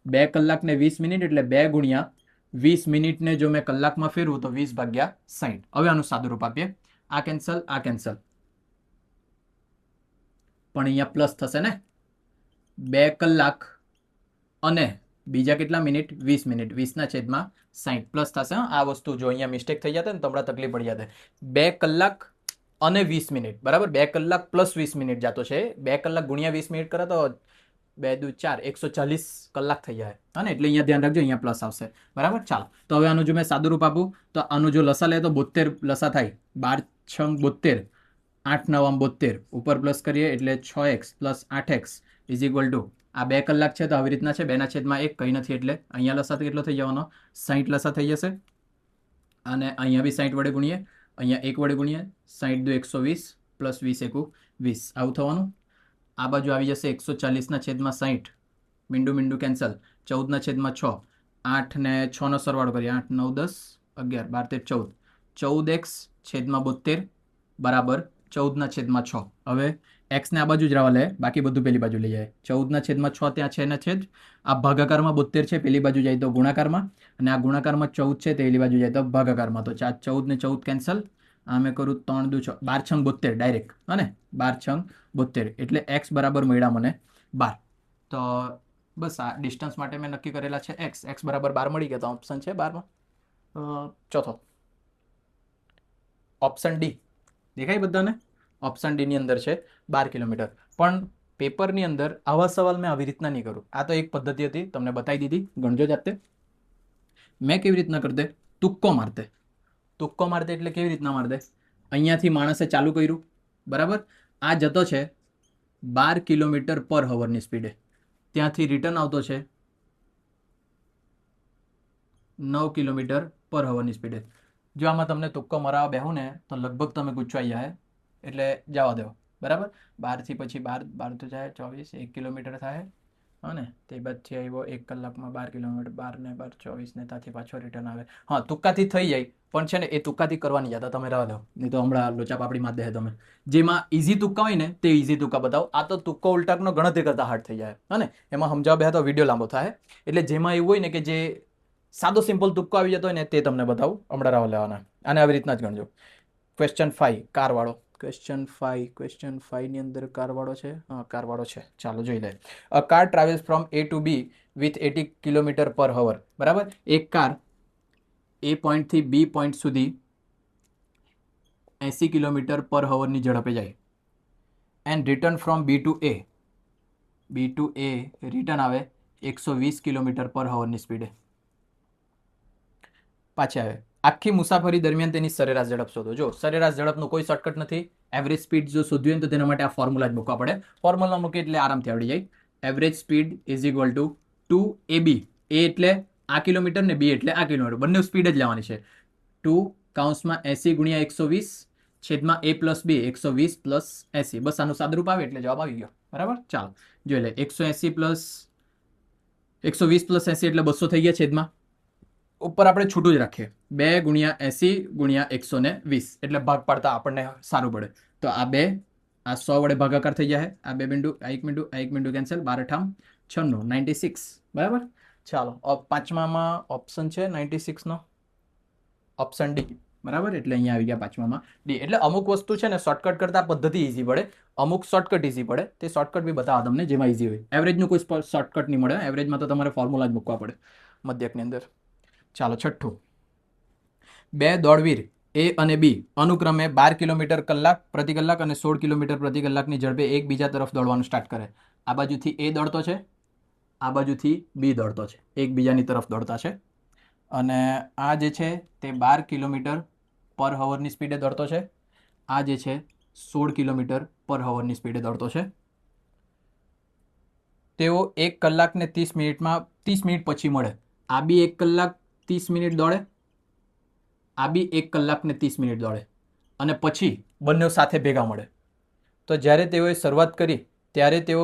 A: 2 કલાક ને 20 મિનિટ એટલે 2 ગુણ્યા 20 મિનિટને જો મેં કલાકમાં ફેરવું તો 20 ભાગ્યા 60. હવે આનું સાદું રૂપ આપીએ. આ કેન્સલ, આ કેન્સલ, પણ અહીંયા પ્લસ થશે ને. 2 કલાક અને બીજા કેટલા મિનિટ? 20 મિનિટ. 20/60 પ્લસ થશે. આ વસ્તુ જો અહીંયા મિસ્ટેક થઈ જશે ને તો હમણાં તકલીફ પડી જશે. 2 કલાક અને 20 મિનિટ. બરાબર. 2 કલાક પ્લસ 20 મિનિટ જતો છે. 2 કલાક ગુણ્યા 20 મિનિટ કરે તો 2 દુ 4 140 કલાક થઈ જાય. હા ને, એટલે અહીંયા ધ્યાન રાખજો, અહીંયા પ્લસ આવશે. બરાબર. ચાલો, તો હવે આનું જો મેં સાદું રૂપ આપું તો આનું જો લસા લે તો 72 લસા થાય. 12 6 72, 8 9 72, ઉપર પ્લસ કરીએ એટલે 6x plus 8x is equal two આ 2 કલાક છે તો આવી રીતના છે 2/1 કંઈ નથી. એટલે અહીંયા લસા કેટલો થઈ જવાનો? 60 લસા થઈ જશે. અને અહીંયા બી 60 વડે ગુણીએ, અહીંયા 1 વડે ગુણીએ. 60 દુ 120 પ્લસ 20 એકુ 20. આવું થવાનું. આ બાજુ આવી જશે 140/60. મીંડું મીંડું કેન્સલ. 14/6. 8 ને 6 નો સરવાળો કરીએ. 8 9 10 11 12 13 14. 14x/72 બરાબર 14/6. હવે એક્સ ને આ બાજુ જ રહેવા લે, બાકી બધું પેલી બાજુ લઈ જાય. 14/6 ત્યાં છે ને છે જ. આ ભાગાકારમાં 72 છે, પેલી બાજુ જાય તો ગુણાકારમાં, અને આ ગુણાકારમાં 14 છે, પેલી બાજુ જાય તો ભાગાકારમાં. તો 14 ને 14 કેન્સલ. આ મેં કરું 3 દુ 6 12 6 72 ડાયરેક્ટ. હા ને, 12 6 72 એટલે એક્સ બરાબર મળ્યા મને 12. તો બસ આ ડિસ્ટન્સ માટે મેં નક્કી કરેલા છે એક્સ. એક્સ બરાબર 12 મળી ગયા. તો ઓપ્શન છે 12માં ચોથો ઓપ્શન ડી. દેખાય બધાને? ઓપ્શન ડી ની અંદર છે 12 કિલોમીટર. પણ પેપરની અંદર આવા સવાલ મેં આવી રીતના નહીં કરું. આ તો એક પદ્ધતિ હતી, તમને બતાવી દીધી, ગણજો જાતે. મેં કેવી રીતના કરતે? તુક્કો મારતે. તુક્કો મારતે એટલે કેવી રીતના મારતે? અહીંયાથી માણસે ચાલુ કર્યું. બરાબર. આ જતો છે 12 કિલોમીટર પર હવરની સ્પીડે. ત્યાંથી રિટર્ન આવતો છે 9 કિલોમીટર પર હવરની સ્પીડે. જો આમાં તમને તુક્કો મરાવા બેહું ને તો લગભગ તમે ગુચવાઈ જાય. એટલે જવા દો. બરાબર. 12 થી પછી 12 તો જાય 24, 1 કિલોમીટર થાય. હા ને, તે બાદથી આવ્યો 1 કલાકમાં 12 કિલોમીટર. 12 ને 12 24 ને ત્યાંથી પાછો રિટર્ન આવે. હા, તુક્કાથી થઈ જાય, પણ છે ને એ તુક્કાથી કરવાની જતા તમે રહેવા દો, નહીં તો હમણાં લોચા પાપડી માં દે તમે. જેમાં ઇઝી તુક્કા હોય ને તે ઇઝી તુક્કા બતાવો. આ તો તુક્કો ઉલટાકનો ગણતરી કરતા હાર્ડ થઈ જાય. હા ને, એમાં સમજાવવા બે તો વિડીયો લાંબો થાય. એટલે જેમાં એવું હોય ને કે જે સાદો સિમ્પલ તુક્કો આવી જતો હોય ને તે તમને બતાવું. હમણાં રાવ લેવાના. અને આવી રીતના જ ગણજો. ક્વેશ્ચન 5 કારવાળો. ક્વેશ્ચન 5 ની અંદર કારવાળો છે. હા, કારવાળો છે. ચાલો જોઈ લે. A car travels from A to B with 80 kilometre પર હવર. બરાબર. એક કાર એ પોઈન્ટથી બી પોઈન્ટ સુધી 80 કિલોમીટર પર હવરની ઝડપે જાય and return from B to A return આવે 120 કિલોમીટર પર હવરની સ્પીડે પાછી આવે. આખી મુસાફરી દરમિયાન તેની સરેરાશ ઝડપ શોધો. જો સરેરાશ ઝડપનો કોઈ શોર્ટકટ નથી. એવરેજ સ્પીડ જો શોધવી હોય તો તેના માટે આ ફોર્મ્યુલા જ મૂકવા પડે. ફોર્મ્યુલા મૂકીએ એટલે આરામથી આવડી જાય. Average speed is equal two 2ab. એ એટલે આ કિલોમીટર ને બી એટલે આ કિલોમીટર, બંને સ્પીડ જ લેવાની છે. 2 કૌંસમાં 80 ગુણ્યા 120 છેદમાં a પ્લસ b 120 પ્લસ 80. બસ આનું સાદુરૂપ આવે એટલે જવાબ આવી ગયો. બરાબર, ચાલો જોઈ લે. 180 પ્લસ 120 પ્લસ 80 એટલે 200 થઈ ગયા છેદમાં. ઉપર આપણે છૂટું જ રાખીએ. 2 ગુણ્યા 80 ગુણ્યા 120 એટલે ભાગ પાડતા આપણને સારું પડે. તો આ 2 આ 100 વડે ભાગાકાર થઈ જાય. આ 2 બિંદુ આ એક બિંદુ કેન્સલ. 12 × 96 96. બરાબર, ચાલો પાંચમામાં ઓપ્શન છે 96 નો, ઓપ્શન ડી. બરાબર, એટલે અહીંયા આવી ગયા પાંચમામાં ડી. એટલે અમુક વસ્તુ છે ને શોર્ટકટ કરતા પદ્ધતિ ઈઝી પડે, અમુક શોર્ટકટ ઈઝી પડે. તે શોર્ટકટ બી બતાવો તમને જેમાં ઈઝી હોય. એવરેજનું કોઈ શોર્ટકટ નહીં મળે. એવરેજમાં તો તમારે ફોર્મ્યુલા જ મૂકવા પડે મધ્યકની અંદર. ચાલો છઠ્ઠું. 2 દોડવીર એ અને બી અનુક્રમે 12 કિલોમીટર પ્રતિ કલાક અને 16 કિલોમીટર પ્રતિ કલાકની ઝડપે એકબીજા તરફ દોડવાનું સ્ટાર્ટ કરે. આ બાજુથી એ દોડતો છે, આ બાજુથી બી દોડતો છે, એકબીજાની તરફ દોડતા છે. અને આ જે છે તે 12 કિલોમીટર પર હવરની સ્પીડે દોડતો છે. આ જે છે 16 કિલોમીટર પર હવરની સ્પીડે દોડતો છે. તેઓ 1 કલાક ને 30 મિનિટમાં 30 મિનિટ પછી મળે. આ બી 1 કલાક 30 મિનિટ દોડે, આ બી 1 કલાક ને 30 મિનિટ દોડે અને પછી બંને સાથે ભેગા મળે. તો જ્યારે તેઓએ શરૂઆત કરી ત્યારે તેઓ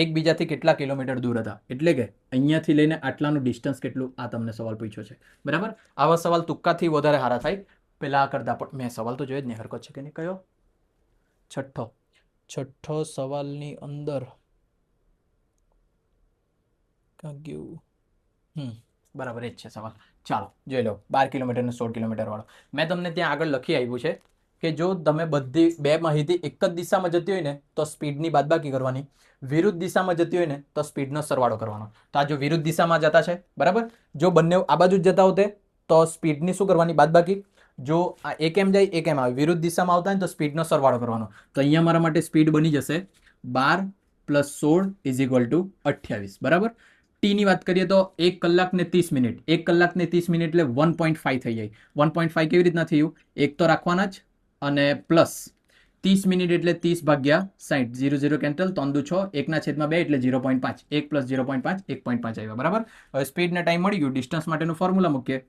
A: એકબીજાથી કેટલા કિલોમીટર દૂર હતા, એટલે કે અહીંયાથી લઈને આટલાનું ડિસ્ટન્સ કેટલું, આ તમને સવાલ પૂછ્યો છે. બરાબર, આવા સવાલ તુક્કાથી વધારે સારા થાય. પેલા આ કરતા પણ મેં સવાલ તો જોયો જ નહીં, હરકત છે કે નહીં. કયો? છઠ્ઠો સવાલની અંદર ગયું. બરાબર, એ જ છે સવાલ. ચાલો જોઈ લો. 12 કિલોમીટર ને 16 કિલોમીટર વાળો મેં તમને ત્યાં આગળ લખી આપ્યું છે કે જો તમે બધી બે માહિતી એક જ દિશામાં જતી હોય ને તો સ્પીડની બાદબાકી કરવાની, વિરુદ્ધ દિશામાં જતી હોય ને તો સ્પીડનો સરવાળો કરવાનો. તો આ જો વિરુદ્ધ દિશામાં જતા છે, બરાબર, જો બંને આ બાજુ જ જતા હોતે તો સ્પીડની શું કરવાની? બાદબાકી. જો આ એક એમ જાય એક એમ આવે, વિરુદ્ધ દિશામાં આવતા હોય તો સ્પીડનો સરવાળો કરવાનો. તો અહીંયા મારા માટે સ્પીડ બની જશે 12 + 16 = 28. બરાબર. ટીની વાત કરીએ તો 1 કલાક ને 30 મિનિટ, 1 કલાક ને 30 મિનિટ એટલે 1.5 થઈ જાય. 1.5 કેવી રીતના થયું? એક તો રાખવાના જ અને પ્લસ 30 મિનિટ એટલે 30 ભાગ્યા 60, 0 0 કેન્સલ, 3 દુ 6, 1/2 એટલે 0.5, 1 + 0.5 1.5 આવ્યા. બરાબર. હવે સ્પીડ ને ટાઈમ મળી ગયું. ડિસ્ટન્સ માટેનું ફોર્મ્યુલા મૂકીએ.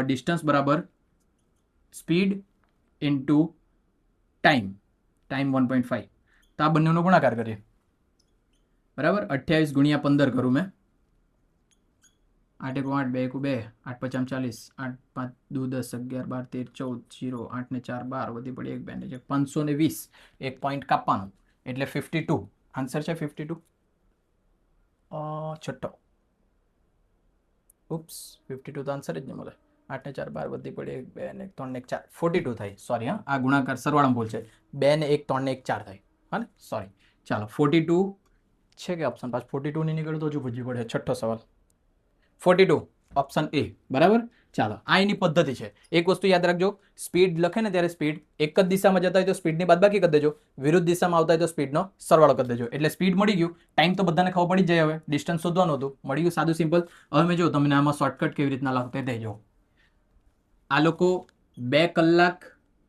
A: ડિસ્ટન્સ બરાબર સ્પીડ ઇન્ટુ ટાઈમ 1.5. તો આ બંનેનો ગુણાકાર કરીએ. બરાબર, 28 × 15 કરું મેં. 8 × 8 2 × 2 8 × 40 8 5 2 10 11 12 13 14 0 8 ને 4 12 વધી પડી 1 2 ને 520. 1 પોઈન્ટ કાપવાનું એટલે 52. આન્સર છે 52. છઠ્ઠો. ઉપ્સ, 52 તો આન્સર જ નહીં મળે. 8 ને 4 12 વધી પડી 1 2 ને 3 ને 4 42 થાય. સોરી, હા, આ ગુણાકાર સરવાળામાં ભૂલ છે. 2 ને 1 3 ને 1 4 થાય. હા ને, સોરી. ચાલો 42 છે કે ઓપ્શન પાસ 42 નહીં નીકળ્યું તો હજુ પૂછવી પડે. છઠ્ઠો સવાલ 42 ઓપ્શન એ. બરાબર. ચાલો, આ એની પદ્ધતિ છે. એક વસ્તુ યાદ રાખજો, સ્પીડ લખે ને ત્યારે સ્પીડ એક જ દિશામાં જતા હોય તો સ્પીડની બાદબાકી કરી દેજો, વિરુદ્ધ દિશામાં આવતા હોય તો સ્પીડનો સરવાળો કરી દેજો. એટલે સ્પીડ મળી ગયું. ટાઈમ તો બધાને ખબર પડી જ જાય. હવે ડિસ્ટન્સ શોધવાનું હતું, મળી ગયું. સાદું સિમ્પલ. હવે મેં જો તમને આમાં શોર્ટકટ કેવી રીતના લખતે દેજો. આ લોકો 2 કલાક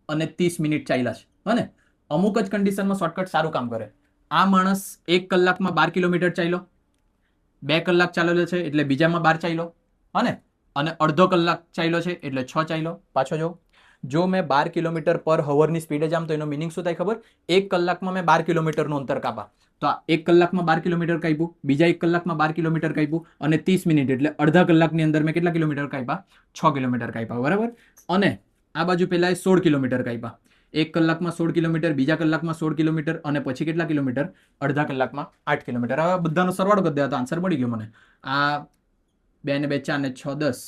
A: અને 30 મિનિટ ચાલ્યા છે, હા ને. અમુક જ કન્ડિશનમાં શોર્ટકટ સારું કામ કરે. આ માણસ 1 કલાકમાં 12 કિલોમીટર ચાલ્યો, 2 કલાક ચાલેલો છે એટલે બીજામાં 12 ચાલ્યો, હા ને, અને અડધો કલાક ચાલ્યો છે એટલે 6 ચાલ્યો. પાછો જો મેં 12 કિલોમીટર પર હવરની સ્પીડે જામ તો એનો મિનિંગ શું થાય ખબર? 1 કલાકમાં મેં 12 કિલોમીટરનું અંતર કાપા. તો આ 1 કલાકમાં 12 કિલોમીટર કાપ્યું, બીજા 1 કલાકમાં 12 કિલોમીટર કાપ્યું અને 30 મિનિટ એટલે અડધા કલાકની અંદર મેં કેટલા કિલોમીટર કાપ્યા? 6 કિલોમીટર કાપ્યા. બરાબર. અને આ બાજુ પહેલા 16 કિલોમીટર કાપ્યા. 1 કલાકમાં 16 કિલોમીટર, બીજા કલાકમાં 16 કિલોમીટર અને પછી કેટલા કિલોમીટર? અડધા કલાકમાં 8 કિલોમીટર. હવે બધાનો સરવાળો કરી દેવા તો આન્સર મળી ગયો મને. આ 2 ને 2 4 ને 6 10,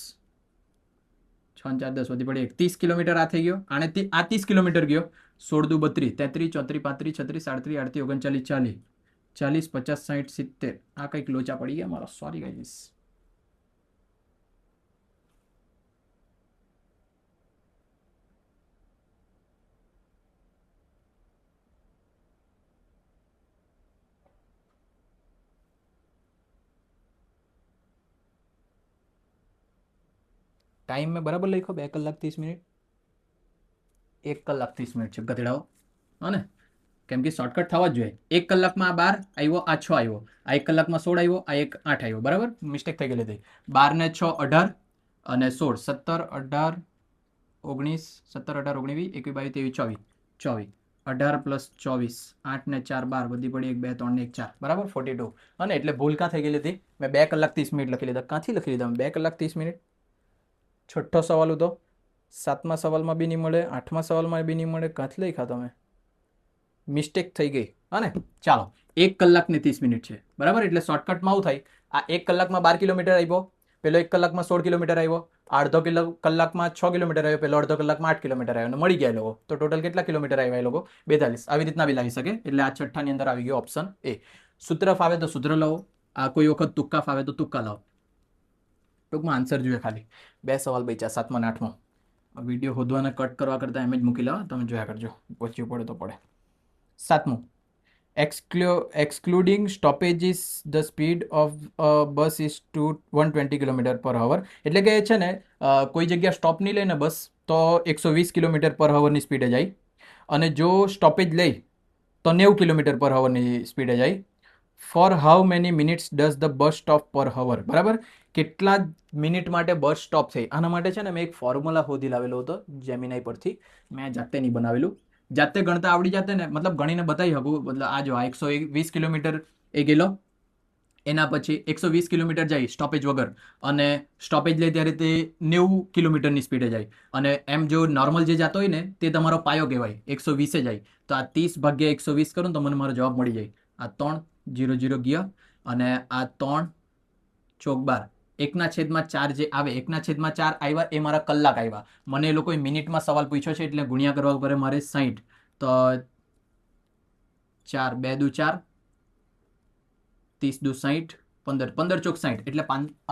A: 6 ને 4 10 વધી પડી 30 કિલોમીટર આ થઈ ગયો. આને આ 30 કિલોમીટર ગયો. 16 દુ 32, 33 34 35 36 37 38 39 40 40 50 60 70. આ કંઈક લોચા પડી ગયા મારો, સોરી ગાઈસ. ટાઈમ મેં બરાબર લખ્યો 2 કલાક 30 મિનિટ, 1 કલાક 30 મિનિટ છે ગધેડાઓ, હા ને? કેમ કે શોર્ટકટ થવા જ જોઈએ. 1 કલાકમાં આ 12 આવ્યો, આ 6 આવ્યો, આ 1 કલાકમાં 16 આવ્યો, આ 1 8 આવ્યો, બરાબર? મિસ્ટેક થઈ ગયેલી હતી. 12 ને 6 18 અને 16 17 18 19 17 18 19 21 22 23 24 18 પ્લસ 24 8 ને 4 12 બધી પડી 1 2 3 ને 1 4, બરાબર? 42. અને એટલે ભૂલ કાં થઈ ગયેલી હતી? મેં 2 કલાક 30 મિનિટ લખી લીધા. કાંથી લખી લીધા 2 કલાક 30 મિનિટ? છઠ્ઠો સવાલ હતો, 7મા સવાલમાં બી નહીં મળે, 8મા સવાલમાં બી નહીં મળે. કાંથી લખ્યા તમે? મિસ્ટેક થઈ ગઈ, હા ને? ચાલો, 1 કલાક ને 30 મિનિટ છે, બરાબર? એટલે શોર્ટકટમાં આવું થાય. આ 1 કલાકમાં 12 કિલોમીટર આવ્યો, પેલો 1 કલાકમાં 16 કિલોમીટર આવ્યો, અડધો કલાકમાં 6 કિલોમીટર આવ્યો, પેલો અડધો કલાકમાં 8 કિલોમીટર આવ્યો, અને મળી ગયા એ લોકો. તો ટોટલ કેટલા કિલોમીટર આવ્યા એ લોકો? 42. આવી રીતના બી લાવી શકે. એટલે આ છઠ્ઠાની અંદર આવી ગયો ઓપ્શન એ. સૂત્ર ફાવે તો સૂત્ર લાવો, આ કોઈ વખત તુક્કા ફાવે તો તુક્કા લાવો. ટૂંકમાં આન્સર જોઈએ ખાલી. 2 સવાલ બચ્યા 7મા અને 8મા. વિડીયો હોદવાને કટ કરવા કરતાં એમ જ મૂકી લાવો, તમે જોયા કરજો, પહોંચ્યું પડે તો પડે. 7મું, excluding stoppages the speed of a bus is to 120 km/h. એટલે કે છે ને કોઈ જગ્યા સ્ટોપ નહીં લે ને બસ તો 120 km/h ની સ્પીડે જાય, અને જો સ્ટોપેજ લે તો 90 km/h ની સ્પીડે જાય. For how many minutes does the bus stop per hour, બરાબર? કેટલા મિનિટ માટે બસ સ્ટોપ થઈ? આના માટે છે ને મેં એક ફોર્મ્યુલા શોધી લાવેલો હતો જેમિનાઈ પરથી. મેં જાતે નહીં બનાવેલું, જાતે ગણતા આવડી જાતે ને, મતલબ ગણીને બતાવી શકું. મતલબ આ જો 120 કિલોમીટર એ ગયેલો, એના પછી 120 કિલોમીટર જાય સ્ટોપેજ વગર, અને સ્ટોપેજ લે ત્યારે તે 90 કિલોમીટરની સ્પીડે જાય. અને એમ જો નોર્મલ જે જતો હોય ને તે તમારો પાયો કહેવાય, 120 જાય. તો આ 30 ભાગ્યા 120 કરું તો મને મારો જવાબ મળી જાય. આ 3 0 0 ગયા, અને આ 3 ચોક 12, 1/4 જે આવે, 1/4 આવ્યા એ મારા કલાક આવ્યા. મને એ લોકોએ મિનિટમાં સવાલ પૂછ્યો છે એટલે ગુણ્યા કરવા પડે મારે 60. તો 4 2 દુ 4, 30 દુ 60, 15 15 ચોક 60, એટલે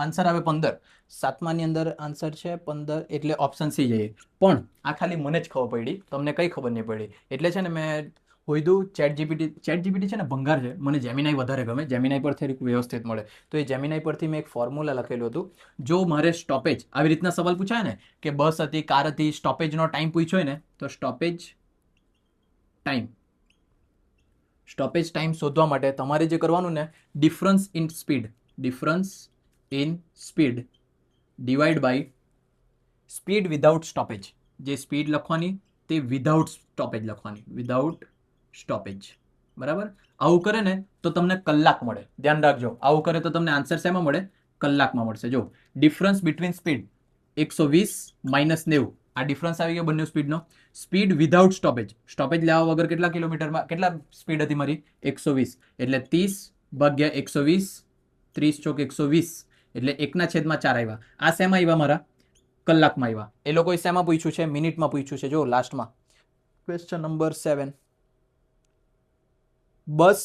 A: આન્સર આવે 15. 7માની અંદર આન્સર છે 15, એટલે ઓપ્શન સી જઈએ. પણ આ ખાલી મને જ ખબર પડી, તમને કઈ ખબર નહીં પડી. એટલે છે ને મેં હોઈદું ચેટ જીપીટી છે ને ભંગાર છે, મને જેમિનાઈ વધારે ગમે. જેમિનાઈ પરથી વ્યવસ્થિત મળે. તો એ જેમિનાઈ પરથી મેં એક ફોર્મ્યુલા લખેલું હતું. જો મારે સ્ટોપેજ આવી રીતના સવાલ પૂછાય ને કે બસ હતી, કાર હતી, સ્ટોપેજનો ટાઈમ પૂછ્યો હોય ને, તો સ્ટોપેજ ટાઈમ શોધવા માટે તમારે જે કરવાનું ને, difference in speed divide by speed without stoppage. જે સ્પીડ લખવાની તે વિધાઉટ સ્ટોપેજ લખવાની, વિધાઉટ સ્ટોપેજ, બરાબર? આવું કરે ને તો તમને કલાક મળે. ધ્યાન રાખજો, આવું કરે તો તમને આન્સર શેમાં મળે? કલાકમાં મળશે. જો ડિફરન્સ બિટવીન સ્પીડ 120 માઇનસ 90, આ ડિફરન્સ આવી ગયો બંને સ્પીડનો. સ્પીડ વિધાઉટ સ્ટોપેજ લેવા વગર કેટલા કિલોમીટરમાં કેટલા સ્પીડ હતી મારી? 120, એટલે 30 ભાગ્યા 120, 30 ચોક 120, એટલે 1/4 આવ્યા. આ શેમાં આવ્યા? મારા કલાકમાં આવ્યા. એ લોકોએ શેમાં પૂછ્યું છે? મિનિટમાં પૂછ્યું છે. જો લાસ્ટમાં ક્વેશ્ચન નંબર 7, બસ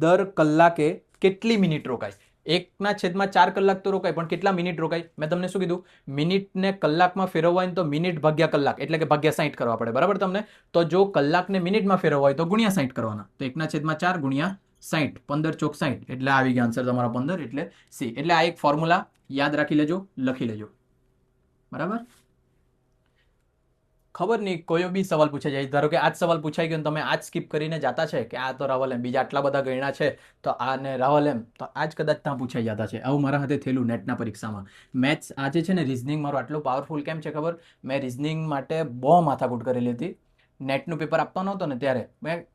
A: દર કલાકે કેટલી મિનિટ રોકાય? 1/4 કલાક તો રોકાય, પણ કેટલા મિનિટ રોકાય? મેં તમને શું કીધું? મિનિટને કલાકમાં ફેરવવા હોય તો મિનિટ ભાગ્યા કલાક, એટલે કે ભાગ્યા 60 કરવા પડે, બરાબર? તમને તો જો કલાકને મિનિટમાં ફેરવવા હોય તો ગુણ્યા 60 કરવાના. તો 1/4 ગુણ્યા 60, 15 ચોક 60, એટલે આવી ગયા આન્સર તમારા 15, એટલે સી. એટલે આ એક ફોર્મ્યુલા યાદ રાખી લેજો, લખી લેજો, બરાબર? ખબર નહીં કોઈ બી સવાલ પૂછાઈ જાય. ધારો કે આજ સવાલ પૂછાઈ ગયો, તમે આજ સ્કીપ કરીને જાતા છે કે આ તો રાવલ એમ, બીજા આટલા બધા ગણ્યા છે તો આ ને રાવલ એમ, તો આજ કદાચ ત્યાં પૂછાઈ જતા છે. આવું મારા હાથે થયેલું નેટના પરીક્ષામાં. મેથ્સ આજે છે ને, રિઝનિંગ મારું આટલું પાવરફુલ કેમ છે ખબર? મેં રિઝનિંગ માટે બહુ માથાકૂટ કરેલી હતી. નેટનું પેપર આપવાનો હતો ને ત્યારે મેં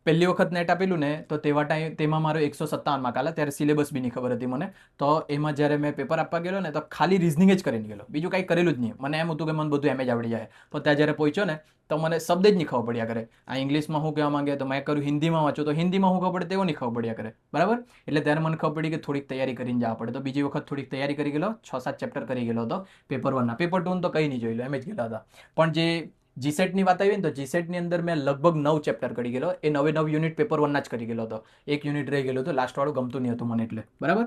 A: પહેલી વખત નેટ આપેલું ને, તો તેમાં મારો 157 માર્ક આલા. ત્યારે સિલેબસ બી નહીં ખબર હતી મને. તો એમાં જ્યારે મેં પેપર આપવા ગયેલો ને, તો ખાલી રિઝનિંગ જ કરીને ગયેલો, બીજું કાંઈ કરેલું જ નહીં. મને એમ હતું કે મને બધું એમ જ આવડી જાય. તો ત્યાં જ્યારે પહોંચ્યો ને, તો મને શબ્દ જ નહીં ખબર પડ્યા કરે. આ ઇંગ્લિશમાં શું કહેવા માંગે તો મેં કર્યું હિન્દીમાં વાંચું, તો હિન્દીમાં શું ખબર પડે તેવો નહીં ખબર પડ્યા કરે, બરાબર? એટલે ત્યારે મને ખબર પડી કે થોડીક તૈયારી કરીને જવા પડે. તો બીજી વખત થોડીક તૈયારી કરી ગયેલો, 6-7 ચેપ્ટર કરી ગયેલો હતો પેપર 1ના. પેપર 2 તો કંઈ નહીં જોઈ લો, એમ જ ગયેલા હતા. પણ જે જીસેટની વાત આવી ને, તો જીસેટની અંદર મેં લગભગ 9 ચેપ્ટર કરી ગયેલો. એ 9 યુનિટ પેપર 1ના જ કરી ગયેલો હતો. એક યુનિટ રહી ગયેલું હતું, લાસ્ટવાળું ગમતું નહીં હતું મને, એટલે બરાબર?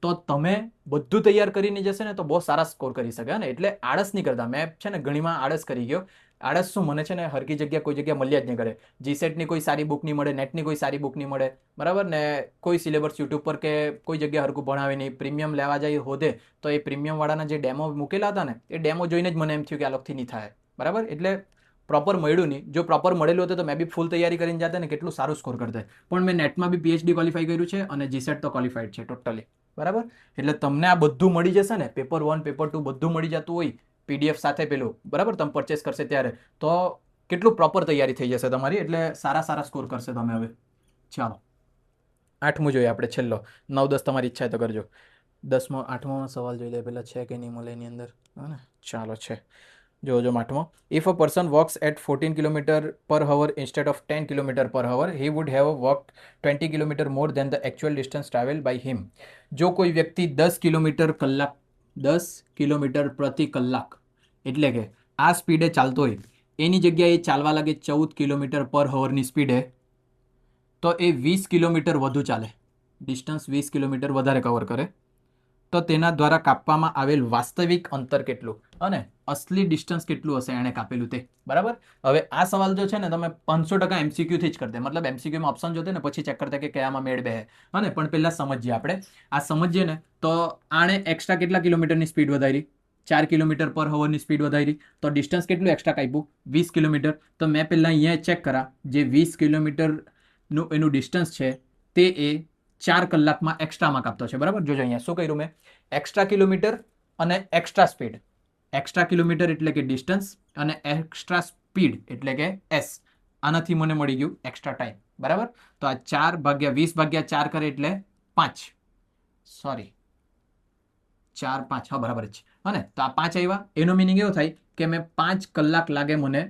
A: તો તમે બધું તૈયાર કરીને જશે ને તો બહુ સારા સ્કોર કરી શકે ને. એટલે આળસ નહીં કરતા. મેં છે ને ઘણીમાં આળસ કરી ગયો. આળસ શું, મને છે ને હરકી જગ્યા કોઈ જગ્યા મળ્યા જ નહીં કરે. જીસેટની કોઈ સારી બુક નહીં મળે, નેટની કોઈ સારી બુક નહીં મળે, બરાબર ને કોઈ સિલેબસ યુટ્યુબ પર કે કોઈ જગ્યા હરકું ભણાવે નહીં. પ્રીમિયમ લેવા જાય હોદે તો એ પ્રીમિયમવાળાના જે ડેમો મૂકેલા હતા ને એ ડેમો જોઈને જ મને એમ થયું કે આ લોકોથી નહીં થાય, બરાબર. એટલે પ્રોપર મળ્યું નહીં. જો પ્રોપર મળેલું હતું તો મેં બી ફૂલ તૈયારી કરીને જાતે ને કેટલું સારું સ્કોર કરતા. પણ મેં નેટમાં બી PhD ક્વોલિફાઈ કર્યું છે અને જીસેટ તો ક્વોલિફાઈડ છે ટોટલી, બરાબર. એટલે તમને આ બધું મળી જશે ને, પેપર 1 પેપર 2 બધું મળી જતું હોય PDF સાથે પેલું, બરાબર. તમે પરચેસ કરશે ત્યારે તો કેટલું પ્રોપર તૈયારી થઈ જશે તમારી. એટલે સારા સારા સ્કોર કરશે તમે. હવે ચાલો 8મું જોઈએ આપણે, છેલ્લો. 9 10 તમારી ઈચ્છા તો કરજો. 10મો 8મો સવાલ જોઈ લે પહેલાં, છે કે નહીં મળે એની અંદર, હા ને. ચાલો છે, જોજો 8મો. If a person walks at 14 km/h instead of 10 km/h, he would have walked 20 km more than the actual distance traveled by him. જો કોઈ વ્યક્તિ 10 કિલોમીટર કલાક 10 કિલોમીટર પ્રતિ કલાક એટલે કે આ સ્પીડે ચાલતો હોય એની જગ્યાએ ચાલવા લાગે 14 km/h ની સ્પીડે, તો એ 20 કિલોમીટર વધુ ચાલે, ડિસ્ટન્સ 20 કિલોમીટર વધારે કવર કરે. તો તેના દ્વારા કાપવામાં આવેલ વાસ્તવિક અંતર કેટલું અને અસલી ડિસ્ટન્સ કેટલું હશે એણે કાપેલું તે, બરાબર. હવે આ સવાલ જો છે ને તમે 500% MCQ થી જ કરતે, મતલબ MCQ માં ઓપ્શન જોતે ને પછી ચેક કરતા કે કયામાં મેળ બે. અને પણ પહેલા સમજીએ આપણે. આ સમજીએ ને તો આણે એક્સ્ટ્રા કેટલા કિલોમીટરની સ્પીડ વધારી, 4 km/h ની સ્પીડ વધારી. તો ડિસ્ટન્સ કેટલું એક્સ્ટ્રા કાપ્યું, 20 કિલોમીટર. તો મેં પહેલાં અહીંયા ચેક કરા, જે 20 કિલોમીટરનું એનું ડિસ્ટન્સ છે તે એ 4 કલાકમાં એક્સ્ટ્રામાં કાપતો છે, બરાબર. જોજો અહીંયા શું કર્યું મેં, એક્સ્ટ્રા કિલોમીટર અને એક્સ્ટ્રા સ્પીડ. એક્સ્ટ્રા કિલોમીટર એટલે કે ડિસ્ટન્સ અને એક્સ્ટ્રા સ્પીડ એટલે કે S. આનાથી મને મળી ગયું એક્સ્ટ્રા ટાઈમ, બરાબર. તો આ 4 ભાગ્યા 20 ભાગ્યા 4 કરે એટલે 5, સોરી 4 5, હા બરાબર છે. અને તો આ 5 આવ્યા, એનો મિનિંગ એવો થાય કે મેં 5 કલાક લાગે મને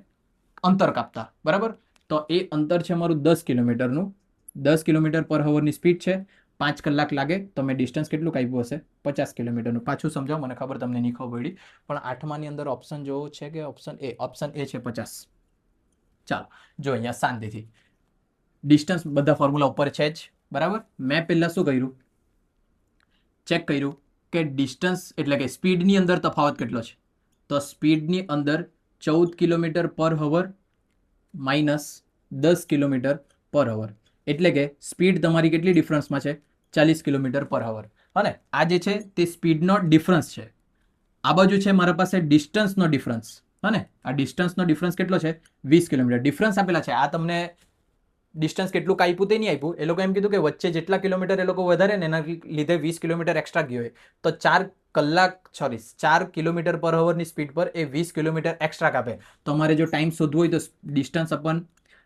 A: અંતર કાપતા, બરાબર. તો એ અંતર છે મારું 10 કિલોમીટરનું. 10 km/h ની સ્પીડ છે, 5 કલાક લાગે, તો મેં ડિસ્ટન્સ કેટલું કાપ્યું હશે, 50 કિલોમીટરનું. પાછું સમજાવો, મને ખબર તમને નહીં ખબર પડી, પણ 8માની અંદર ઓપ્શન જોવો છે કે ઓપ્શન એ છે 50. ચાલો જો અહીંયા શાંતિથી, ડિસ્ટન્સ બધા ફોર્મ્યુલા ઉપર છે જ, બરાબર. મેં પહેલાં શું કર્યું, ચેક કર્યું કે ડિસ્ટન્સ એટલે કે સ્પીડની અંદર તફાવત કેટલો છે. તો સ્પીડની અંદર 14 km/h માઇનસ 10 km/h એટલે કે સ્પીડ તમારી કેટલી ડિફરન્સમાં છે, 40 km/h. અને આ જે છે તે સ્પીડનો ડિફરન્સ છે. આ બાજુ છે મારા પાસે ડિસ્ટન્સનો ડિફરન્સ, અને આ ડિસ્ટન્સનો ડિફરન્સ કેટલો છે, 20 કિલોમીટર. ડિફરન્સ આપેલા છે. આ તમને ડિસ્ટન્સ કેટલું કાપ્યું તે નહીં આપ્યું. એ લોકો એમ કીધું કે વચ્ચે જેટલા કિલોમીટર એ લોકો વધારે ને એના લીધે 20 કિલોમીટર એક્સ્ટ્રા ગયો હોય. તો 4 km/h ની સ્પીડ પર એ 20 કિલોમીટર એક્સ્ટ્રા કાપે. તો અમારે જો ટાઈમ શોધવો હોય તો ડિસ્ટન્સ અપન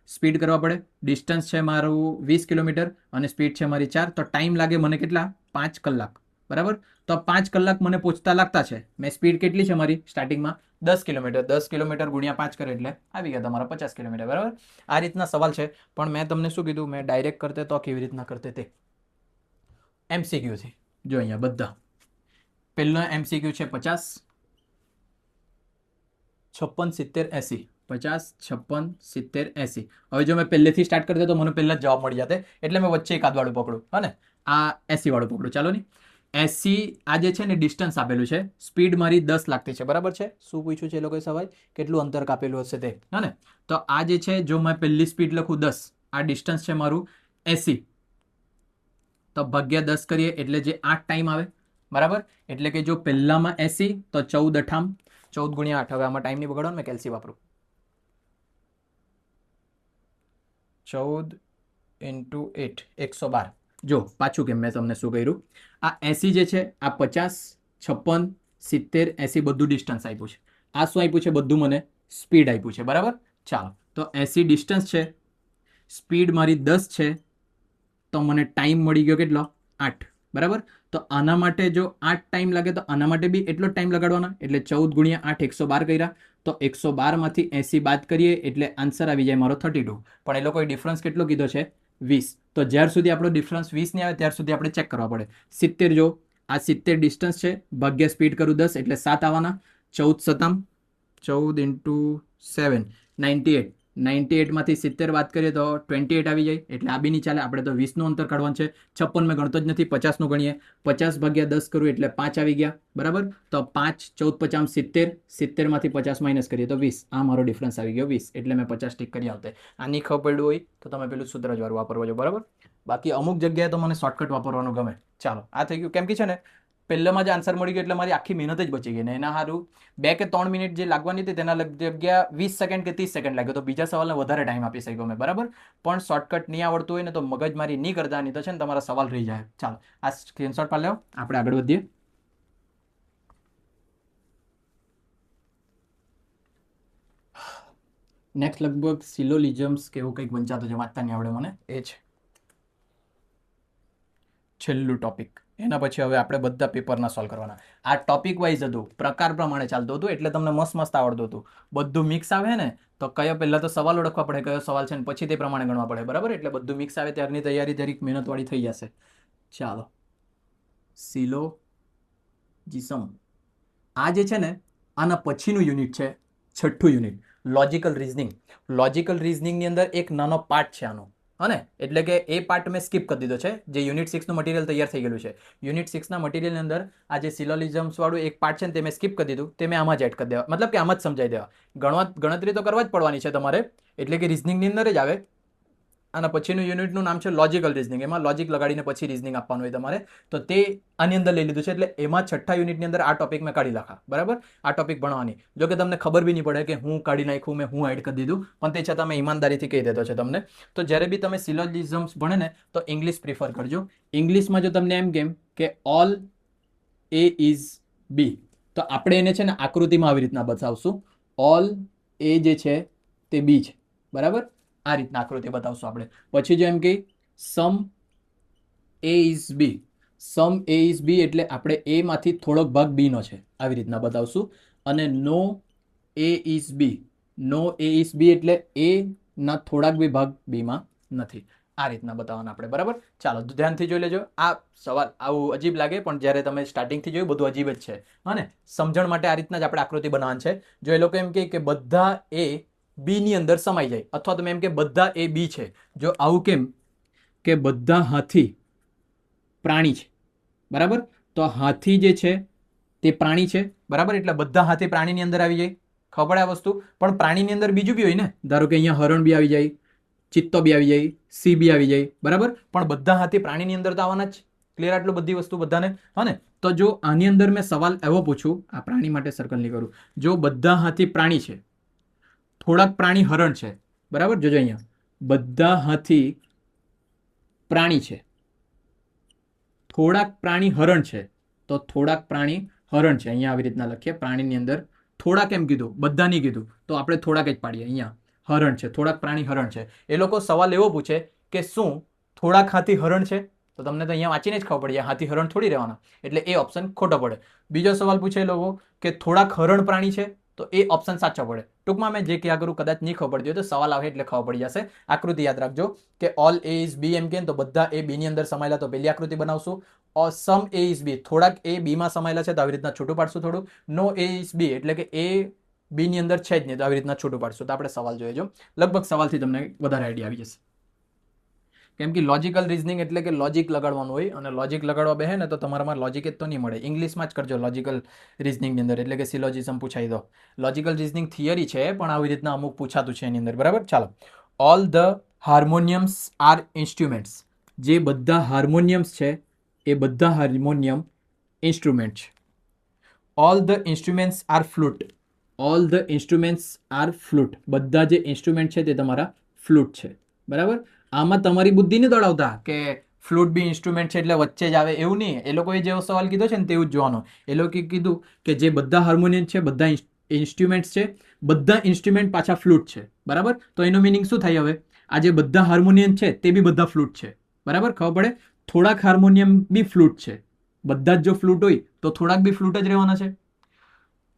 A: સ્પીડ કરવા પડે. ડિસ્ટન્સ છે મારું 20 કિલોમીટર અને સ્પીડ છે મારી 4. તો ટાઈમ લાગે મને કેટલા, 5 કલાક, બરાબર. તો 5 કલાક મને પહોંચતા લાગતા છે. મેં સ્પીડ કેટલી છે મારી સ્ટાર્ટિંગમાં 10 કિલોમીટર. 10 કિલોમીટર ગુણ્યા 5 કરે એટલે આવી ગયા તમારા 50 કિલોમીટર, બરાબર. આ રીતના સવાલ છે. પણ મેં તમને શું કીધું, મેં ડાયરેક્ટ કરતે તો કેવી રીતના કરતે તે MCQ થી. જો અહીંયા બધા પહેલો MCQ છે 50 56 70 80, 50 56 70 80. હવે જો મેં પહેલેથી સ્ટાર્ટ કરતે તો મને પહેલા જ જવાબ મળી જાતે, એટલે મેં વચ્ચે એકાદ વાળું પકડું, હા ને. આ 80 વાળું પકડું, ચાલો નહીં. 80 આ જે છે ને ડિસ્ટન્સ આપેલું છે, સ્પીડ મારી 10 લાગતી છે, બરાબર છે. શું પૂછ્યું છે એ લોકોએ સવાલ, કેટલું અંતર કાપેલું હશે તે, હા ને. તો આ જે છે, જો મેં પહેલી સ્પીડ લખું 10, આ ડિસ્ટન્સ છે મારું 80, તો ભાગ્યા 10 કરીએ એટલે જે 8 ટાઈમ આવે, બરાબર. એટલે કે જો પહેલામાં 80 તો 14 8 14 ગુણ્યા 8. હવે આમાં ટાઈમ નહીં બગાડવાનો, મેં કેલ્સી વાપરું. 14 × 8 112. જો પાછું કેમ મેં તમને શું કર્યું, આ 80 જે છે આ 50 56 70 80 બધું ડિસ્ટન્સ આપ્યું છે. આ શું આપ્યું છે, બધું મને સ્પીડ આપ્યું છે, બરાબર. ચાલો તો 80 ડિસ્ટન્સ છે, સ્પીડ મારી 10 છે, તો મને ટાઈમ મળી ગયો કેટલો, 8, બરાબર. તો આના માટે જો 8 ટાઈમ લાગે તો આના માટે બી એટલો ટાઈમ લગાડવાના, એટલે 14 ગુણ્યા 8 112 કર્યા. તો 112 માંથી 80 બાદ કરીએ એટલે આન્સર આવી જાય મારો 32. પણ એ લોકોએ ડિફરન્સ કેટલો કીધો છે, 20. તો જ્યાર સુધી આપણો ડિફરન્સ 20 નહીં આવે ત્યાર સુધી આપણે ચેક કરવા પડે. 70 જો આ 70 ડિસ્ટન્સ છે, ભાગ્યા સ્પીડ કરું 10 એટલે 7 આવવાના. 14 7 14 × 7 98. 98 માંથી 70 બાદ કરીએ તો 28 આવી જાય, એટલે આ બી નહીં ચાલે. આપણે તો 20નું અંતર કાઢવાનું છે. 56 મેં ગણતો જ નથી, 50નું ગણીએ. 50 ભાગ્યા 10 કરું એટલે 5 આવી ગયા, બરાબર. તો 5 14 50 70, 70 માંથી 50 માઇનસ કરીએ તો 20. આ મારો ડિફરન્સ આવી ગયો 20, એટલે મેં 50 ટીક કરી આવતે. આની ખબર પડ્યું હોય તો તમે પેલું સૂત્ર જ વાળું વાપરવા જો, બરાબર. બાકી અમુક જગ્યાએ તો મને શોર્ટકટ વાપરવાનું ગમે. ચાલો, આ થઈ ગયું. કેમ કે છે ને પહેલામાં જ આન્સર મળી ગયો એટલે મારી આખી મહેનત જ બચી ગઈ ને એના સારું 2 કે 3 મિનિટ જે લાગવાની હતી તેના જગ્યા 20 સેકન્ડ કે 30 સેકન્ડ લાગ્યો, તો બીજા સવાલને વધારે ટાઈમ આપી શક્યો મેં, બરાબર. પણ શોર્ટકટ નહીં આવડતું હોય ને તો મગજમારી નહીં કરતા, નહીં તો છે ને તમારા સવાલ રહી જાય. ચાલો, આ સ્ક્રીનશોટ પાડી લો, આપણે આગળ વધીએ. નેક્સ્ટ લગભગ સિલોલિઝમ્સ કે એવું કંઈક વંચાતું છે, વાંચતા નહીં આવડે મને, એ છે છેલ્લું ટોપિક. એના પછી હવે આપણે બધા પેપરના સોલ્વ કરવાના. આ ટોપિક વાઇઝ હતું, પ્રકાર પ્રમાણે ચાલતું હતું, એટલે તમને મસ્ત મસ્ત આવડતું હતું. બધું મિક્સ આવે ને તો કયો પહેલા તો સવાલ ઓળખવા પડે, કયો સવાલ છે ને પછી તે પ્રમાણે ગણવા પડે, બરાબર. એટલે બધું મિક્સ આવે ત્યારની તૈયારી દરેક મહેનતવાળી થઈ જશે. ચાલો, સિલોજીસમ. આ જે છે ને આના પછીનું યુનિટ છે 6થું યુનિટ, લોજિકલ રીઝનિંગ. લોજિકલ રીઝનિંગની અંદર એક નાનો પાર્ટ છે આનો, અને એટલે કે એ પાર્ટ મેં સ્કીપ કરી દીધો છે. જે યુનિટ 6નું મટીરિયલ તૈયાર થઈ ગયેલું છે, યુનિટ 6ના મટીરિયલની અંદર આ જે સિલોલિઝમ્સ વાળું એક પાર્ટ છે ને તે મેં સ્કીપ કરી દીધું, તે મેં આમાં જ એડ કરી દેવા, મતલબ કે આમાં જ સમજાવી દેવા. ગણતરી તો કરવા જ પડવાની છે તમારે, એટલે કે રીઝનિંગની અંદર જ આવે. આના પછીનું યુનિટનું નામ છે લોજિકલ રીઝનિંગ. એમાં લોજિક લગાડીને પછી રીઝનિંગ આપવાનું હોય તમારે, તો તે આની અંદર લઈ લીધું છે. એટલે એમાં 6થા યુનિટની અંદર આ ટોપિક મેં કાઢી નાખા, બરાબર. આ ટોપિક ભણવાની, જો કે તમને ખબર બી નહીં પડે કે હું કાઢી નાખ્યું, મેં હું એડ કરી દીધું, પણ તે છતાં મેં ઈમાનદારીથી કહી દેતો છે તમને. તો જ્યારે બી તમે સિલોલિઝમ્સ ભણે ને તો ઇંગ્લિશ પ્રિફર કરજો. ઇંગ્લિશમાં જો તમને એમ કેમ કે ઓલ એ ઇઝ બી, તો આપણે એને છે ને આકૃતિમાં આવી રીતના બતાવશું. ઓલ એ જે છે તે બી છે, બરાબર. આ રીતના આકૃતિ બતાવશું આપણે. પછી જો એમ કે સમ એ is B, sum A is B એટલે આપણે એ માંથી થોડોક ભાગ બી નો છે, આવી રીતના બતાવશું. અને નો એ is B, no A is B એટલે એ ના થોડાક બી ભાગ બીમાં નથી. આ રીતના બતાવવાના આપણે, બરાબર. ચાલો, ધ્યાનથી જોઈ લેજો. આ સવાલ આવું અજીબ લાગે, પણ જ્યારે તમે સ્ટાર્ટિંગથી જોયું બધું અજીબ જ છે. અને સમજણ માટે આ રીતના જ આપણે આકૃતિ બનાવવાની છે. જો એ લોકો એમ કહે કે બધા એ બી ની અંદર સમાઈ જાય, અથવા તમે એમ કે બધા એ બી છે. જો આવું કેમ કે બધા હાથી પ્રાણી છે, બરાબર. તો હાથી જે છે તે પ્રાણી છે, બરાબર. એટલે બધા હાથી પ્રાણીની અંદર આવી જાય, ખબર પડે આ વસ્તુ. પણ પ્રાણીની અંદર બીજું બી હોય ને, ધારો કે અહીંયા હરણ બી આવી જાય, ચિત્તો બી આવી જાય, સિંહ બી આવી જાય, બરાબર. પણ બધા હાથી પ્રાણીની અંદર તો આવવાના જ. ક્લિયર આટલું બધી વસ્તુ બધાને? હા ને. તો જો આની અંદર મેં સવાલ એવો પૂછું, આ પ્રાણી માટે સર્કલ નહીં કરું, જો બધા હાથી પ્રાણી છે, થોડાક પ્રાણી હરણ છે, બરાબર. જોજો અહીંયા બધા હાથી પ્રાણી છે, થોડાક પ્રાણી હરણ છે, તો થોડાક પ્રાણી હરણ છે. અહીંયા આવી રીતના લખીએ, પ્રાણીની અંદર થોડાક એમ કીધું, બધા નહીં કીધું, તો આપણે થોડાક જ પાડીએ. અહીંયા હરણ છે, થોડાક પ્રાણી હરણ છે. એ લોકો સવાલ એવો પૂછે કે શું થોડાક હાથી હરણ છે, તો તમને તો અહીંયા વાંચીને જ ખબર પડી જાય હાથી હરણ થોડી રહેવાના, એટલે એ ઓપ્શન ખોટો પડે. બીજો સવાલ પૂછે એ લોકો કે થોડાક હરણ પ્રાણી છે, તો એ ઓપ્શન સાચો પડે. ટૂંકમાં મેં જે ક્યાં કરું કદાચ નહીં ખબર પડતી હોય તો સવાલ આવે એટલે ખબર પડી જશે. આકૃતિ યાદ રાખજો કે ઓલ એ ઇઝ બી એમ કે તો બધા એ બી ની અંદર સમાયેલા, તો પહેલી આકૃતિ બનાવશું. સમ એ ઇઝ બી, થોડાક એ બી માં સમાયેલા છે, તો આવી રીતના છૂટું પાડશું થોડું. નો એ ઇઝ બી એટલે કે એ બી ની અંદર છે જ નહીં, તો આવી રીતના છૂટું પાડશું. તો આપણે સવાલ જોઈએ જો, લગભગ સવાલથી તમને વધારે આઈડિયા આવી જશે. કેમ કે લોજિકલ રીઝનિંગ એટલે કે લોજિક લગાડવાનું હોય, અને લોજિક લગાડવા બેહે ને તો તમારામાં લોજિક જ તો નહીં મળે. ઇંગ્લિશમાં જ કરજો લોજિકલ રીઝનિંગની અંદર, એટલે કે સિલોજીસમ પૂછાઈ દો. લોજિકલ રીઝનિંગ થિયરી છે, પણ આવી રીતના અમુક પૂછાતું છે એની અંદર, બરાબર. ચાલો, all the harmoniums are instruments. જે બધા હાર્મોનિયમ્સ છે એ બધા હાર્મોનિયમ ઇન્સ્ટ્રુમેન્ટ છે. All the instruments are flute, all the instruments are flute. બધા જે ઇન્સ્ટ્રુમેન્ટ છે તે તમારા ફ્લૂટ છે, બરાબર. આમાં તમારી બુદ્ધિ નહીં દોડાવતા કે ફ્લૂટ બી ઇન્સ્ટ્રુમેન્ટ છે એટલે વચ્ચે જ આવે, એવું નહીં. એ લોકોએ જેવો સવાલ કીધો છે ને તેવું જ જોવાનો. એ લોકોએ કીધું કે જે બધા હાર્મોનિયમ છે, બધા ઇન્સ્ટ્રુમેન્ટ્સ છે, બધા ઇન્સ્ટ્રુમેન્ટ પાછા ફ્લૂટ છે, બરાબર. તો એનો મિનિંગ શું થાય? હવે આ જે બધા હાર્મોનિયમ છે તે બી બધા ફ્લૂટ છે, બરાબર. ખબર પડે? થોડાક હાર્મોનિયમ બી ફ્લૂટ છે. બધા જ જો ફ્લૂટ હોય તો થોડાક બી ફ્લૂટ જ રહેવાના છે.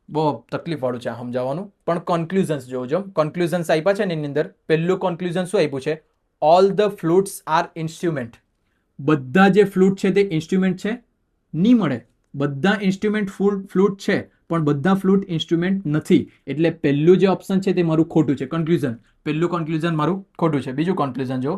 A: બહુ તકલીફવાળું છે સમજાવવાનું, પણ કન્ક્લુઝન્સ જોજો. કન્ક્લુઝન્સ આપ્યા છે ને એની અંદર પહેલું કન્ક્લુઝન શું આપ્યું છે? All the flutes are instrument. બધા જે ફ્લૂટ છે તે ઇન્સ્ટ્રુમેન્ટ છે? નહીં મળે. બધા ઇન્સ્ટ્રુમેન્ટ ફ્લૂટ છે પણ બધા ફ્લૂટ ઇન્સ્ટ્રુમેન્ટ નથી. એટલે પહેલું જે ઓપ્શન છે તે મારું ખોટું છે. કન્ક્લુઝન, પહેલું કન્ક્લુઝન મારું ખોટું છે. બીજું કન્ક્લુઝન જો,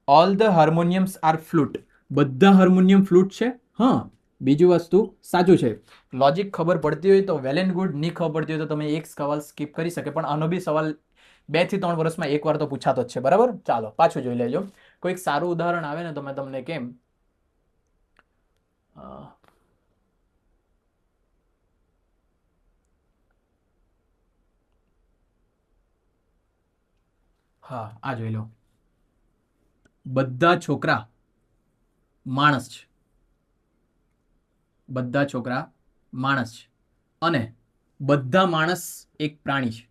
A: all the harmoniums R flute, બધા હાર્મોનિયમ ફ્લૂટ છે. હા, બીજું વસ્તુ સાચું છે. લોજિક ખબર પડતી હોય તો વેલ એન્ડ ગુડ, નહીં ખબર પડતી હોય તો તમે એક સવાલ સ્કીપ કરી શકે, પણ આનો બી સવાલ 2 થી 3 વર્ષમાં એકવાર તો પૂછાતો જ છે. બરાબર, ચાલો પાછું જોઈ લેજો. કોઈક સારું ઉદાહરણ આવે ને તો મેં તમને કેમ હા, આ જોઈ લો. બધા છોકરા માણસ છે, બધા છોકરા માણસ છે, અને બધા માણસ એક પ્રાણી છે.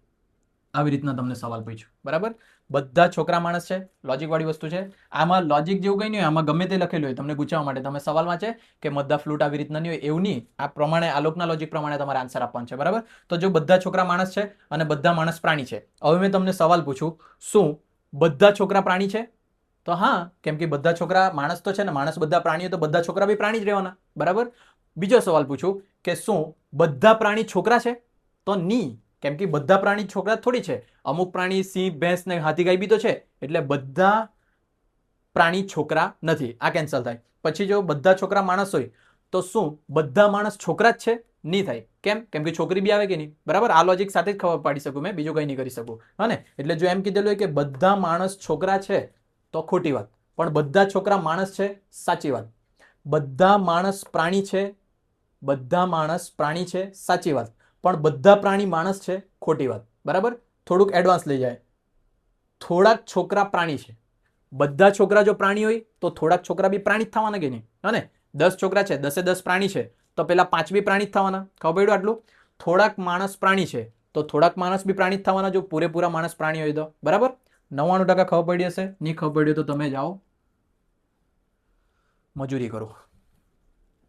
A: આવી રીતના તમને સવાલ પૂછ્યો. બરાબર, બધા છોકરા માણસ છે, લોજિક વાળી વસ્તુ છે. આમાં લોજિક જેવું કંઈ નહીં હોય, આમાં ગમે તે લખેલું હોય તમને ગુચાવવા માટે. તમે સવાલમાં છે કે બધા ફ્લૂટ આવી રીતના નહીં હોય એવું નહીં, આ પ્રમાણે આ લોકના લોજિક પ્રમાણે તમારે આન્સર આપવાનો છે. બરાબર, તો જો બધા છોકરા માણસ છે અને બધા માણસ પ્રાણી છે, હવે મેં તમને સવાલ પૂછું, શું બધા છોકરા પ્રાણી છે? તો હા, કેમ કે બધા છોકરા માણસ તો છે ને, માણસ બધા પ્રાણીઓ, તો બધા છોકરા બી પ્રાણી જ રહેવાના. બરાબર, બીજો સવાલ પૂછું કે શું બધા પ્રાણી છોકરા છે? તો નહીં, કેમ કે બધા પ્રાણી છોકરા થોડી છે. અમુક પ્રાણી સિંહ, ભેંસ ને હાથી, ગાય બી તો છે. એટલે બધા પ્રાણી છોકરા નથી, આ કેન્સલ થાય. પછી જો બધા છોકરા માણસ હોય તો શું બધા માણસ છોકરા જ છે? નહીં થાય. કેમ? કેમ કે છોકરી બી આવે કે નહીં. બરાબર, આ લોજિક સાથે જ ખબર પાડી શકું મેં, બીજું કંઈ નહીં કરી શકું. હા ને, એટલે જો એમ કીધેલું હોય કે બધા માણસ છોકરા છે તો ખોટી વાત, પણ બધા છોકરા માણસ છે સાચી વાત. બધા માણસ પ્રાણી છે, બધા માણસ પ્રાણી છે સાચી વાત, પણ બધા પ્રાણી માણસ છે ખોટી વાત. બરાબર, થોડુંક એડવાન્સ લઈ જાય. થોડાક છોકરા પ્રાણી છે, બધા છોકરા જો પ્રાણી હોય તો થોડાક છોકરા બી પ્રાણી જ થવાના કે નહીં? હા ને, 10 છોકરા છે, 10 પ્રાણી છે, તો પેલા 5 બી પ્રાણી જ થવાના. ખબર પડ્યું આટલું? થોડાક માણસ પ્રાણી છે તો થોડાક માણસ બી પ્રાણી જ થવાના, જો પૂરેપૂરા માણસ પ્રાણી હોય તો. બરાબર, 99% ખબર પડી હશે. નહીં ખબર પડી તો તમે જાઓ મજૂરી કરો.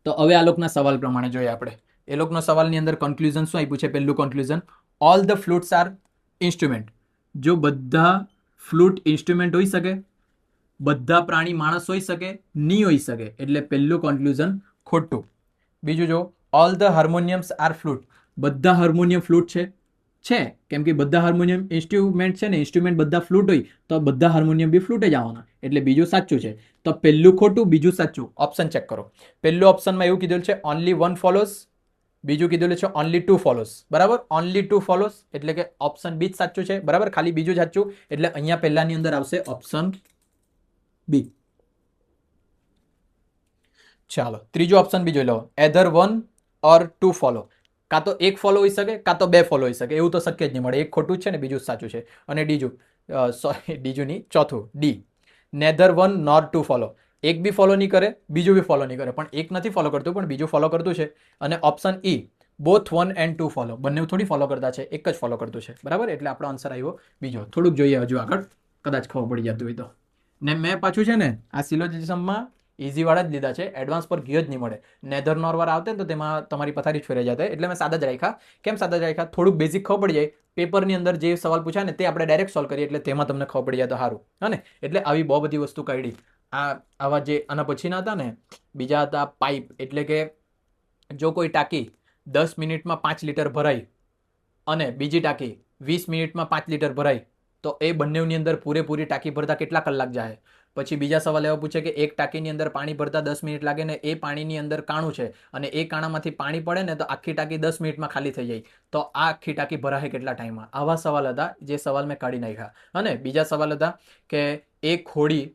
A: તો હવે આ લોકના સવાલ પ્રમાણે જોઈએ આપણે. એ લોકનો સવાલની અંદર કન્ક્લુઝન શું આપ્યું છે? પહેલું conclusion, all the flutes are instrument. જો બધા ફ્લૂટ ઇન્સ્ટ્રુમેન્ટ હોઈ શકે, બધા પ્રાણી માણસ હોઈ શકે, નહીં હોઈ શકે. એટલે પહેલું કન્ક્લુઝન ખોટું. બીજું જો, all the harmoniums R flute, બધા હાર્મોનિયમ ફ્લૂટ છે, કેમ કે બધા હાર્મોનિયમ ઇન્સ્ટ્રુમેન્ટ છે ને, ઇન્સ્ટ્રુમેન્ટ બધા ફ્લૂટ હોય તો બધા હાર્મોનિયમ બી ફ્લૂટ જ આવવાના. એટલે બીજું સાચું છે. તો પહેલું ખોટું, બીજું સાચું. ઓપ્શન ચેક કરો. પહેલું ઓપ્શનમાં એવું કીધેલું છે ઓનલી 1 ફોલોસ, બીજું કીધેલું છે ઓનલી 2 ફોલોસ. બરાબર, ઓનલી 2 ફોલોસ એટલે કે ઓપ્શન બી જ સાચું છે. બરાબર, ખાલી બીજું જ સાચું, એટલે અહીંયા પહેલાની અંદર આવશે ઓપ્શન બી. ચાલો, ત્રીજો ઓપ્શન બી જોઈ લો, એધર 1 ઓર 2 ફોલો. કાં તો એક ફોલો હોઈ શકે, કાં તો 2 ફોલો હોઈ શકે, એવું તો શક્ય જ નહીં મળે. એક ખોટું જ છે ને બીજું સાચું છે. અને બીજું નહીં, ચોથું ડી, નેધર 1 નોર 2 ફોલો. એક બી ફોલો નહીં કરે, બીજું બી ફોલો નહીં કરે, પણ એક નથી ફોલો કરતું પણ બીજું ફોલો કરતું છે. અને option E, both 1 and 2 follow, બંને થોડી ફોલો કરતા છે, એક જ ફોલો કરતું છે. બરાબર, એટલે આપણો આન્સર આવ્યો બીજો. થોડુંક જોઈએ હજુ આગળ, કદાચ ખબર પડી જતું હોય તો. ને મેં પાછું છે ને આ સિલોજિઝમમાં ઇઝી વાળા જ લીધા છે, એડવાન્સ પર ગયો જ નહીં મળે. નેધર નોર વાળા આવતા ને તો તેમાં તમારી પથારી જ ફેરાઈ જતા, એટલે મેં સાદા જ રાખ્યા. કેમ સાદા જ રાખ્યા? થોડુંક બેઝિક ખબર પડી જાય, પેપરની અંદર જે સવાલ પૂછાય ને તે આપણે ડાયરેક્ટ સોલ્વ કરીએ, એટલે તેમાં તમને ખબર પડી જાય તો સારું. હા ને, એટલે આવી બહુ બધી વસ્તુ કાઢી. આવા જે આના પછીના હતા ને, બીજા હતા પાઇપ, એટલે કે જો કોઈ ટાંકી 10 મિનિટમાં 5 લીટર ભરાય અને બીજી ટાંકી 20 મિનિટમાં 5 લીટર ભરાય, તો એ બંનેની અંદર પૂરેપૂરી ટાંકી ભરતા કેટલા કલાક જાય? પછી બીજા સવાલ એવો પૂછે કે એક ટાંકીની અંદર પાણી ભરતા 10 મિનિટ લાગે ને એ પાણીની અંદર કાણું છે અને એ કાણામાંથી પાણી પડે ને તો આખી ટાંકી 10 મિનિટમાં ખાલી થઈ જાય, તો આ આખી ટાંકી ભરાશે કેટલા ટાઈમમાં? આવા સવાલ હતા, જે સવાલ મેં કાઢી નાખ્યા. અને બીજા સવાલ હતા કે એક હોડી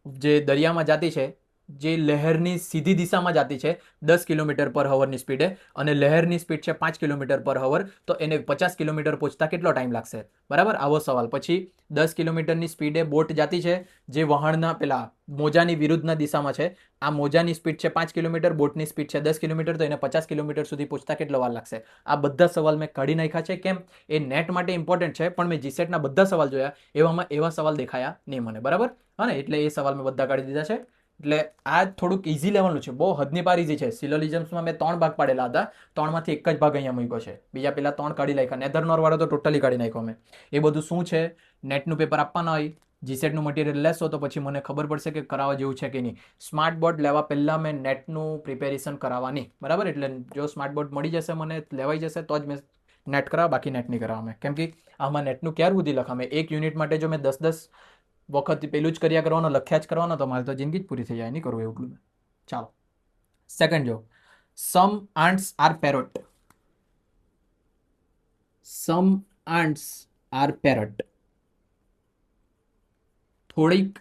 A: જે દરિયામાં જતી છે, જે લહેરની સીધી દિશામાં જતી છે 10 કિલોમીટર પર અવરની સ્પીડે, અને લહેરની સ્પીડ છે 5 કિલોમીટર પર અવર, તો એને 50 કિલોમીટર પહોંચતા કેટલો ટાઈમ લાગશે? બરાબર, આવો સવાલ. પછી 10 કિલોમીટરની સ્પીડે બોટ જતી છે, જે વહાણના પેલા મોજાની વિરુદ્ધના દિશામાં છે. આ મોજાની સ્પીડ છે 5 કિલોમીટર, બોટની સ્પીડ છે 10 કિલોમીટર, તો એને 50 કિલોમીટર સુધી પહોંચતા કેટલો વાર લાગશે? આ બધા સવાલ મેં કાઢી નાખ્યા છે. કેમ? એ નેટ માટે ઇમ્પોર્ટન્ટ છે, પણ મેં જીસેટના બધા સવાલ જોયા, એવામાં એવા સવાલ દેખાયા નહીં મને. બરાબર, હા ને, એટલે એ સવાલ મેં બધા કાઢી દીધા છે. એટલે આ થોડુંક ઇઝી લેવલનું છે, બહુ હદની પાર ઇઝી છે. સિલોલિઝમ્સમાં મેં 3 ભાગ પાડેલા હતા, 3માંથી એક જ ભાગ અહીંયા મૂક્યો છે, બીજા પેલા 3 કાઢી નાખ્યા. નેધર નોર વાળો તો ટોટલી કાઢી નાખ્યો મેં. એ બધું શું છે, નેટનું પેપર આપવાના હોય જીસેટનું મટીરિયલ લેશો તો પછી મને ખબર પડશે કે કરાવવા જેવું છે કે નહીં. સ્માર્ટ બોર્ડ લેવા પહેલાં મેં નેટનું પ્રિપેરેશન કરાવવાની, બરાબર. એટલે જો સ્માર્ટ બોર્ડ મળી જશે મને, લેવાઈ જશે તો જ મેં નેટ કરાવવા, બાકી નેટ નહીં કરાવવા મેં. કેમ કે આમાં નેટનું ક્યાર સુધી લખામે, એક યુનિટ માટે જો મેં 10 વખત પેલું જ કર્યા કરવાનો, લખ્યા જ કરવાનો, તો મારે તો જિંદગી જ પૂરી થઈ જાય. નહીં કરવું એવું. ચાલો સેકન્ડ જો, સમ ants are parrot. Sum ants are parrot. થોડીક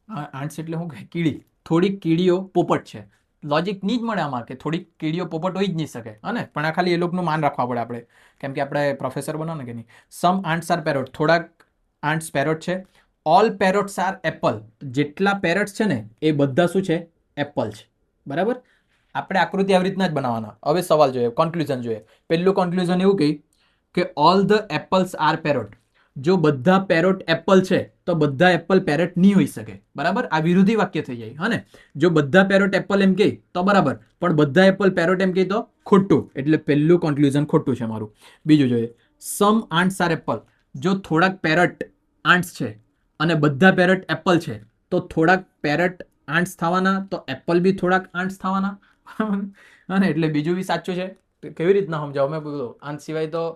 A: આન્ટ્સ એટલે શું કહે, કીડી. થોડીક કીડીઓ પોપટ છે. લોજિક નહીં જ મળે આમાં કે થોડીક કીડીઓ પોપટ હોઈ જ નહીં શકે, અને પણ આ ખાલી એ લોકોનું માન રાખવા પડે આપણે, કેમ કે આપણે પ્રોફેસર બનો ને કે નહીં. સમ આન્ટ્સ આર પેરોટ, થોડાક આન્ટ્સ પેરોટ છે. All parrots are apple. જેટલા પેરોટ્સ છે ને એ બધા શું છે, એપલ છે, બરાબર. આપણે આકૃતિ આવી રીતના જ બનાવવાના. હવે સવાલ જોઈએ, કન્ક્લુઝન જોઈએ. પહેલું કન્ક્લુઝન એવું કહી કે all the apples are parrot. જો બધા પેરોટ એપલ છે તો બધા એપલ પેરેટ નહીં હોઈ શકે, બરાબર. આ વિરોધી વાક્ય થઈ જાય, હા ને. જો બધા પેરોટ એપલ એમ કહે તો બરાબર, પણ બધા એપલ પેરોટ એમ કહે તો ખોટું. એટલે પહેલું કન્ક્લુઝન ખોટું છે મારું. બીજું જોઈએ, સમ આન્ટ્સ આર એપલ. જો થોડાક પેરટ આન્ટ્સ છે અને બધા પેરટ એપલ છે તો થોડાક પેરટ આન્ટ્સ થવાના, તો એપલ બી થોડાક આન્ટ્સ થવાના. અને એટલે બીજું બી સાચું છે. કેવી રીતના સમજાવો મેં બોલો, આન્ટ્સ સિવાય તો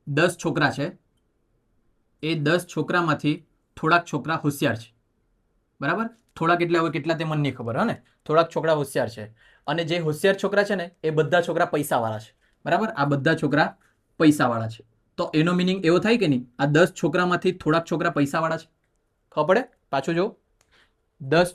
A: દસ છોકરા છે, એ 10 છોકરામાંથી થોડાક છોકરા હોશિયાર છે, બરાબર. થોડાક એટલે હવે કેટલા તે મને નહીં ખબર, હા ને. થોડાક છોકરા હોશિયાર છે, અને જે હોશિયાર છોકરા છે ને એ બધા છોકરા પૈસાવાળા છે, બરાબર. આ બધા છોકરા પૈસાવાળા છે, તો એનો મિનિંગ એવો થાય કે નહીં, આ 10 છોકરામાંથી થોડાક છોકરા પૈસાવાળા છે. ખબર પડે? પાછું જો, 10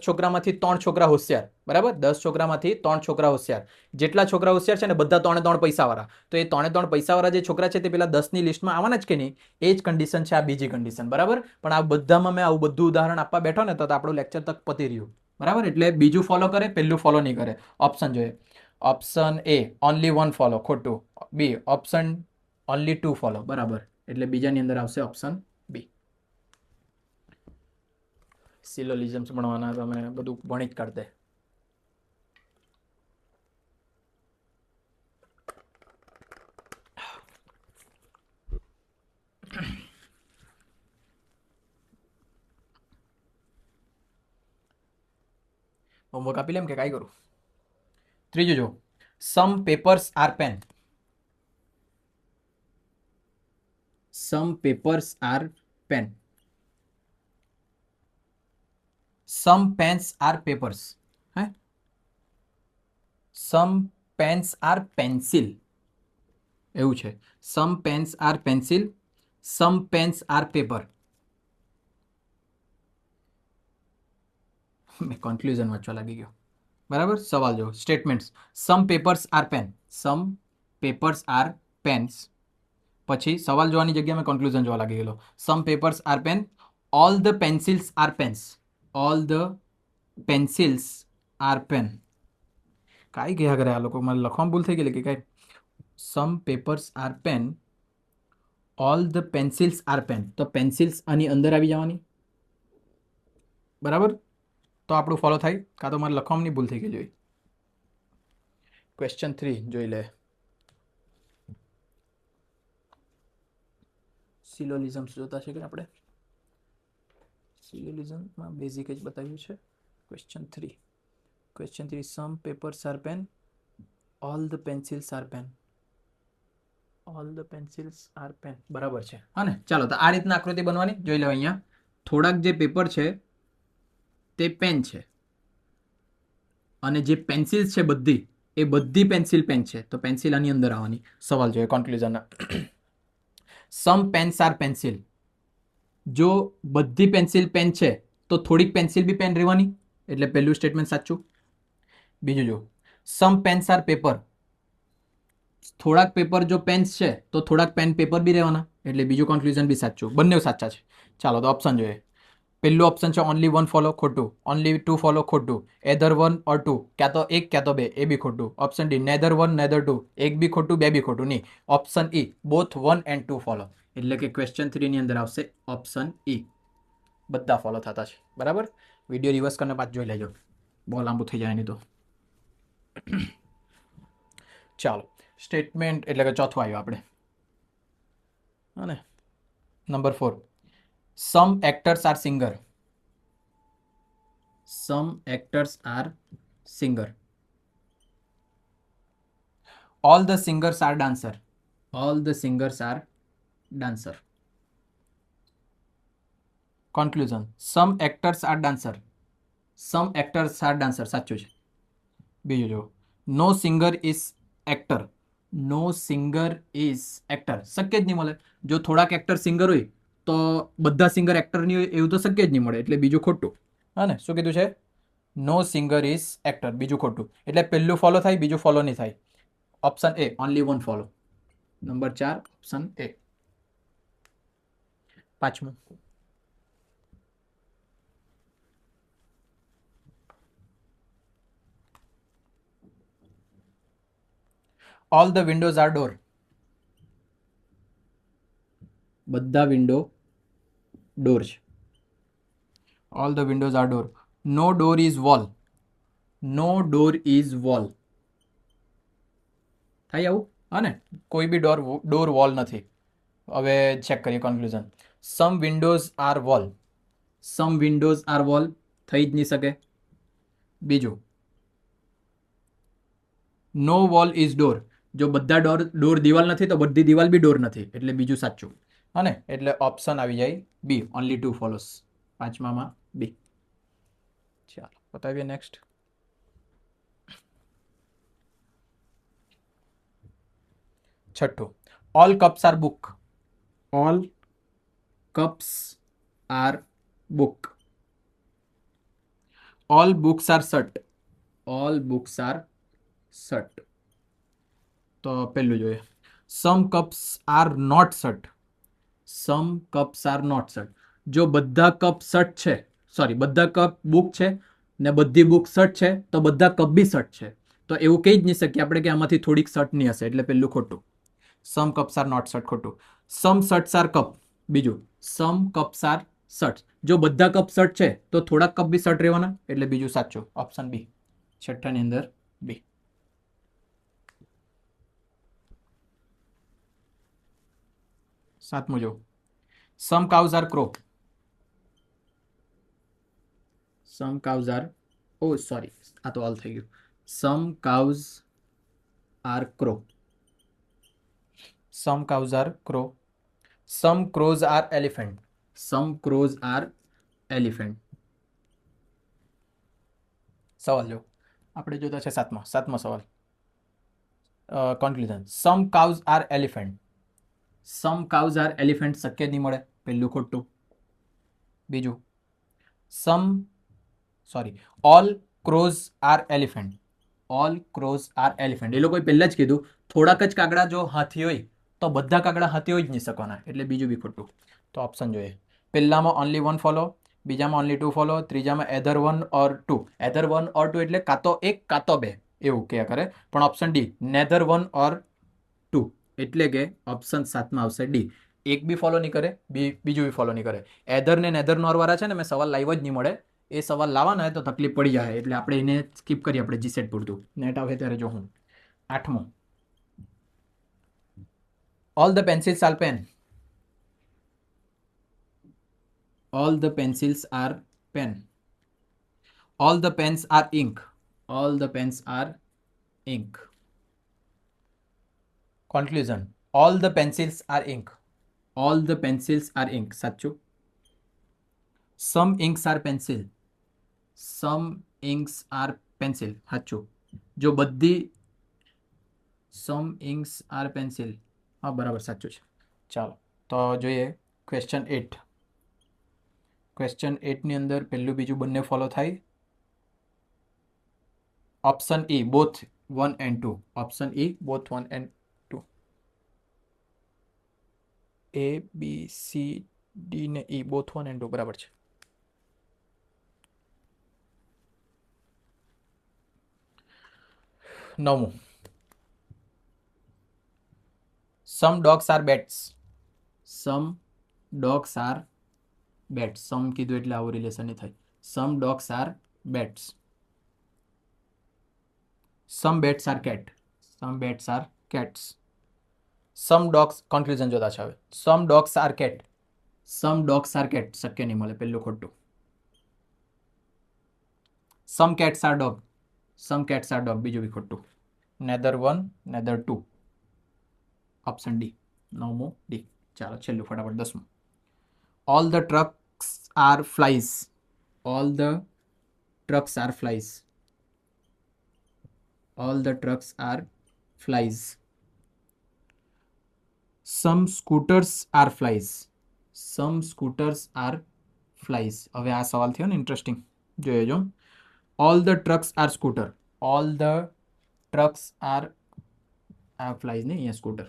A: છોકરામાંથી 3 છોકરા હોશિયાર, બરાબર. 10 છોકરામાંથી 3 છોકરા હોશિયાર. જેટલા છોકરા હોશિયાર છે ને બધા 3 પૈસાવાળા. તો એ 3 પૈસાવાળા જે છોકરા છે તે પેલા 10ની લિસ્ટમાં આવવાના જ કે નહીં. એ જ કન્ડિશન છે આ બીજી કન્ડિશન, બરાબર. પણ આ બધામાં મેં આવું બધું ઉદાહરણ આપવા બેઠો ને તો આપણું લેક્ચર તક પતી રહ્યું, બરાબર. એટલે બીજું ફોલો કરે, પહેલું ફોલો નહીં કરે. ઓપ્શન જોઈએ. ઓપ્શન એ ઓનલી 1 ફોલો, ખોટું. બી ઓપ્શન ઓનલી 2 ફોલો, બરાબર. એટલે બીજાની અંદર આવશે ઓપ્શન બી. સિલોલિઝમ્સ ભણવાના તમે બધું ભણી જ કાઢ દે. હોમવર્ક આપી લેમ કે કાંઈ કરું. ત્રીજું જો, some papers are pen. Some papers are pen. Some pens are papers. હે, સમ પેન્સ આર પેન્સિલ એવું છે. Some pens are pencil, some pens are paper. મેં કન્ક્લુઝન વાંચવા લાગી ગયો, બરાબર. સવાલ જો, statements. Some papers are pen, some papers are pens. પછી સવાલ જોવાની જગ્યાએ મેં કન્ક્લુઝન જોવા લાગી ગયેલો. Some papers are pen, all the pencils are pens. All the pencils are pen. કાંઈ ગયા કરે આ લોકો, મારે લખવામાં ભૂલ થઈ ગયેલી કે કાંઈ. Some papers are pen, all the pencils are pen. તો પેન્સિલ્સ આની અંદર આવી જવાની, બરાબર. તો આપણું ફોલો થાય, કાં તો મારે લખવાની ભૂલ થઈ ગઈ જોઈ. ક્વેશ્ચન 3 જોઈ લે. સિલોલિઝમ્સ જોતા છે કે આપણે સિલોલિઝમમાં બેઝિક જ બતાવ્યું છે. Question 3. Question 3, some papers are pen, all the pencils are pen. All the pencils are pen, બરાબર છે, હા ને. ચાલો તો આ રીતના આકૃતિ બનવાની જોઈ લો. અહીંયા થોડાક જે પેપર છે તે પેન છે, અને જે પેન્સિલ્સ છે બધી, એ બધી પેન્સિલ પેન છે. તો પેન્સિલ આની અંદર આવવાની. સવાલ જોઈએ કન્ક્લુઝનના. સમ પેન્સ આર પેન્સિલ. જો બધી પેન્સિલ પેન છે તો થોડીક પેન્સિલ બી પેન રહેવાની, એટલે પહેલું સ્ટેટમેન્ટ સાચું. બીજું જો, સમ પેન્સ આર પેપર. થોડાક પેપર જો પેન્સ છે તો થોડાક પેન પેપર બી રહેવાના, એટલે બીજું કન્ક્લુઝન બી સાચું. બંને સાચા છે. ચાલો તો ઓપ્શન જોઈએ. પહેલું ઓપ્શન છે ઓનલી 1 ફોલો, ખોટું. ઓનલી 2 ફોલો, ખોટું. એધર 1 ઓર 2, ક્યાં તો 1 ક્યાં તો 2, એ બી ખોટું. ઓપ્શન ડી નેધર 1 નેધર 2, એક બી ખોટું, બે બી ખોટું. નહીં. Option E both 1 and 2 follow. એટલે કે ક્વેશ્ચન 3 ની અંદર આવશે ઓપ્શન ઈ બધા ફોલો થતા છે બરાબર. વિડીયો રિવર્સ કરીને પાછું જોઈ લેજો, બહુ લાંબુ થઈ જાય નહીં તો. ચાલો સ્ટેટમેન્ટ એટલે કે ચોથું આવ્યું આપણે, અને number 4, some actors are singer. Some actors are singer. All the singers are dancer. All the singers are dancer. Conclusion, some actors are dancer. Some actors are dancer સાચું છે. બીજું જો, no singer is actor. No singer is actor શક્ય જ નહીં મળે. જો થોડાક એક્ટર સિંગર હોય તો બધા સિંગર એક્ટર નહીં હોય એવું તો શક્ય જ નહીં મળે, એટલે બીજું ખોટું. હા ને, શું કીધું છે? નો સિંગર ઇઝ એક્ટર, બીજું ખોટું. એટલે પહેલું ફોલો થાય, બીજું ફોલો નહીં થાય. Option A, only one follow. Number 4 option A. પાંચમું, all the windows are door. બધા વિન્ડો ડોર છે. All the windows are door. No door is wall. No door is wall. થાય આવું? હા ને, કોઈ બી ડોર વોલ નથી. હવે ચેક કરીએ કન્ક્લુઝન. સમ વિન્ડોઝ આર વોલ. સમ વિન્ડોઝ આર વોલ થઈ જ નહીં શકે. બીજું, નો વોલ ઇઝ ડોર. જો બધા ડોર દિવાલ નથી તો બધી દિવાલ બી ડોર નથી, એટલે બીજું સાચું. હા ને, એટલે ઓપ્શન આવી જાય બી, ઓનલી 2 ફોલોસ. પાંચમામાં બી. ચાલો બતાવીએ નેક્સ્ટ. છઠ્ઠું, all cups are book. All cups are book. All books are shirt. All books are shirt. તો પહેલું જોઈએ, some cups are not shirt. Some cups are not shirt. જો બધા કપ શર્ટ છે, સોરી બધા કપ બુક છે ને બધી બુક શર્ટ છે તો બધા કપ બી શર્ટ છે. તો એવું કહી જ નહીં શકીએ આપણે કે આમાંથી થોડીક શર્ટ નહીં હશે, એટલે પહેલું ખોટું. સમ કપ્સ આર નોટ શર્ટ ખોટું. સમ શર્ટ્સ આર કપ. બીજું, સમ કપ્સ આર શર્ટ. જો બધા કપ શર્ટ છે તો થોડાક કપ બી શર્ટ રહેવાના, એટલે બીજું સાચું. ઓપ્શન બી, છઠ્ઠાની અંદર બી. સાતમું જો, some cows are crow. Some cows are, oh sorry આ તો ઓલ થઈ ગયું. Some cows are crow. Some cows are crow. Some crows are elephant. Some crows are elephant. સવાલ જો આપણે જોતા છે સાતમો સવાલ. Conclusion, some cows are elephant. Some cows are elephant શક્ય નહીં મળે, પહેલું ખોટું. બીજું, all crows are elephant. All crows are elephant. એ લોકોએ પહેલા જ કીધું થોડાક જ કાગડા જો હાથી હોય તો બધા કાગડા હાથી હોય જ નહીં શકવાના, એટલે બીજું બી ખોટું. તો ઓપ્શન જોઈએ, પહેલામાં ઓનલી 1 ફોલો, બીજામાં ઓનલી 2 ફોલો, ત્રીજામાં એધર 1 ઓર 2. એધર 1 ઓર 2 એટલે કાં તો 1 કાં તો 2 એવું કહે કરે, પણ ઓપ્શન ડી, નેધર 1 ઓર 2, એટલે કે ઓપ્શન 7માં આવશે ડી. એક બી ફોલો નહીં કરે, બીજું બી ફોલો નહીં કરે. એધર ને નેધર નોર વાળા છે ને, મેં સવાલ લાવ્યો જ નહીં મળે. એ સવાલ લાવવાના હોય તો તકલીફ પડી જાય, એટલે આપણે એને સ્કીપ કરીએ. આપણે જીસેટ પૂરતું નેટ આવે ત્યારે જો હું. આઠમું, all the pencils are pen. All the pencils are pen. All the pens are ink. All the pens are ink. Conclusion, all the pencils are ink. All the pencils are ink સાચું. Some inks are pencil. Some inks are pencil સાચું. જો બધી સમ inks are pencil, હા બરાબર સાચું છે. ચાલો તો જોઈએ ક્વેશ્ચન 8. ક્વેશ્ચન 8ની અંદર પહેલું બીજું બંને ફોલો થાય. Option E, both 1 and 2. Option E, both 1 and 2. A, B, C, D ને E બોથ 1 and 2 બરાબર છે. નવમું, સમ ડોગ્સ આર બેટ્સ. સમ ડોગ્સ આર બેટ. સમ કીધું એટલે આવું રિલેશન નહીં થાય. સમ ડોગ્સ આર બેટ્સ. સમ બેટ્સ આર કેટ. સમ બેટ્સ આર કેટ્સ. સમ ડોગ્સ કન્ફ્યુઝન જોતા છે હવે. સમ ડોગ્સ આર કેટ. સમ ડોગ્સ આર કેટ શક્ય નહીં મળે, પેલું ખોટું. Some cats are dog. Some cats are dog બીજું બી ખોટું. Neither 1 neither 2. Option D. 9મો ડી. ચાલો છેલ્લું ફટાફટ 10મું. All the trucks are flies. All the trucks are flies. All the trucks are flies. Some scooters are flies. Some scooters are flies. હવે આ સવાલ થયો ને ઇન્ટરેસ્ટિંગ, જોયો. All the trucks are scooter. All the trucks are flies નહીં, અહીંયા scooter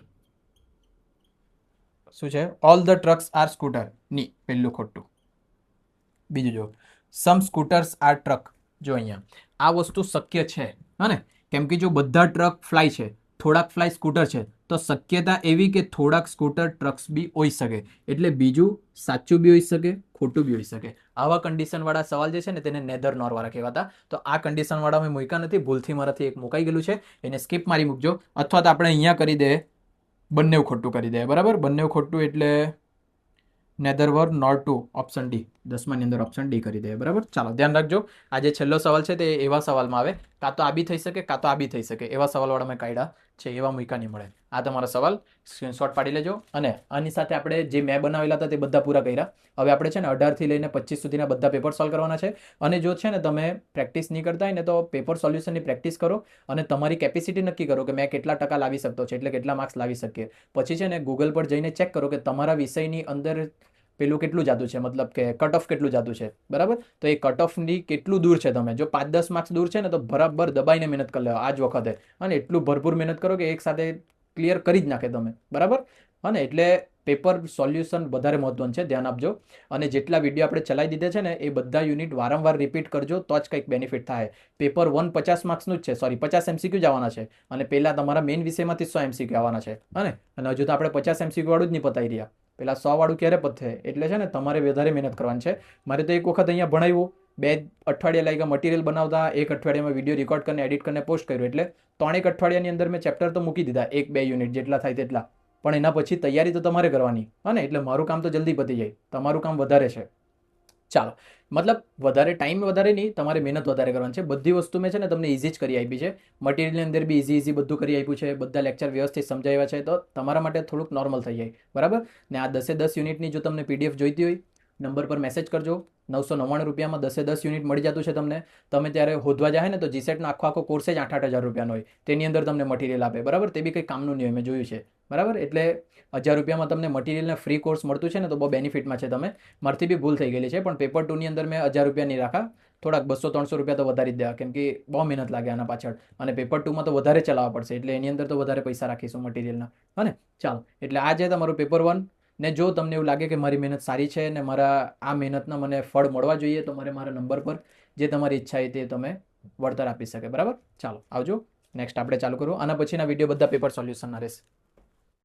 A: શું છે? All the trucks are scooter ની પેલું ખોટું. બીજું જો, સમ સ્કૂટર્સ આર ટ્રક. જો અહીંયા આ વસ્તુ શક્ય છે હા ને, કેમ કે જો બધા ટ્રક ફ્લાય છે, થોડાક ફ્લાય સ્કૂટર છે, તો શક્યતા એવી કે થોડાક સ્કૂટર ટ્રક્સ બી હોઈ શકે. એટલે બીજું સાચું બી હોઈ શકે, ખોટું બી હોઈ શકે. આવા કન્ડિશનવાળા સવાલ જે છે ને તેને નેધર નોર વાળા કહેવાતા. તો આ કન્ડિશનવાળા મેં મૂક્યા નથી, ભૂલથી મારાથી એક મુકાઈ ગયેલું છે, એને સ્કીપ મારી મૂકજો. અથવા તો આપણે અહીંયા કરી દે, બંને ખોટું કરી દે. બરાબર, બંને ખોટું એટલે neither one nor two. Option D. 10માની અંદર ઓપ્શન ડી કરી દે. બરાબર, ચાલો ધ્યાન રાખજો. આ જે છેલ્લો સવાલ છે તે એવા સવાલમાં આવે, કાં તો આ બી થઈ શકે, કાં તો આ બી થઈ શકે. એવા સવાલવાળા મેં કાઢ્યા છે, એવા મૂકા નહીં મળે. આ તમારો સવાલ સ્ક્રીનશોટ પાડી લેજો. અને આની સાથે આપણે જે મેં બનાવેલા હતા તે બધા પૂરા કર્યા. હવે આપણે છે ને 18થી લઈને 25 સુધીના બધા પેપર સોલ્વ કરવાના છે. અને જો છે ને તમે પ્રેક્ટિસ નહીં કરતા હોય ને તો પેપર સોલ્યુશનની પ્રેક્ટિસ કરો અને તમારી કેપેસિટી નક્કી કરો કે મેં કેટલા ટકા લાવી શકતો છે, એટલે કેટલા માર્ક્સ લાવી શકીએ. પછી છે ને ગૂગલ પર જઈને ચેક કરો કે તમારા વિષયની અંદર પેલું કેટલું જાતું છે, મતલબ કે કટ ઓફ કેટલું જાતું છે. બરાબર, તો એ કટ ઓફની કેટલું દૂર છે તમે. જો 5-10 માર્ક્સ દૂર છે ને તો બરાબર દબાઈને મહેનત કરી લેવા આ જ વખતે. અને એટલું ભરપૂર મહેનત કરો કે એક સાથે ક્લિયર કરી જ નાખે તમે. બરાબર, અને એટલે પેપર સોલ્યુશન વધારે મહત્વનું છે, ધ્યાન આપજો. અને જેટલા વિડીયો આપણે ચલાવી દીધા છે ને એ બધા યુનિટ વારંવાર રિપીટ કરજો, તો જ કંઈક બેનિફિટ થાય. પેપર 1 50 માર્ક્સનું જ છે, સોરી 50 MCQ જ આવવાના છે. અને પહેલાં તમારા મેઇન વિષયમાંથી 100 MCQ આવવાના છે. અને હજુ તો આપણે 50 MCQ વાળું જ નહીં પતાવી રહ્યા. પેલા 100 વાળું ક્યારે પતે? એટલે છે ને તમારે વધારે મહેનત કરવાની છે. મારે તો એક વખત અહીંયા ભણાવ્યું, 2 અઠવાડિયા લાગ્યા મટીરિયલ બનાવતા, 1 અઠવાડિયામાં વિડીયો રેકોર્ડ કરીને એડિટ કરીને પોસ્ટ કર્યું. એટલે 3 અઠવાડિયાની અંદર મેં ચેપ્ટર તો મૂકી દીધા, 1-2 યુનિટ જેટલા થાય તેટલા. પણ એના પછી તૈયારી તો તમારે કરવાની હા ને. એટલે મારું કામ તો જલ્દી પતી જાય, તમારું કામ વધારે છે. ચાલો, મતલબ વધારે ટાઈમ વધારે નહીં, તમારે મહેનત વધારે કરવાની છે. બધી વસ્તુ મેં છે ને તમને ઇઝી જ કરી આપી છે. મટીરિયલની અંદર બી ઇઝી બધું કરી આપ્યું છે, બધા લેક્ચર વ્યવસ્થિત સમજાવ્યા છે, તો તમારા માટે થોડુંક નોર્મલ થઈ જાય. બરાબર ને. આ 10 યુનિટની જો તમને PDF જોઈતી હોય, નંબર પર મેસેજ કરજો. 999 રૂપિયામાં 10 યુનિટ મળી જતું છે તમને. તમે ત્યારે હોદવા જાય ને તો જીસેટનો આખો કોર્સ જ 8-8 હજાર રૂપિયાનો હોય, તેની અંદર તમને મટીરિયલ આપે. બરાબર, તે બી કંઈ કામનું નહીં હોય, મેં જોયું છે. બરાબર, એટલે 1000 રૂપિયામાં તમને મટીરિયલને ફ્રી કોર્સ મળતું છે ને, તો બહુ બેનિફિટમાં છે તમે. મારથી બી ભૂલ થઈ ગયેલી છે, પણ પેપર 2ની અંદર મેં 1000 રૂપિયા નહીં રાખા, થોડાક 200-300 રૂપિયા તો વધારી જ દેવા, કેમ કે બહુ મહેનત લાગે આના પાછળ. અને પેપર 2માં તો વધારે ચલાવવા પડશે, એટલે એની અંદર તો વધારે પૈસા રાખીશું મટીરિયલના. હા ને, ચાલો. એટલે આ છે તમારું પેપર 1. ને જો તમને એવું લાગે કે મારી મહેનત સારી છે ને મારા આ મહેનતના મને ફળ મળવા જોઈએ, તો મારા નંબર પર જે તમારી ઈચ્છા હોય તે તમે વળતર આપી શકે. બરાબર, ચાલો આવજો. નેક્સ્ટ આપણે ચાલુ કરું. આના પછીના વિડીયો બધા પેપર સોલ્યુશનના રહેશે.